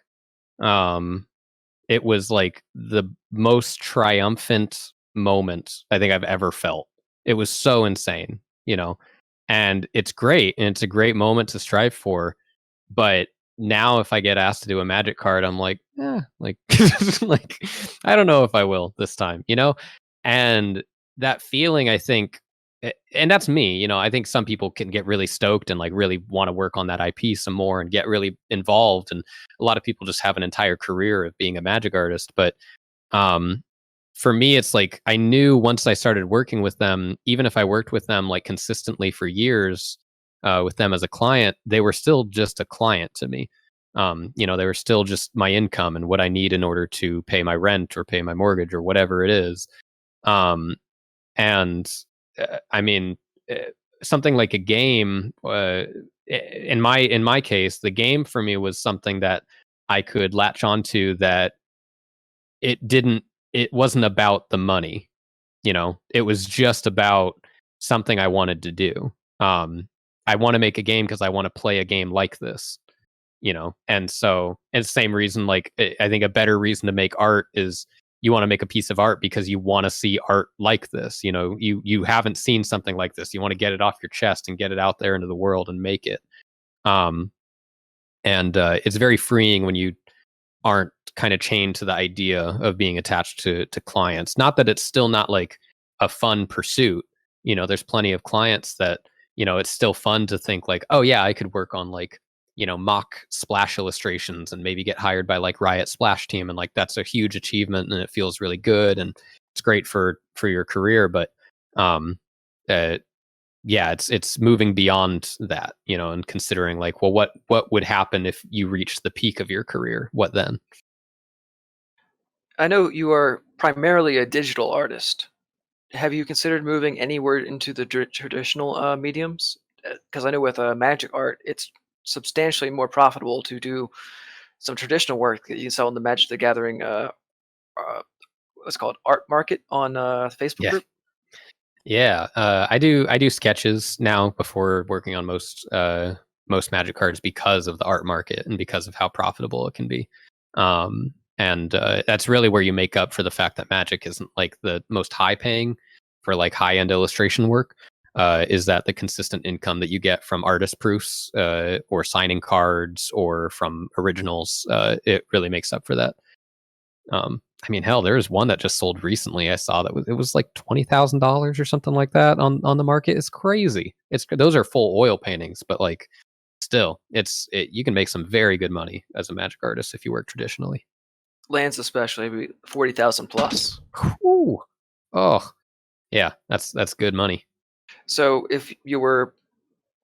Speaker 2: it was like the most triumphant moment I think I've ever felt. It was so insane, and it's great. And it's a great moment to strive for. But now if I get asked to do a Magic card, I'm like, like I don't know if I will this time, and that feeling, I think, and that's me, I think some people can get really stoked and like really want to work on that IP some more and get really involved. And a lot of people just have an entire career of being a Magic artist. But for me, it's like I knew once I started working with them, even if I worked with them like consistently for years, with them as a client, they were still just a client to me. They were still just my income and what I need in order to pay my rent or pay my mortgage or whatever it is. I mean, something like a game. In my case, the game for me was something that I could latch onto. That it wasn't about the money. It was just about something I wanted to do. I want to make a game because I want to play a game like this. And so it's the same reason. Like I think a better reason to make art is you want to make a piece of art because you want to see art like this. You haven't seen something like this. You want to get it off your chest and get it out there into the world and make it. And it's very freeing when you aren't kind of chained to the idea of being attached to clients. Not that it's still not like a fun pursuit. There's plenty of clients that, it's still fun to think like, oh yeah, I could work on like mock splash illustrations and maybe get hired by like Riot Splash Team, and like that's a huge achievement and it feels really good and it's great for your career. But yeah, it's moving beyond that, and considering like, well, what would happen if you reached the peak of your career? What then?
Speaker 3: I know you are primarily a digital artist. Have you considered moving anywhere into the traditional mediums? Because I know with magic art, it's substantially more profitable to do some traditional work that you can sell in the Magic the Gathering, what's it called, art market on Facebook
Speaker 2: Yeah.
Speaker 3: group.
Speaker 2: Yeah, I do sketches now before working on most Magic cards because of the art market and because of how profitable it can be. And that's really where you make up for the fact that Magic isn't like the most high paying for like high end illustration work. Is that the consistent income that you get from artist proofs or signing cards or from originals? It really makes up for that. I mean, hell, there was one that just sold recently. I saw that it was like $20,000 or something like that on the market. It's crazy. Those are full oil paintings, but like still, you can make some very good money as a magic artist if you work traditionally.
Speaker 3: Lands especially, maybe 40,000 plus.
Speaker 2: Whew. Oh, yeah, that's good money.
Speaker 3: So if you were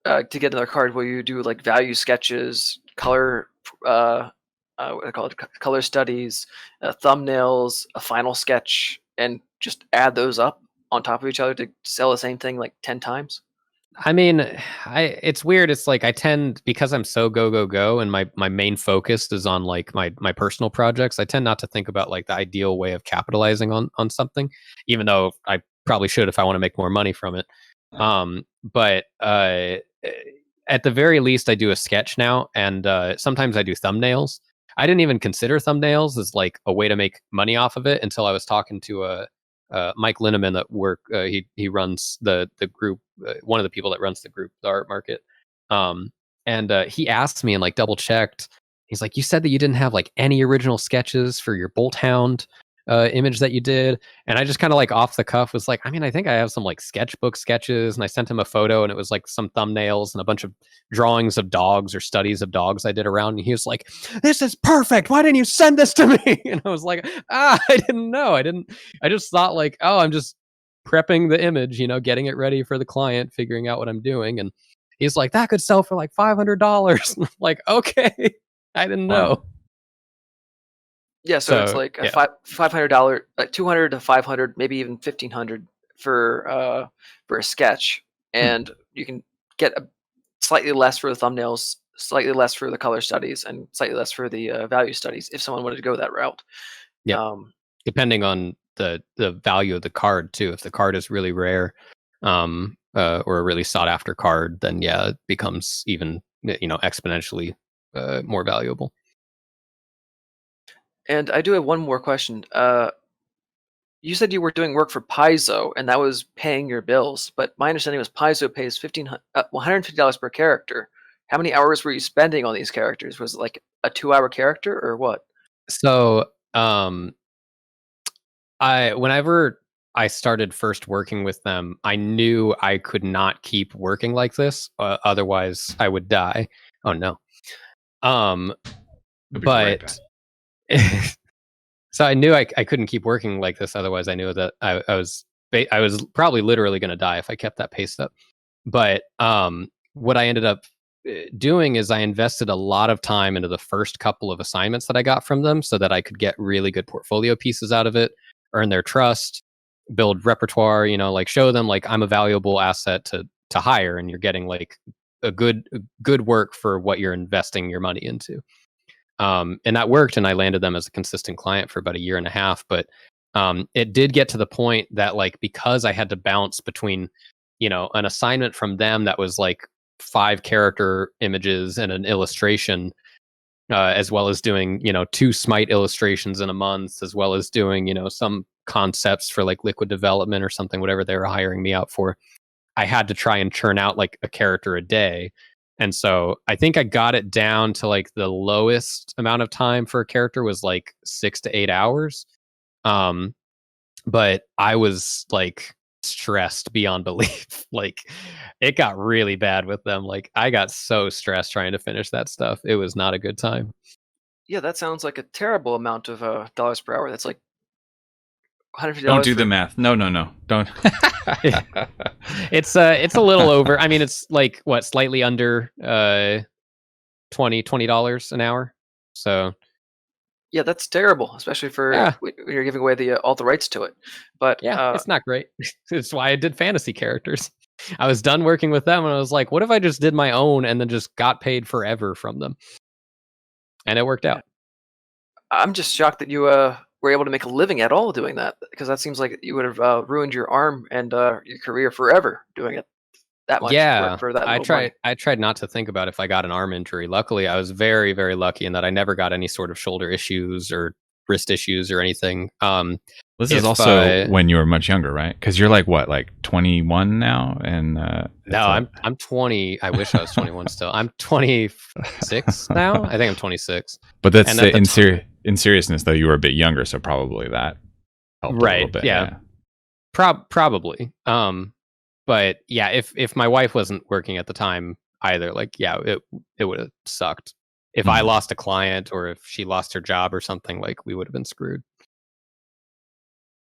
Speaker 3: to get another card, will you do like value sketches, color, what I call it, color studies, thumbnails, a final sketch, and just add those up on top of each other to sell the same thing like 10 times?
Speaker 2: I mean, it's weird. It's like I tend, because I'm so go, and my main focus is on like my personal projects. I tend not to think about like the ideal way of capitalizing on something, even though I probably should if I want to make more money from it. But at the very least, I do a sketch now, and sometimes I do thumbnails. I didn't even consider thumbnails as like a way to make money off of it until I was talking to Mike Linneman at work. He runs the group, one of the people that runs the group, the art market. And he asked me and like double checked. He's like, "You said that you didn't have like any original sketches for your Bolt Hound image that you did." And I just kind of like off the cuff was like, I mean, I think I have some like sketchbook sketches, and I sent him a photo, and it was like some thumbnails and a bunch of drawings of dogs or studies of dogs I did around. And he was like, "This is perfect. Why didn't you send this to me?" And I was like, I didn't know. I just thought like, oh, I'm just prepping the image, getting it ready for the client, figuring out what I'm doing. And he's like, that could sell for like $500. Like, okay, I didn't know.
Speaker 3: Yeah, so it's like
Speaker 2: yeah.
Speaker 3: $500, like 200 to 500, maybe even 1,500 for a sketch, and you can get slightly less for the thumbnails, slightly less for the color studies, and slightly less for the value studies if someone wanted to go that route.
Speaker 2: Yeah, depending on the value of the card too. If the card is really rare, or a really sought after card, then yeah, it becomes even exponentially more valuable.
Speaker 3: And I do have one more question. You said you were doing work for Paizo, and that was paying your bills. But my understanding was Paizo pays $150 per character. How many hours were you spending on these characters? Was it like a 2-hour character or what?
Speaker 2: So, whenever I started first working with them, I knew I could not keep working like this, otherwise I would die. Oh no. But so I knew I couldn't keep working like this. Otherwise, I knew that I was probably literally going to die if I kept that pace up. But what I ended up doing is I invested a lot of time into the first couple of assignments that I got from them, so that I could get really good portfolio pieces out of it, earn their trust, build repertoire. Like show them like I'm a valuable asset to hire, and you're getting like a good work for what you're investing your money into. And that worked, and I landed them as a consistent client for about a year and a half. But it did get to the point that like, because I had to bounce between, an assignment from them that was like 5 character images and an illustration, as well as doing, 2 Smite illustrations in a month, as well as doing, some concepts for like liquid development or something, whatever they were hiring me out for. I had to try and churn out like a character a day. And so I think I got it down to like the lowest amount of time for a character was like 6 to 8 hours. But I was like stressed beyond belief. Like, it got really bad with them. Like, I got so stressed trying to finish that stuff. It was not a good time.
Speaker 3: Yeah, that sounds like a terrible amount of dollars per hour. That's like $150.
Speaker 1: Don't do the math. No. Don't.
Speaker 2: It's a little over. I mean, it's like what, slightly under $20 an hour. So
Speaker 3: Yeah, that's terrible, especially for
Speaker 2: Yeah.
Speaker 3: when you're giving away all the rights to it. But
Speaker 2: yeah, it's not great. It's why I did fantasy characters. I was done working with them and I was like, what if I just did my own and then just got paid forever from them? And it worked out.
Speaker 3: I'm just shocked that you were able to make a living at all doing that, because that seems like you would have ruined your arm and your career forever doing it that much
Speaker 2: Yeah,
Speaker 3: work for that
Speaker 2: I
Speaker 3: little money.
Speaker 2: tried not to think about if I got an arm injury. Luckily, I was very, very lucky in that I never got any sort of shoulder issues or wrist issues or anything.
Speaker 1: This is
Speaker 2: If,
Speaker 1: also when you were much younger, right? Because you're like what, like 21 now, and
Speaker 2: No, I'm 20. I wish I was 21 still. I'm 26 now. I think I'm 26.
Speaker 1: But that's
Speaker 2: and at the
Speaker 1: in seriousness though, you were a bit younger, so probably that helped a
Speaker 2: Right,
Speaker 1: little bit.
Speaker 2: yeah. Probably. But yeah, if my wife wasn't working at the time either, like, yeah, it would have sucked. If I lost a client or if she lost her job or something, like, we would have been screwed.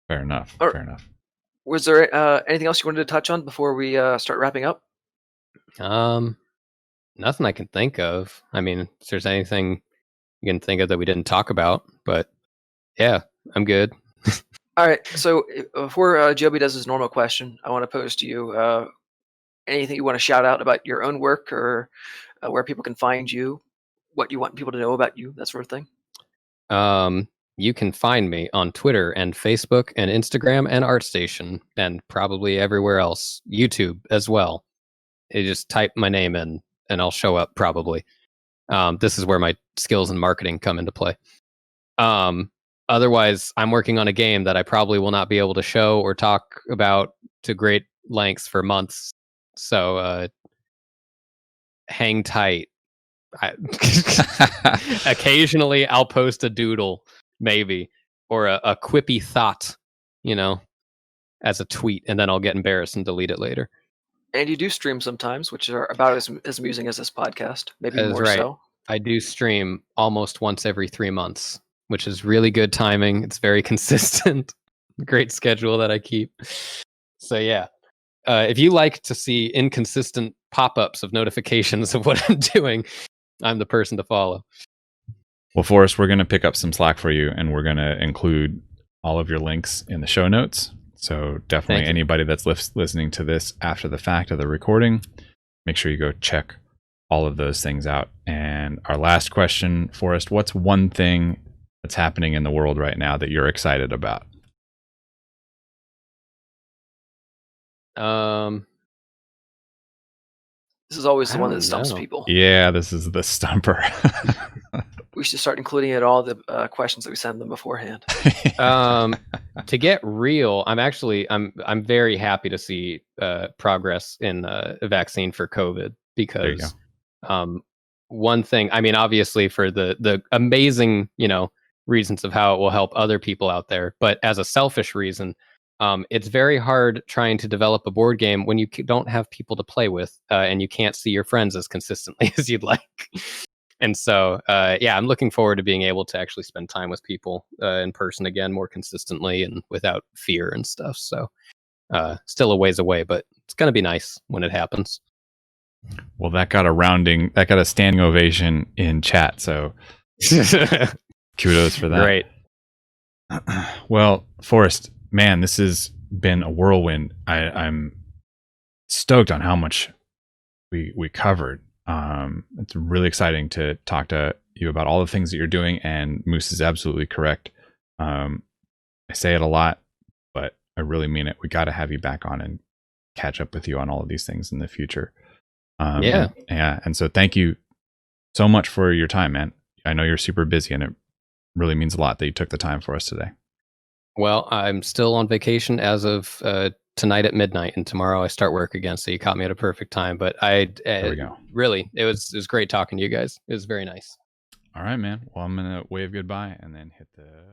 Speaker 1: Fair enough.
Speaker 3: Or-
Speaker 1: Fair enough.
Speaker 3: Was there anything else you wanted to touch on before we start wrapping up?
Speaker 2: Nothing I can think of. I mean, if there's anything you can think of that we didn't talk about, but yeah, I'm good.
Speaker 3: All right. So before Joby does his normal question, I want to pose to you anything you want to shout out about your own work, or where people can find you, what you want people to know about you, that sort of thing.
Speaker 2: You can find me on Twitter and Facebook and Instagram and ArtStation and probably everywhere else. YouTube as well. You just type my name in and I'll show up probably. This is where my skills in marketing come into play. Otherwise, I'm working on a game that I probably will not be able to show or talk about to great lengths for months. So hang tight. Occasionally, I'll post a doodle, maybe, or a quippy thought, as a tweet, and then I'll get embarrassed and delete it later.
Speaker 3: And you do stream sometimes, which are about as amusing as this podcast, maybe
Speaker 2: That is
Speaker 3: more
Speaker 2: right.
Speaker 3: so.
Speaker 2: I do stream almost once every 3 months, which is really good timing. It's very consistent. Great schedule that I keep. So yeah, if you like to see inconsistent pop-ups of notifications of what I'm doing, I'm the person to follow.
Speaker 1: Well, Forrest, we're going to pick up some slack for you, and we're going to include all of your links in the show notes. So definitely anybody that's listening to this after the fact of the recording, make sure you go check all of those things out. And our last question, Forrest, what's one thing that's happening in the world right now that you're excited about?
Speaker 3: This is always the
Speaker 2: I
Speaker 3: one
Speaker 2: don't
Speaker 3: that stumps
Speaker 2: know.
Speaker 3: people.
Speaker 1: Yeah, this is the stumper.
Speaker 3: We should start including it in all the questions that we send them beforehand.
Speaker 2: To get real, I'm very happy to see progress in a vaccine for COVID, because one thing, I mean, obviously for the amazing, reasons of how it will help other people out there, but as a selfish reason, it's very hard trying to develop a board game when you don't have people to play with, and you can't see your friends as consistently as you'd like. And so, yeah, I'm looking forward to being able to actually spend time with people in person again more consistently and without fear and stuff. So still a ways away, but it's going to be nice when it happens.
Speaker 1: Well, that got a standing ovation in chat. So kudos for that.
Speaker 2: Great.
Speaker 1: Well, Forrest, man, this has been a whirlwind. I'm stoked on how much we covered. It's really exciting to talk to you about all the things that you're doing, and Moose is absolutely correct. I say it a lot, but I really mean it. We got to have you back on and catch up with you on all of these things in the future. Yeah. And so thank you so much for your time, man. I know you're super busy, and it really means a lot that you took the time for us today.
Speaker 2: Well, I'm still on vacation as of tonight at midnight, and tomorrow I start work again. So you caught me at a perfect time. But
Speaker 1: There we go.
Speaker 2: Really, it was great talking to you guys. It was very nice.
Speaker 1: All right, man. Well, I'm gonna wave goodbye and then hit the